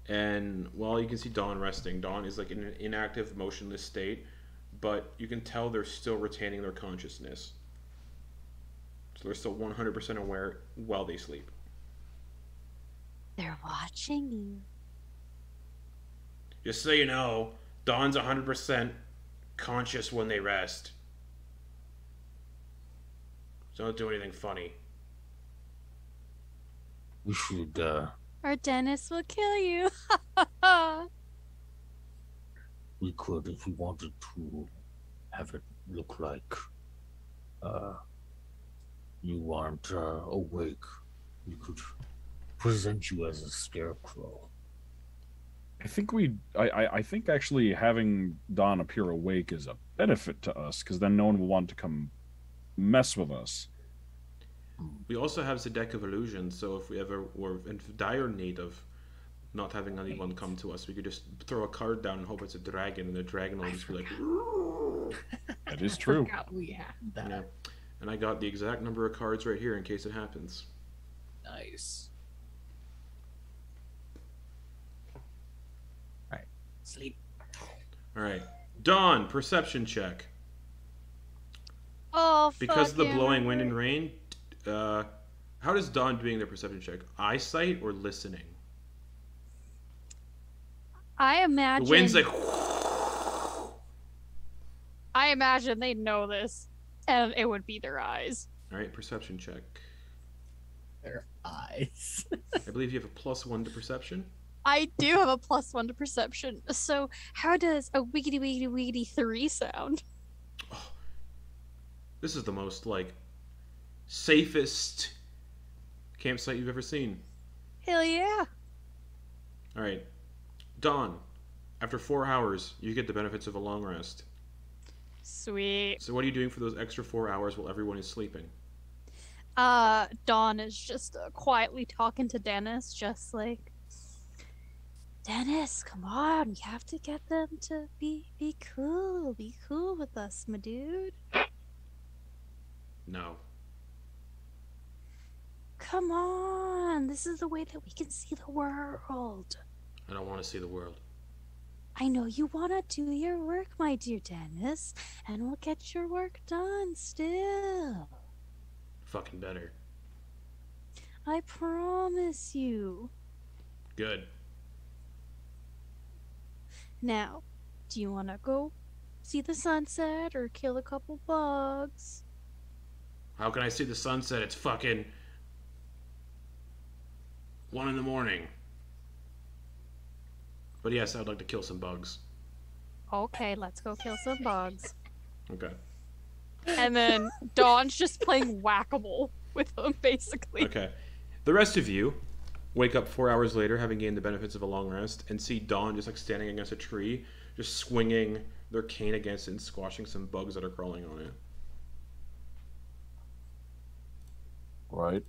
And while you can see Dawn resting, Dawn is like in an inactive, motionless state, but you can tell they're still retaining their consciousness. So they're still 100% aware while they sleep. They're watching you. Just so you know, Dawn's 100% conscious when they rest. So don't do anything funny. We should, Or Dennis will kill you. we could, if we wanted to, have it look like, you aren't, awake. We could present you as a scarecrow. I think actually having Dawn appear awake is a benefit to us, because then no one will want to come mess with us. We also have the Deck of Illusions, so if we ever were in dire need of not having anyone come to us, we could just throw a card down and hope it's a dragon, and the dragon will just be like, That is true. Forgot we had that. yeah. And I got the exact number of cards right here in case it happens. Nice. All right, sleep. All right, Dawn, perception check. Oh, Because of the fucking blowing wind hurt. and rain, how does Dawn doing their perception check? Eyesight or listening? I imagine. The wind's like, I imagine they know this, and it would be their eyes. all right, perception check. Their eyes. I believe you have a +1 to perception. I do have a +1 to perception. So how does a wiggity wiggity wiggity 3 sound? This is the most like safest campsite you've ever seen. Hell yeah. All right, Dawn. After 4 hours, you get the benefits of a long rest. Sweet. So what are you doing for those extra 4 hours while everyone is sleeping? Dawn is just quietly talking to Dennis, just like, Dennis, come on, we have to get them to be cool with us, my dude. No. come on. This is the way that we can see the world. I don't want to see the world. I know you want to do your work, my dear Dennis, and we'll get your work done still. Fucking better. I promise you. Good. Now, do you want to go see the sunset or kill a couple bugs? How can I see the sunset? It's fucking 1 a.m. But yes, I'd like to kill some bugs. Okay, let's go kill some bugs. Okay. And then Dawn's just playing whack-a-mole with them, basically. Okay. The rest of you wake up 4 hours later, having gained the benefits of a long rest, and see Dawn just like standing against a tree, just swinging their cane against it and squashing some bugs that are crawling on it. Right.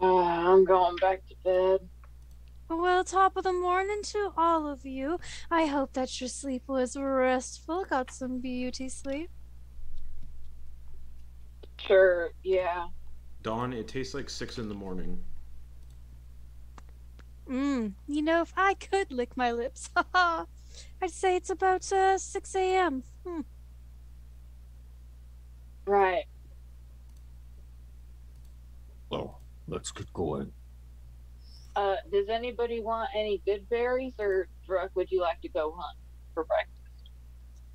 I'm going back to bed. Well, top of the morning to all of you. I hope that your sleep was restful, got some beauty sleep. Sure, yeah. Dawn, it tastes like 6 a.m. You know, if I could lick my lips, haha, I'd say it's about 6 a.m. Right. Well, let's get going. Does anybody want any good berries, or Druck, would you like to go hunt for breakfast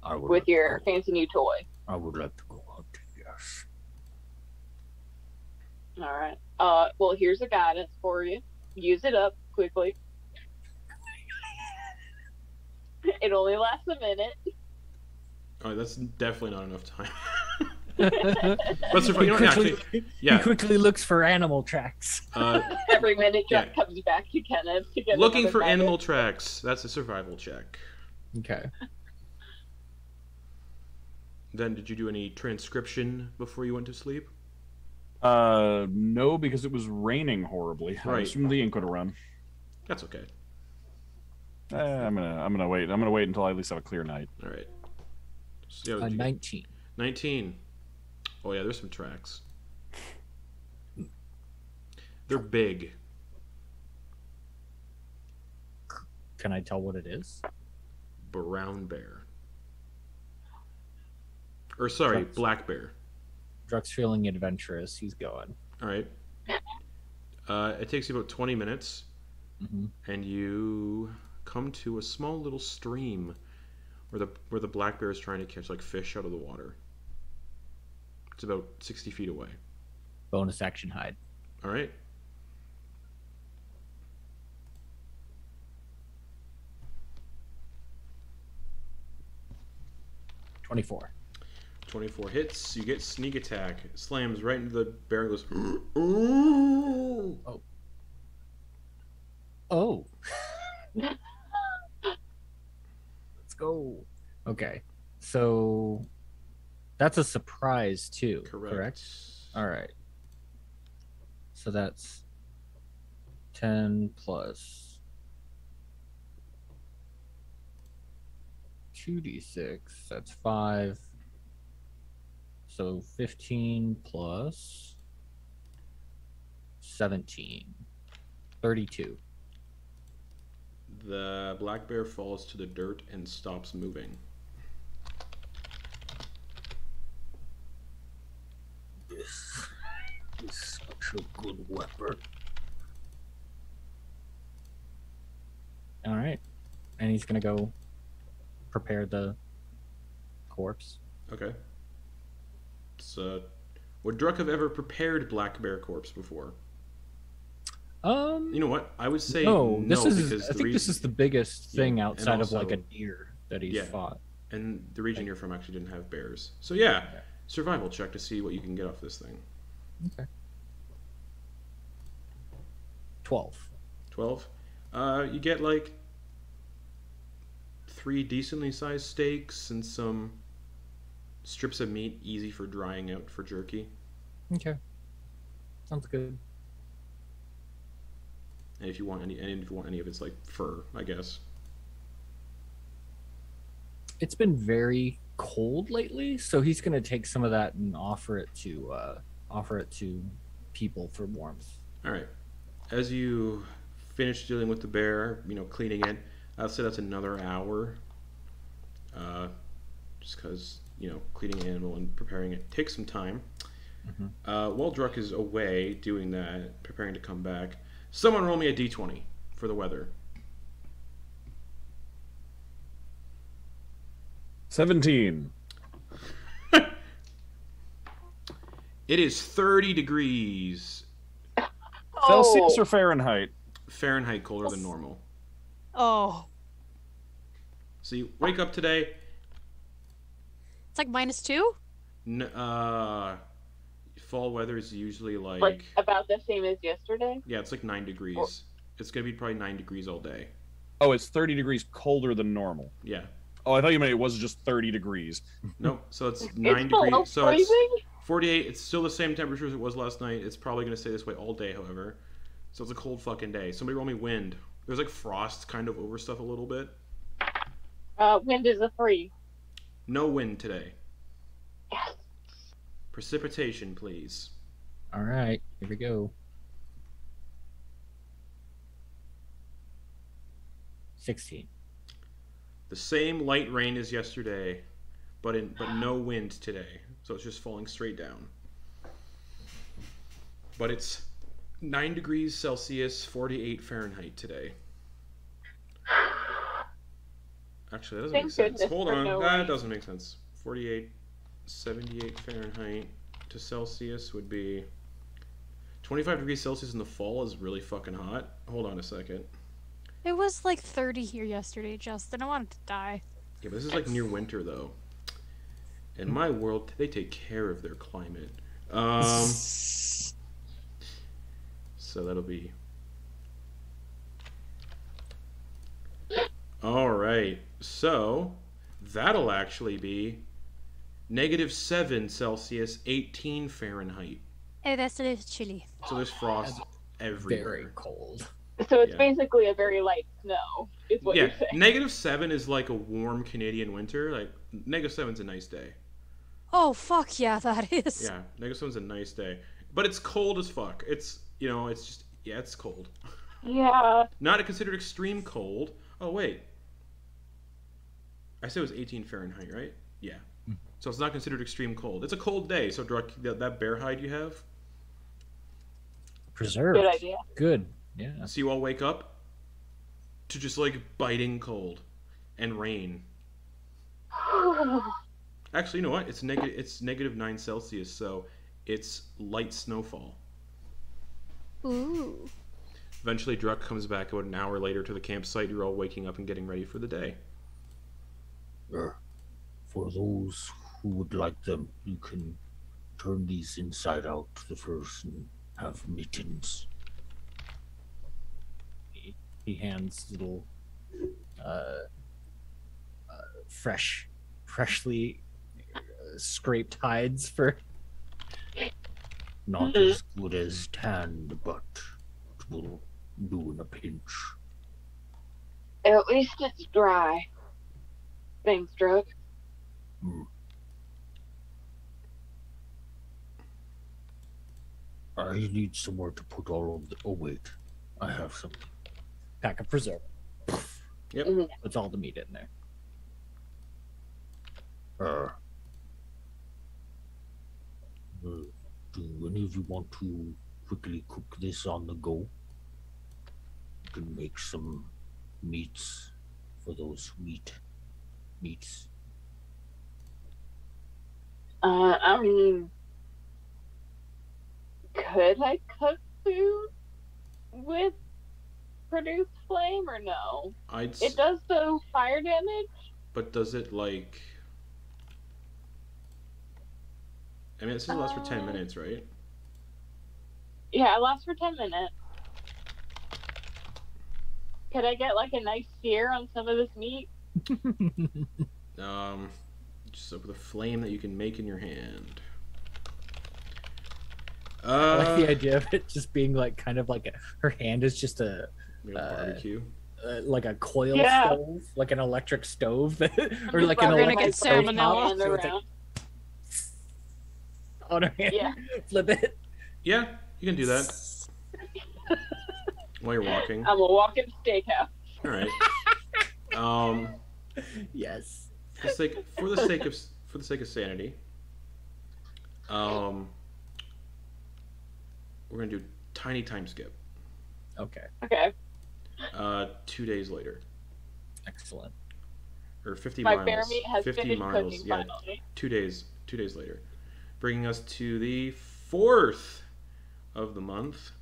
I would with like to your go- fancy new toy? I would like to go hunting, yes. All right. Well, here's a guidance for you. Use it up quickly. It only lasts a minute. Oh, that's definitely not enough time. He But survive. You know what? Actually, yeah. quickly looks for animal tracks. Every minute Druck Yeah. comes back to Kenneth to get Looking another for guidance. animal tracks. That's a survival check. Okay. Then, did you do any transcription before you went to sleep? No, because it was raining horribly. I Right. assumed the ink would have run. That's okay. I'm gonna wait. I'm gonna wait until I at least have a clear night. All right. So, yeah, what'd you get? 19. 19. Oh yeah, there's some tracks. They're big. Can I tell what it is? Brown bear. Or sorry, Tracks. black bear. Druck's feeling adventurous. He's going. All right. It takes you about 20 minutes, Mm-hmm. and you come to a small little stream where the black bear is trying to catch like fish out of the water. It's about 60 feet away. Bonus action hide. All right. $24. 24 hits. You get sneak attack. It slams right into the bear and goes. Ooh. Oh. Let's go. Okay. So that's a surprise too. Correct. All right. So that's 10 plus 2d6. That's 5. So 15 plus 17. 32. The black bear falls to the dirt and stops moving. This is such a good weapon. All right. And he's going to go prepare the corpse. Okay. So, would Druck have ever prepared black bear corpse before? You know what? I would say no. This is. because I think this is the biggest Yeah, thing and outside of like a also- deer that he's Yeah. fought. and the region you're from actually didn't have bears. So yeah, survival check to see what you can get off this thing. Okay. 12. 12. You get like 3 decently sized steaks and some strips of meat, easy for drying out for jerky. Okay. Sounds good. And if you want any of its like fur, I guess. It's been very cold lately, so he's gonna take some of that and offer it to people for warmth. All right. As you finish dealing with the bear, cleaning it, I'll say that's another hour. Just because, cleaning an animal and preparing it takes some time. While Druck is away doing that, preparing to come back, someone roll me a d20 for the weather. 17. It is 30 degrees Celsius or Fahrenheit? Fahrenheit colder than normal. Oh, So you wake up today. it's like -2. Fall weather is usually Like about the same as yesterday. yeah, it's like 9 degrees. It's gonna be probably 9 degrees all day. Oh, it's 30 degrees colder than normal. Yeah. Oh, I thought you meant it was just 30 degrees. Nope. So it's It's 9 below degrees. So it's freezing. 48. It's still the same temperature as it was last night. It's probably gonna stay this way all day, however. So it's a cold fucking day. Somebody roll me wind. There's like frost kind of over stuff a little bit. Wind is a 3. No wind today. Yes. Precipitation, please. All right, here we go. 16. The same light rain as yesterday, but no wind today. So it's just falling straight down. But it's 9 degrees Celsius, 48 Fahrenheit today. Actually, that doesn't Thank make sense. goodness Hold for on, no that rain. doesn't make sense. 48, 78 Fahrenheit to Celsius would be 25 degrees Celsius in the fall is really fucking hot. Hold on a second. It was like 30 here yesterday, Justin. I wanted to die. Yeah, but this is like near winter though. In my world, they take care of their climate. So that'll be. All right. So that'll actually be -7 Celsius, 18 Fahrenheit. Oh, that's a little chilly. So there's frost everywhere. Very cold. So it's Yeah. basically a very light snow, is what Yeah, you're saying. -7 is like a warm Canadian winter. Like -7's a nice day. Oh, fuck yeah, that is. Yeah, -7's a nice day, but it's cold as fuck. It's it's just it's cold. Yeah. Not considered extreme cold. Oh wait, I said it was 18 Fahrenheit, right? Yeah. So it's not considered extreme cold. It's a cold day. So Druck, that bear hide you have. Preserved. Good idea. Good. Yeah. So you all wake up to just like biting cold and rain. Actually, you know what? It's -9 Celsius, so it's light snowfall. Ooh. Eventually, Druck comes back about an hour later to the campsite. You're all waking up and getting ready for the day. For those who would like them, you can turn these inside out to the first and have mittens. He hands little freshly scraped hides for. Not as good as tanned, but it will do in a pinch. At least it's dry. Thanks, Druck. I need somewhere to put all of the. Oh wait, I have something. Pack of preserve. Yep. Mhm. Puts all the meat in there. Do any of you want to quickly cook this on the go? You can make some meats for those meats. I mean, could I cook food with produce flame or no? It does the fire damage. But does it like? I mean, it says it lasts for 10 minutes, right? Yeah, it lasts for 10 minutes. Could I get like a nice sear on some of this meat? Just with a flame that you can make in your hand. I like the idea of it just being like kind of like her hand is just a barbecue. like a coil Yeah. stove, like an electric stove, or just like an rubbing electric my stove hand top, so it's like around. on her hand. Yeah. Flip it. Yeah, You can do that while you're walking. I'm a walking steakhouse. All right. Yes. For the sake of sanity, we're gonna do tiny time skip. Okay. Okay. 2 days later, Excellent. or 50 My miles. bear meat has 50 finished miles. cooking Yeah, finally. 2 days. 2 days later, bringing us to the 4th of the month.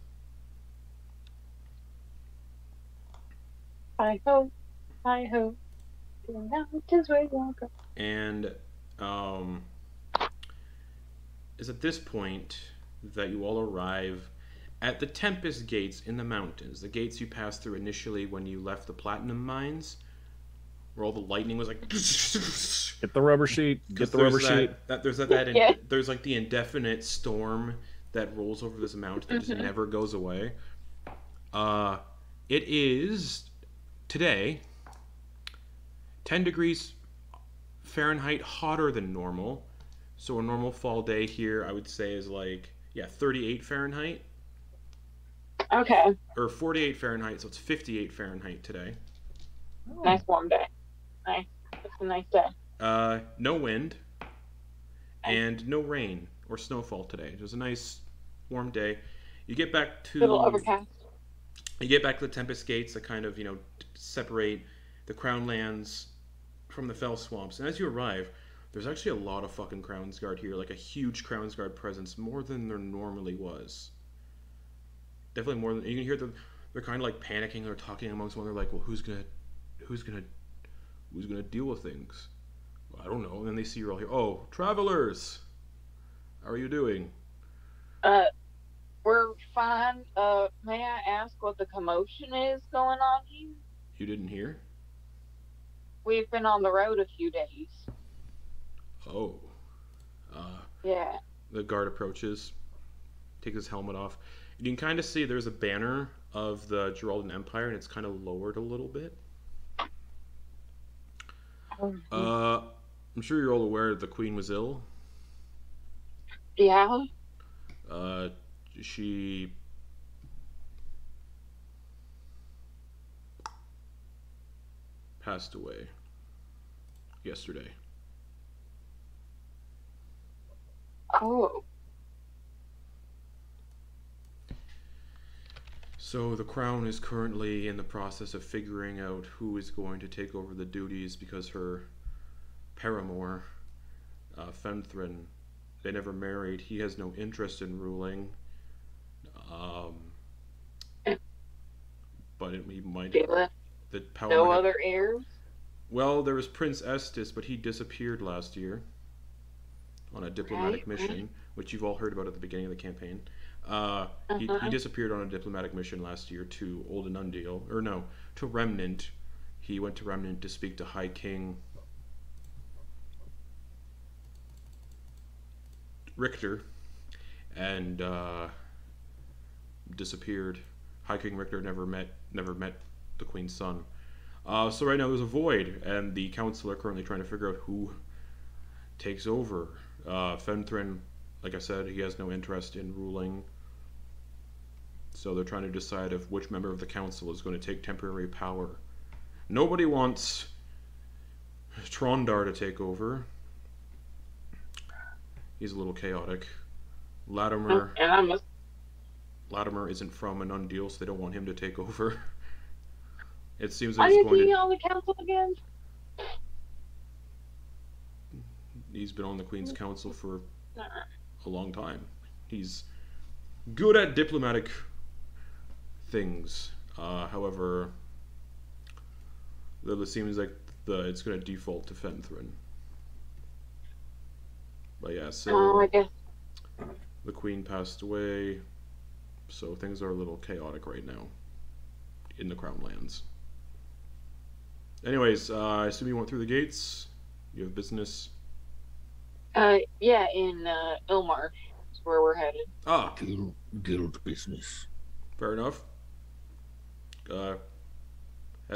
Hi ho, hi ho. The mountains we walk up. And is at this point that you all arrive at the Tempest Gates in the mountains, the gates you passed through initially when you left the platinum mines, where all the lightning was like. Get the rubber sheet. Get the rubber sheet. Yeah. There's like the indefinite storm that rolls over this mountain that just never goes away. It is today 10 degrees Fahrenheit hotter than normal. So a normal fall day here, I would say, is like 38 Fahrenheit Okay. or 48 Fahrenheit. So it's 58 Fahrenheit today. Nice warm day. Nice. It's a nice day. No wind and no rain or snowfall today. It was a nice warm day. You get back to Little overcast. You get back to the Tempest Gates that kind of separate the Crown Lands from the Fell Swamps. And as you arrive, there's actually a lot of fucking Crownsguard here, like a huge Crownsguard presence, more than there normally was. Definitely more than you can hear them. They're kind of like panicking. They're talking amongst one. They're like, "Well, who's gonna deal with things?" Well, I don't know. And then they see you're all here. Oh, travelers, how are you doing? We're fine. May I ask what the commotion is going on here? You didn't hear? We've been on the road a few days. Oh. Yeah. The guard approaches, takes his helmet off. You can kind of see there's a banner of the Geraldan Empire, and it's kind of lowered a little bit. I'm sure you're all aware that the Queen was ill. Yeah. She passed away yesterday. Oh. So the crown is currently in the process of figuring out who is going to take over the duties because her paramour, Fenthrin, they never married. He has no interest in ruling. But he might. Yeah. The power. No other heirs? Well, there was Prince Estes, but he disappeared last year on a diplomatic mission, which you've all heard about at the beginning of the campaign. He disappeared on a diplomatic mission last year to Old Anundial, or no, to Remnant. He went to Remnant to speak to High King Richter, and disappeared. High King Richter never met the Queen's son. So right now there's a void, and the council are currently trying to figure out who takes over. Fenthrin, like I said, he has no interest in ruling. So they're trying to decide if which member of the council is going to take temporary power. Nobody wants Trondar to take over. He's a little chaotic. Latimer isn't from Anundial, so they don't want him to take over. It seems like Why is he on the council again? He's been on the Queen's Council for a long time. He's good at diplomatic things. However, it seems like it's going to default to Fenthrin. But yeah, so I guess. the Queen passed away, so things are a little chaotic right now in the Crown Lands. Anyways, I assume you went through the gates. You have business. Yeah, in Ilmarsh is where we're headed. Ah, Guild business. fair enough. Head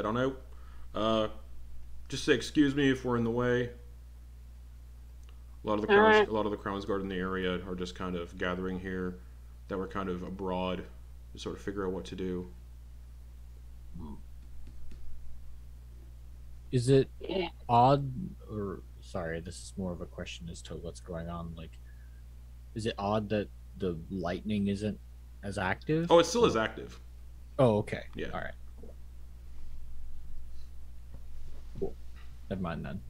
on out. Just say excuse me if we're in the way. A lot of the All right. Crownsguard in the area are just kind of gathering here, that were kind of abroad to sort of figure out what to do. Is it Yeah. odd, or sorry, this is more of a question as to what's going on. Like, is it odd that the lightning isn't as active? Oh, it still is active. Oh, okay. Yeah. All right. Cool. Never mind then.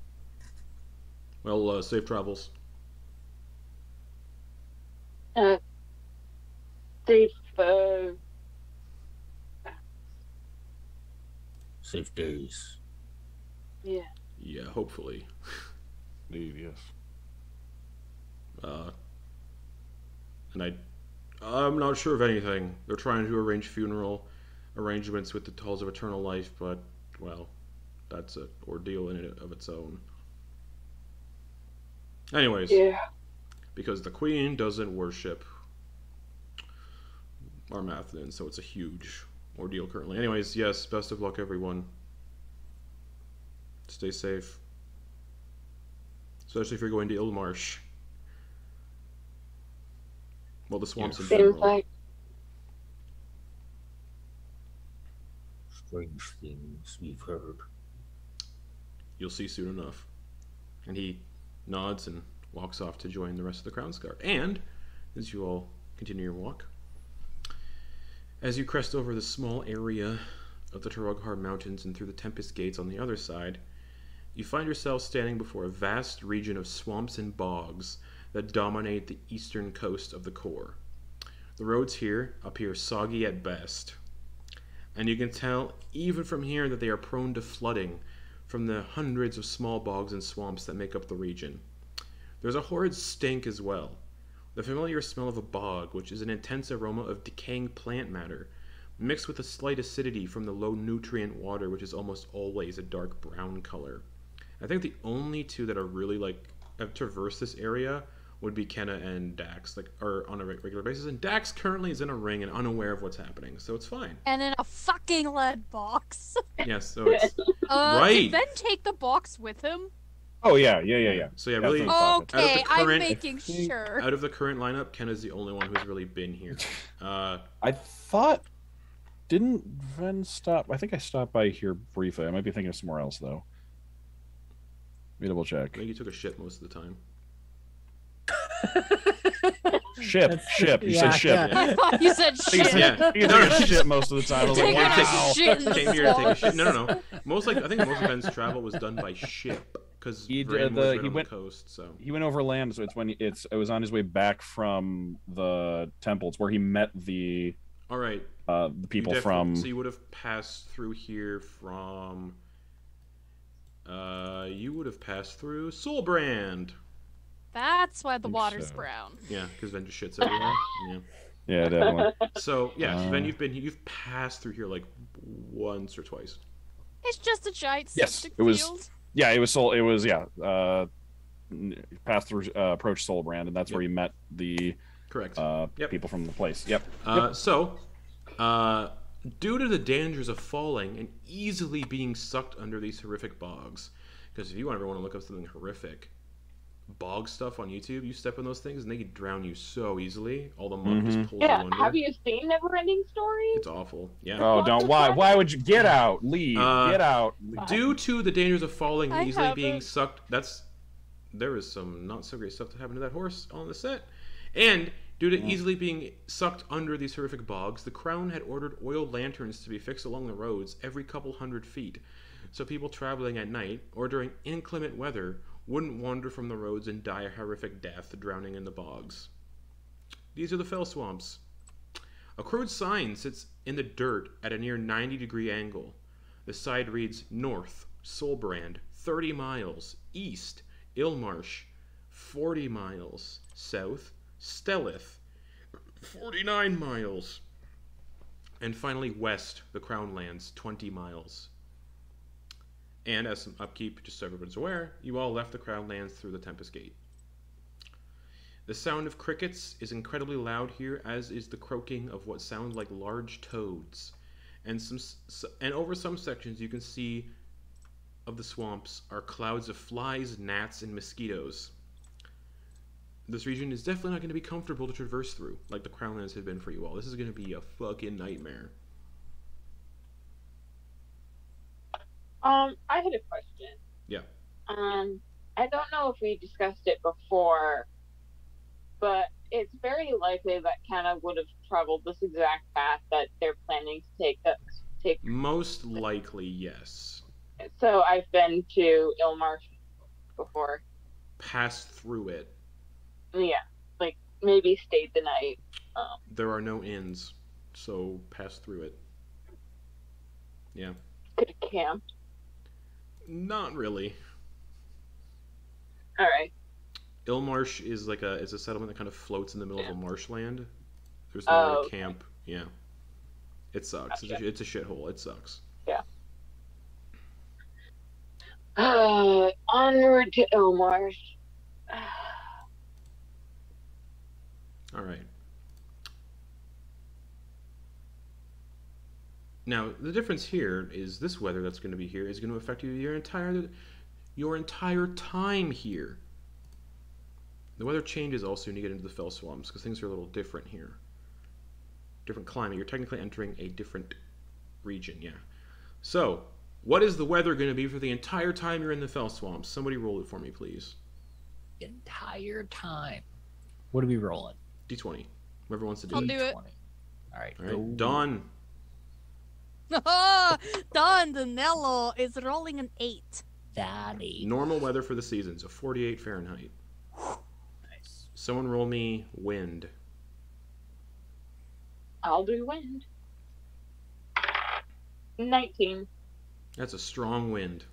Well, safe travels. Safe, Safe days. yeah. Yeah, hopefully. Indeed, yes. And I'm not sure of anything. They're trying to arrange funeral arrangements with the Halls of Eternal Life, but, well, that's an ordeal in it of its own. Anyways, Yeah. because the Queen doesn't worship Armathan, so it's a huge ordeal currently. Anyways, yes, best of luck, everyone. Stay safe. Especially if you're going to Ilmarsh. Well, the swamps in Seems general. like Strange things we've heard. You'll see soon enough. And he nods and walks off to join the rest of the Crown's Guard. And, as you all continue your walk, as you crest over the small area of the Taroghar Mountains and through the Tempest Gates on the other side, you find yourself standing before a vast region of swamps and bogs that dominate the eastern coast of the core. The roads here appear soggy at best, and you can tell even from here that they are prone to flooding from the hundreds of small bogs and swamps that make up the region. There's a horrid stink as well, the familiar smell of a bog, which is an intense aroma of decaying plant matter, mixed with a slight acidity from the low nutrient water, which is almost always a dark brown color. I think the only two that are really have traversed this area would be Kenna and Dax, are on a regular basis. And Dax currently is in a ring and unaware of what's happening, so it's fine. And in a fucking lead box. Yeah, so it's Did Ben right. take the box with him? Oh yeah, yeah. So yeah, Yeah, really, thanks. Out of Okay, the current- I'm making sure. out of the current lineup, Kenna's the only one who's really been here. I thought didn't Ven stop? I think I stopped by here briefly. I might be thinking of somewhere else though. Let me double I check. think you took a shit most of the time. Ship. You Yeah, said ship. yeah. I thought you said You shit. said Yeah. you took a shit most of the time. I was like, Taking a wow. shit in the Came here to take a swamp. shit. No. I think most of Ben's travel was done by ship because He Vran did was the- right he on went- the coast. So He went overland, so it was on his way back from the temple. It's where he met the all right. people You from. So you would have passed through here from. You would have passed through Soulbrand. That's why the Think water's so. brown. Yeah, because Ven just shits everywhere. Yeah. Yeah, definitely. So yeah, Ven, Uh, you've passed through here like once or twice. It's just a giant Yes, septic it was- field. Yeah, it was Soul. It was passed through, approached Soulbrand, and that's where he met the Correct. Yep. people from the place. Yep. Due to the dangers of falling and easily being sucked under these horrific bogs, because if you ever want to look up something horrific, bog stuff on YouTube, you step in those things and they can drown you so easily. All the mud just pulls Yeah. you under. Have you seen Neverending Story? It's awful. Yeah. Oh, What don't. the Why? fuck? Why would you get out? Leave. Get out. Due to the dangers of falling and I easily being haven't. sucked, there is some not so great stuff that happened to that horse on the set. And due to easily being sucked under these horrific bogs, the Crown had ordered oil lanterns to be fixed along the roads every couple hundred feet, so people traveling at night or during inclement weather wouldn't wander from the roads and die a horrific death drowning in the bogs. These are the fell swamps. A crude sign sits in the dirt at a near 90-degree angle. The side reads North, Soulbrand, 30 miles, East, Ilmarsh, 40 miles, South, Stellith, 49 miles, and finally West, the Crown Lands, 20 miles. And as some upkeep, just so everybody's aware, you all left the Crown Lands through the Tempest Gate. The sound of crickets is incredibly loud here, as is the croaking of what sound like large toads. And over some sections you can see of the swamps are clouds of flies, gnats, and mosquitoes. this region is definitely not going to be comfortable to traverse through, like the Crownlands had been for you all. This is going to be a fucking nightmare. I had a question. Yeah. I don't know if we discussed it before, but it's very likely that Kenna would have traveled this exact path that they're planning to take. Most likely, yes. So I've been to Ilmarsh before. Passed through it. Yeah, like maybe stayed the night. There are no inns, so pass through it. Yeah. Could have camped. Not really. All right. Ilmarsh is like a settlement that kind of floats in the middle of a marshland. There's Oh, nowhere to okay. camp. Yeah. It sucks. Gotcha. It's a shithole. It sucks. Yeah. Onward to Ilmarsh. All right. Now, the difference here is this weather that's going to be here is going to affect you your entire time here. The weather changes also when you get into the Fell Swamps because things are a little different here. Different climate. You're technically entering a different region, yeah. So, what is the weather going to be for the entire time you're in the Fell Swamps? Somebody roll it for me, please. Entire time. What are we rolling? D20. Whoever wants to do I'll it. do it. All right. All right. go. Dawn. Don Danello is rolling an 8. Daddy. Normal weather for the season, so 48 Fahrenheit. Nice. Someone roll me wind. I'll do wind. 19. That's a strong wind.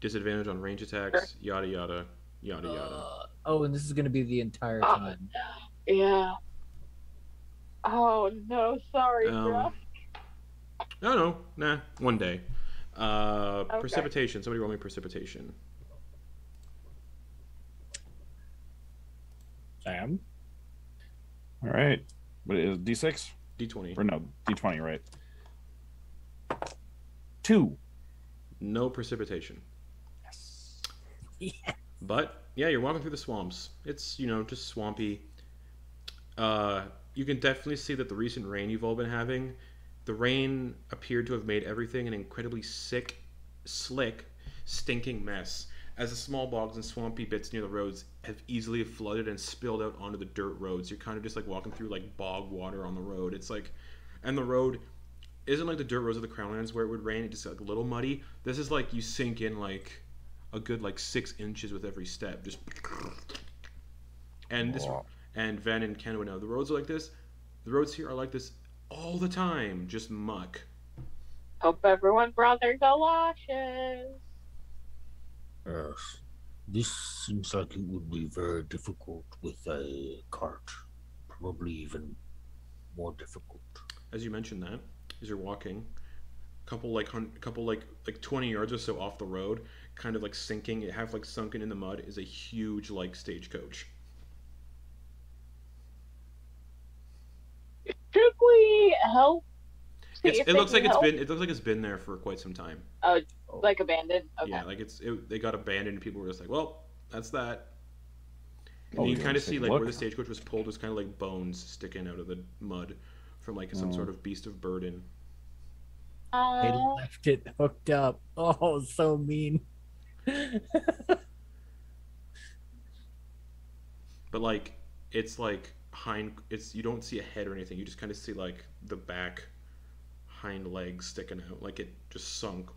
Disadvantage on range attacks, yada yada, yada yada. Oh, and this is going to be the entire time. Yeah. Oh no, sorry, Um, bro. No, nah, one day. Precipitation. Somebody roll me precipitation. Sam? All right. What is D6? D20. Or no, D20, right? 2. No precipitation. Yes. But yeah, you're walking through the swamps. It's just swampy. You can definitely see that the recent rain you've all been having, the rain appeared to have made everything an incredibly slick, stinking mess. As the small bogs and swampy bits near the roads have easily flooded and spilled out onto the dirt roads. You're kind of just like walking through like bog water on the road. It's like, and the road isn't like the dirt roads of the Crownlands where it would rain. It's just like a little muddy. This is like you sink in like a good like 6 inches with every step. Just and this and Ven and Ken would know the roads are like this. The roads here are like this all the time, just muck. Hope everyone brought their galoshes. Yes. This seems like it would be very difficult with a cart. Probably even more difficult. As you mentioned that, as you're walking, a couple like 20 yards or so off the road, kind of like sinking, half like sunken in the mud, is a huge like stagecoach. Should we help? See if It they looks can like help? it looks like it's been there for quite some time. Like abandoned. Okay. Yeah, like they got abandoned and people were just like, well, that's that. And Oh, you you kind wanna of take see a like look? where the stagecoach was pulled was kind of like bones sticking out of the mud from like some sort of beast of burden. They Aw. left it hooked up. Oh, so mean. But like it's like you don't see a head or anything. You just kind of see like the back hind legs sticking out, like it just sunk.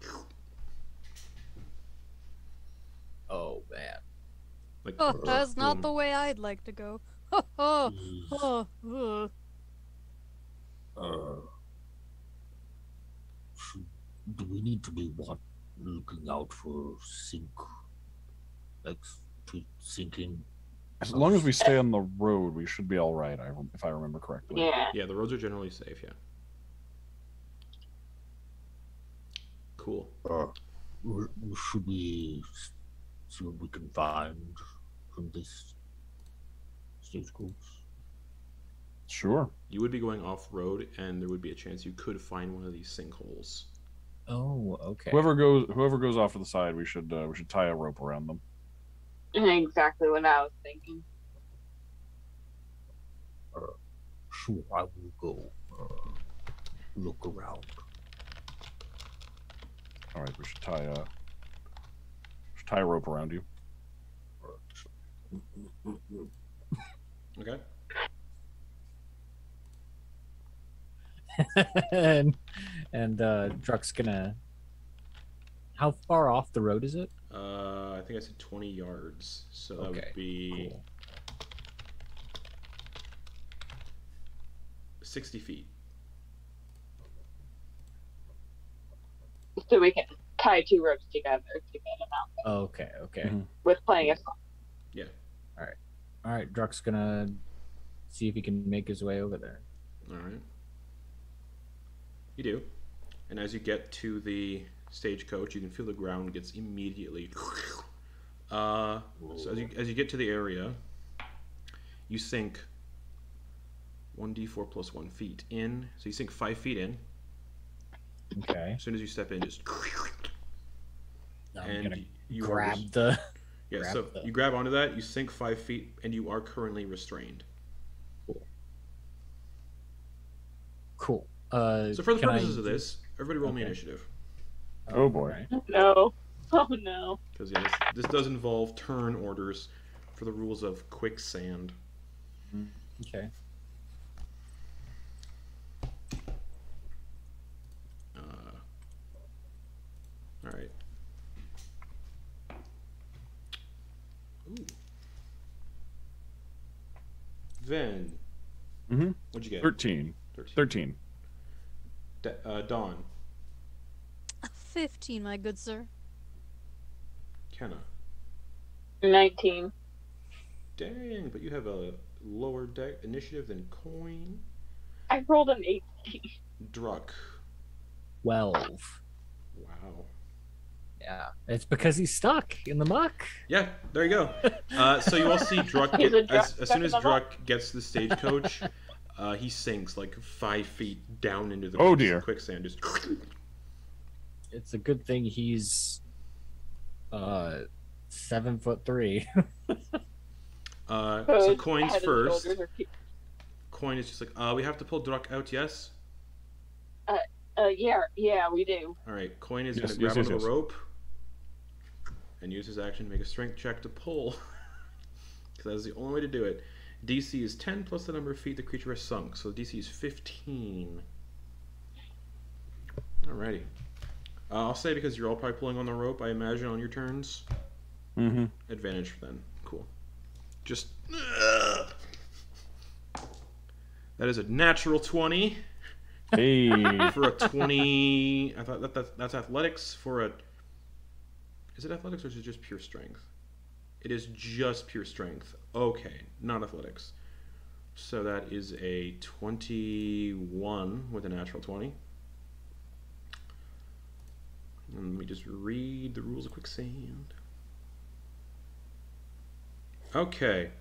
Oh, man. Like Oh, that's not boom. the way I'd like to go. Oh, Is, oh, oh. do we need to be looking out for sinking? As long as we stay on the road, we should be all right, if I remember correctly. Yeah. Yeah, the roads are generally safe, yeah. Cool. Should we see what we can find from this stagecoach? Sure. You would be going off road and there would be a chance you could find one of these sinkholes. Oh, okay. Whoever goes off to the side, we should tie a rope around them. Exactly what I was thinking. Sure, I will go look around. All right, we should tie a rope around you. Okay. and Druck's gonna. How far off the road is it? I think I said 20 yards, so that would be cool. 60 feet. So we can tie 2 ropes together to get him out Okay. Mhm. with plenty of fun. All right. Druck's gonna see if he can make his way over there. All right. You do. And as you get to the stagecoach, you can feel the ground gets immediately. So as you get to the area, you sink 1d4 plus 1 feet in. So you sink 5 feet in. Okay. As soon as you step in, just. I'm And gonna you are grab just- the. Yeah, grab so the- you grab onto that, you sink 5 feet, and you are currently restrained. Cool. So for the can I purposes of do- this, everybody roll me Okay. initiative. Oh, boy. Alright. No. Oh no. Because yeah, this does involve turn orders for the rules of quicksand. Okay. All right. Ooh. Then, Mhm. what'd you get? 13. 13. Dawn, 15, my good sir. Kenna. 19. Dang, but you have a lower deck initiative than Coin. I rolled an 18. Druck. 12. Wow. Yeah. It's because he's stuck in the muck. Yeah, there you go. So you all see Druck He's get, a as Druck soon as stuck in the Druck gets to the stagecoach, he sinks like 5 feet down into the Oh, dear. quicksand. Just It's a good thing he's 7'3". so Hood, Coin's head and first. shoulders are Coin is just like, we have to pull Druck out, yes? yeah, we do. All right, Coin is Yes, going to grab yes, onto yes. the rope and use his action to make a strength check to pull. Because that's the only way to do it. DC is 10 plus the number of feet the creature has sunk, so DC is 15. Alrighty. I'll say because you're all probably pulling on the rope, I imagine, on your turns. Mm-hmm. Advantage then. Cool. Just. That is a natural 20 Hey. for a 20. I thought that's athletics for a. Is it athletics or is it just pure strength? It is just pure strength. Okay, not athletics. So that is a 21 with a natural 20. And let me just read the rules of quicksand. Okay.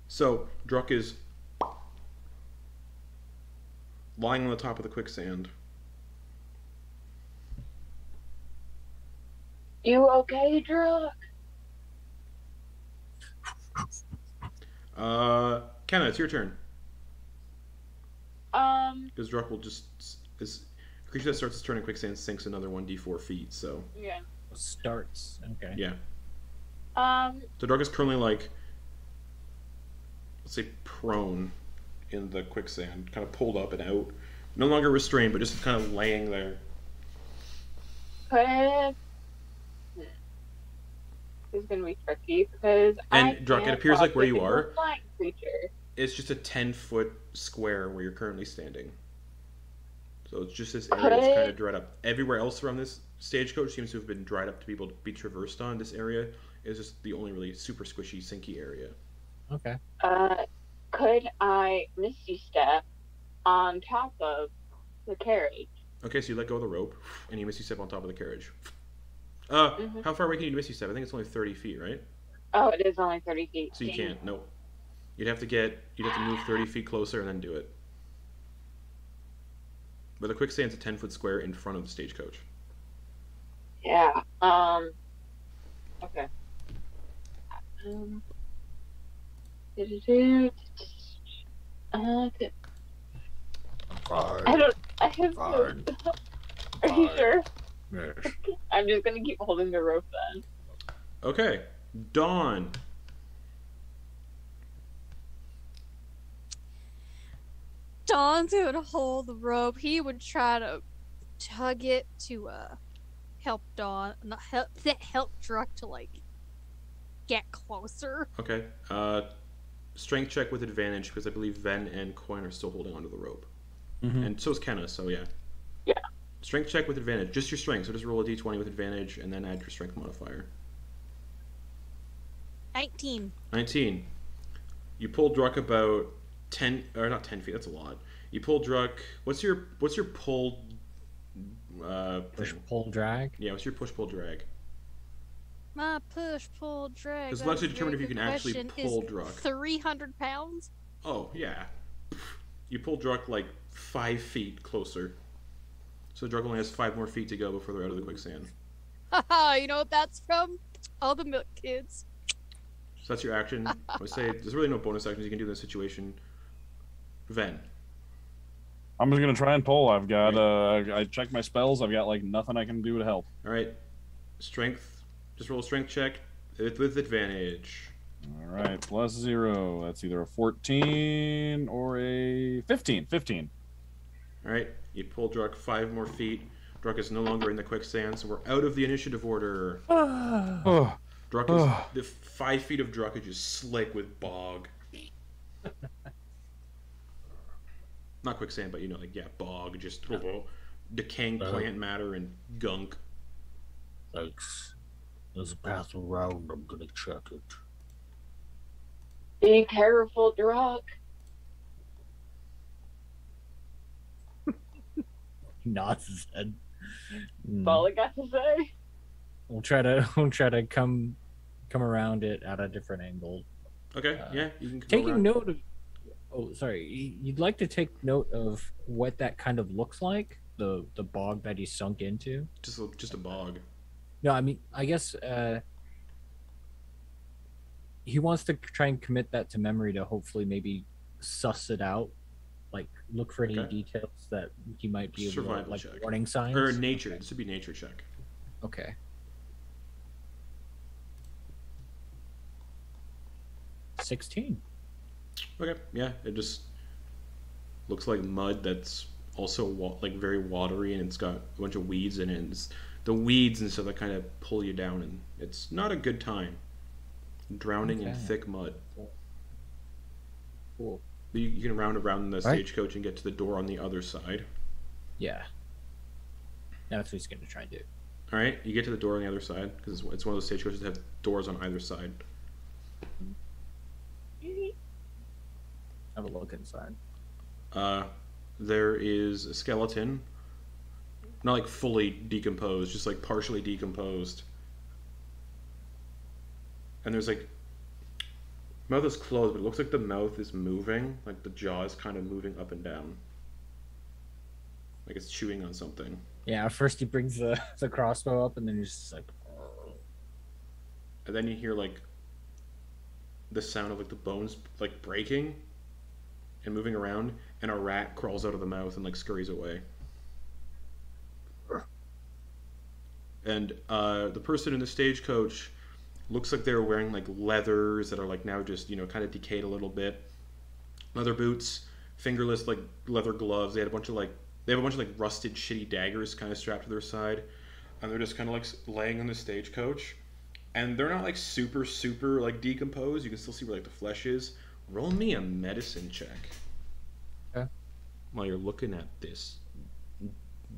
So, Druck is lying on the top of the quicksand. You okay, Druck? Kenna, it's your turn. Um, Because Druck will just. Is creature that starts to turn in quicksand sinks another 1d4 feet, so. yeah. Starts. Okay. Yeah. So Druck is currently like. Let's say prone in the quicksand, kind of pulled up and out. No longer restrained, but just kind of laying there. could This is gonna be tricky because And, Druck, it can't appears like where you talk to a are. flying creature. It's just a 10-foot square where you're currently standing. So it's just this area that's kind of dried up. Everywhere else around this stagecoach seems to have been dried up to be able to be traversed on. This area is just the only really super squishy, sinky area. Okay. Could I Misty Step on top of the carriage? Okay, so you let go of the rope, and you misty step on top of the carriage. Mhm. How far away can you misty step? I think it's only 30 feet, right? Oh, it is only 30 feet. So you can't. Nope. You'd have to move 30 feet closer and then do it. But the quicksand's a 10-foot square in front of the stagecoach. Yeah. Okay. Fine. I have no. Fine. Are you Fine. sure? Yes. I'm just gonna keep holding the rope then. Okay, Dawn. Don's gonna hold the rope. He would try to tug it to help Dawn, not help Druck to like get closer. Okay. Strength check with advantage because I believe Ven and Coin are still holding onto the rope, Mhm. and so is Kenna. So yeah. Yeah. Strength check with advantage. Just your strength. So just roll a d20 with advantage, and then add your strength modifier. 19. 19. You pull Druck about 10, or not 10 feet. That's a lot. You pull Druck. What's your pull? Push, Thing? pull, drag. Yeah. What's your push pull drag? My push, pull, drag. Because that let's is a determine very if you good can actually question. pull Is Druck. 300 pounds? Oh yeah. You pull Druck like 5 feet closer. So Druck only has 5 more feet to go before they're out of the quicksand. Haha, you know what that's from? All the milk kids. So that's your action. I would say there's really no bonus actions you can do in this situation. Ven. I'm just gonna try and pull. I've got I checked my spells. I've got like nothing I can do to help. All right. Strength. Just roll a strength check with advantage. All right, plus 0. That's either a 14 or a 15. 15. All right. You pull Druck 5 more feet. Druck is no longer in the quicksand, so we're out of the initiative order. Oh, Druck is the 5 feet of Druck is just slick with bog. Not quicksand, but like bog, just decaying plant matter and gunk. Thanks. There's a path around. I'm gonna check it. Be careful, Druck. He nods his head. That's all I got to say. We'll try to come around it at a different angle. Okay, yeah, you can go Taking around. note of. Oh, sorry. You'd like to take note of what that kind of looks like, the bog that he sunk into. Just a bog. No, I mean, I guess he wants to try and commit that to memory to hopefully maybe suss it out, like look for any Okay. details that he might be able to, Survival like check. warning signs. Or nature. This would be nature check. Okay. 16. Okay, yeah, it just looks like mud that's also like very watery, and it's got a bunch of weeds in it. And it's the weeds and stuff that kind of pull you down, and it's not a good time. Drowning in Okay. thick mud. Cool. But you can round around the Right. stagecoach and get to the door on the other side. Yeah. That's what he's going to try and do. All right, you get to the door on the other side because it's one of those stagecoaches that have doors on either side. Have a look inside. There is a skeleton, not like fully decomposed, just like partially decomposed. And there's like, mouth is closed, but it looks like the mouth is moving, like the jaw is kind of moving up and down, like it's chewing on something. Yeah, first he brings the crossbow up, and then he's just like, And then you hear like the sound of like the bones like breaking and moving around, and a rat crawls out of the mouth and like scurries away. And the person in the stagecoach looks like they're wearing like leathers that are like now just kind of decayed a little bit. Leather boots, fingerless like leather gloves. They have a bunch of like rusted shitty daggers kind of strapped to their side, and they're just kind of like laying on the stagecoach. And they're not like super like decomposed. You can still see where like the flesh is. Roll me a medicine check. Okay. While you're looking at this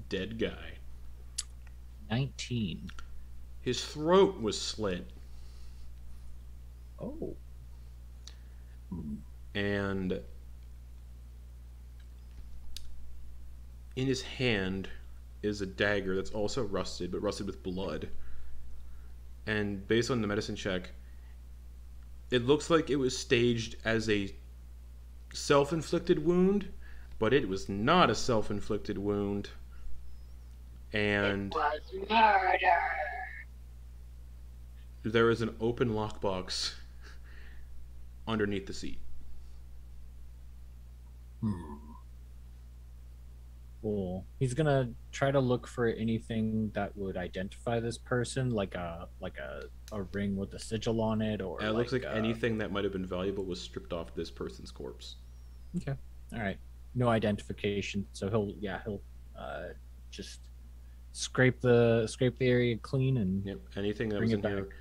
dead guy. 19. His throat was slit, Oh. and in his hand is a dagger that's also rusted, but rusted with blood. And based on the medicine check, it looks like it was staged as a self-inflicted wound, but it was not a self-inflicted wound. And Was murder. there is an open lockbox underneath the seat. Cool. He's gonna try to look for anything that would identify this person, like a ring with a sigil on it, or It looks like anything that might have been valuable was stripped off this person's corpse. Okay. All right. No identification, so he'll just scrape the area clean and Yep. Anything that bring was it in here back.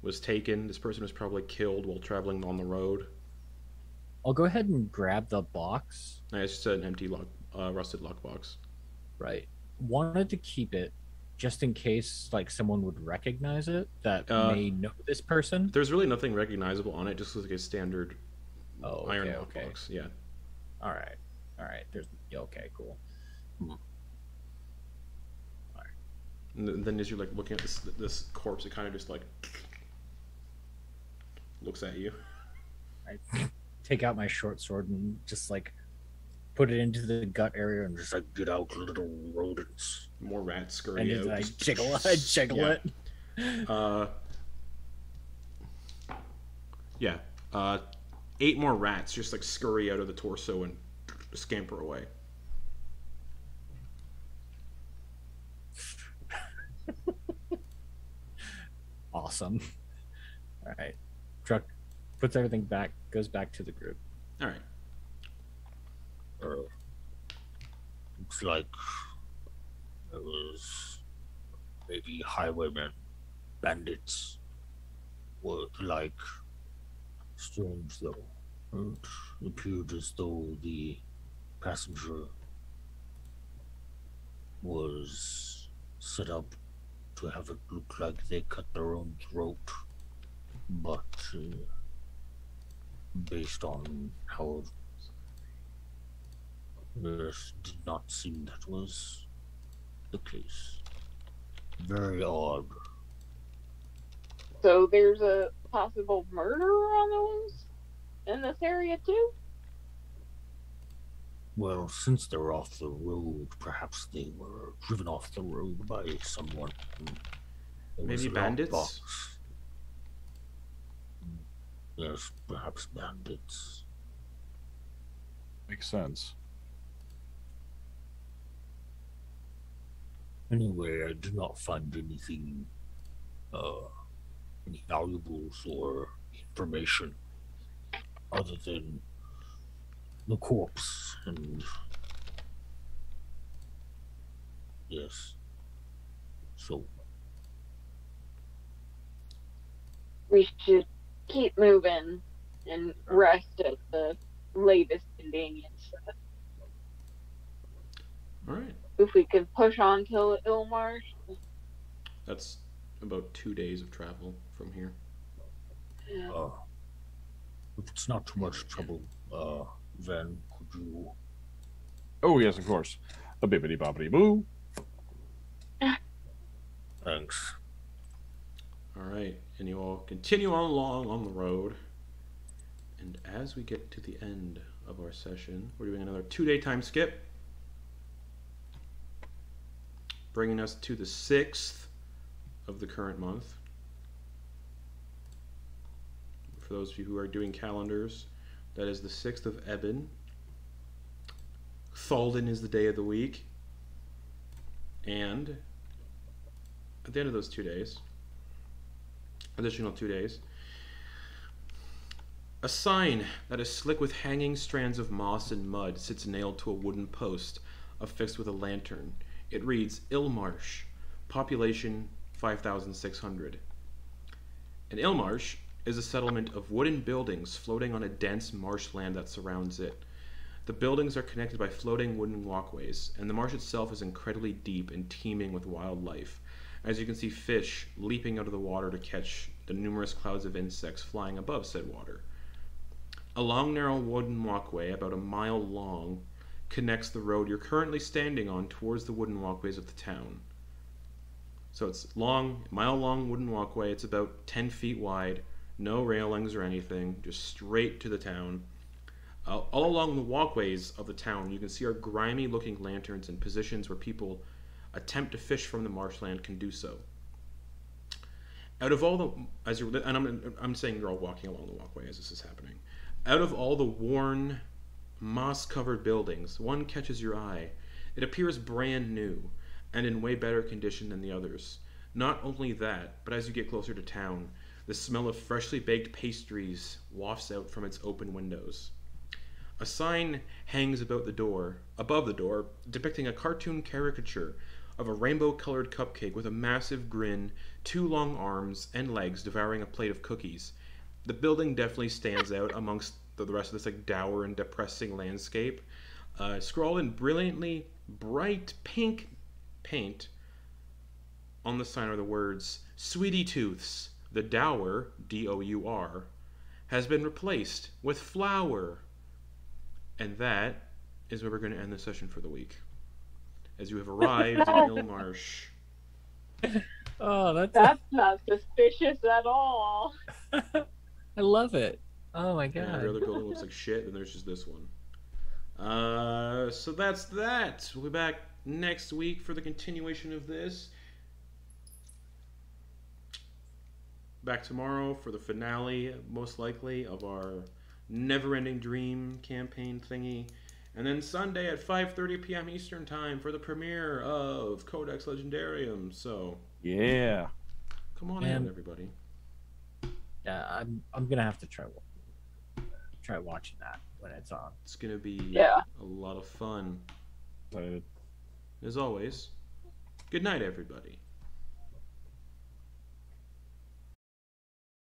was taken. This person was probably killed while traveling on the road. I'll go ahead and grab the box. No, it's just an empty rusted lockbox. Right. Wanted to keep it just in case like someone would recognize it that may know this person. There's really nothing recognizable on it. Just looks like a standard Oh, iron okay. lockbox. Yeah. All right. There's okay, cool. And then as you're like looking at this corpse, it kind of just like looks at you. I take out my short sword and just like put it into the gut area and just like Get out, little rodents. More rats and scurry just, out. like just- jiggle Yeah. it. Yeah. 8 more rats just like scurry out of the torso and scamper away. Awesome. All right. Truck puts everything back, goes back to the group. All right. Looks like it was maybe highwaymen, bandits. Were like strange though. It appeared as though the passenger was set up to have it look like they cut their own throat, but based on how this did not seem that was the case. Very odd. So there's a possible murder on the loose in this area too? Well, since they're off the road, perhaps they were driven off the road by someone. There was Maybe a bandits? lockbox. Yes, perhaps bandits. Makes sense. Anyway, I did not find anything, any valuables or information other than the corpse and yes. So We should keep moving and rest at the latest convenience. All right. If we could push on till Ilmarsh. That's about 2 days of travel from here. if it's not too much trouble, then could you Oh yes, of course. A bibbity bobbity boo. thanks. All right, and you all continue on along on the road. And as we get to the end of our session, we're doing another 2-day time skip, bringing us to the 6th of the current month. For those of you who are doing calendars, that is the 6th of Eben. Thalden is the day of the week. And at the end of those 2 days, additional 2 days, a sign that is slick with hanging strands of moss and mud sits nailed to a wooden post affixed with a lantern. It reads, Ilmarsh, population 5,600. And Ilmarsh is a settlement of wooden buildings floating on a dense marshland that surrounds it. The buildings are connected by floating wooden walkways, and the marsh itself is incredibly deep and teeming with wildlife. As you can see, fish leaping out of the water to catch the numerous clouds of insects flying above said water. A long, narrow wooden walkway, about a mile long, connects the road you're currently standing on towards the wooden walkways of the town. So it's long, mile-long wooden walkway. It's about 10 feet wide, no railings or anything, just straight to the town. All along the walkways of the town, you can see are grimy-looking lanterns in positions where people attempt to fish from the marshland can do so. Out of all the, as you're, and I'm saying you're all walking along the walkway as this is happening. Out of all the worn, moss-covered buildings, one catches your eye. It appears brand new, and in way better condition than the others. Not only that, but as you get closer to town, the smell of freshly baked pastries wafts out from its open windows. A sign hangs above the door, depicting a cartoon caricature of a rainbow-colored cupcake with a massive grin, 2 long arms, and legs devouring a plate of cookies. The building definitely stands out amongst the rest of this like dour and depressing landscape. Scrawled in brilliantly bright pink paint on the sign are the words, "Sweetie Tooths, the dour, D-O-U-R, has been replaced with flour." And that is where we're going to end the session for the week. As you have arrived in Ilmarsh. Oh, That's not suspicious at all. I love it. Oh my god. Yeah, every other building looks like shit, and there's just this one. So that's that. We'll be back next week for the continuation of this. Back tomorrow for the finale, most likely, of our Never-Ending Dream campaign thingy. And then Sunday at 5:30 p.m. Eastern Time for the premiere of Codex Legendarium. So, Yeah. come on in, everybody. Yeah, I'm gonna have to try watching that when it's on. It's going to be Yeah. a lot of fun. Excited. As always, good night, everybody.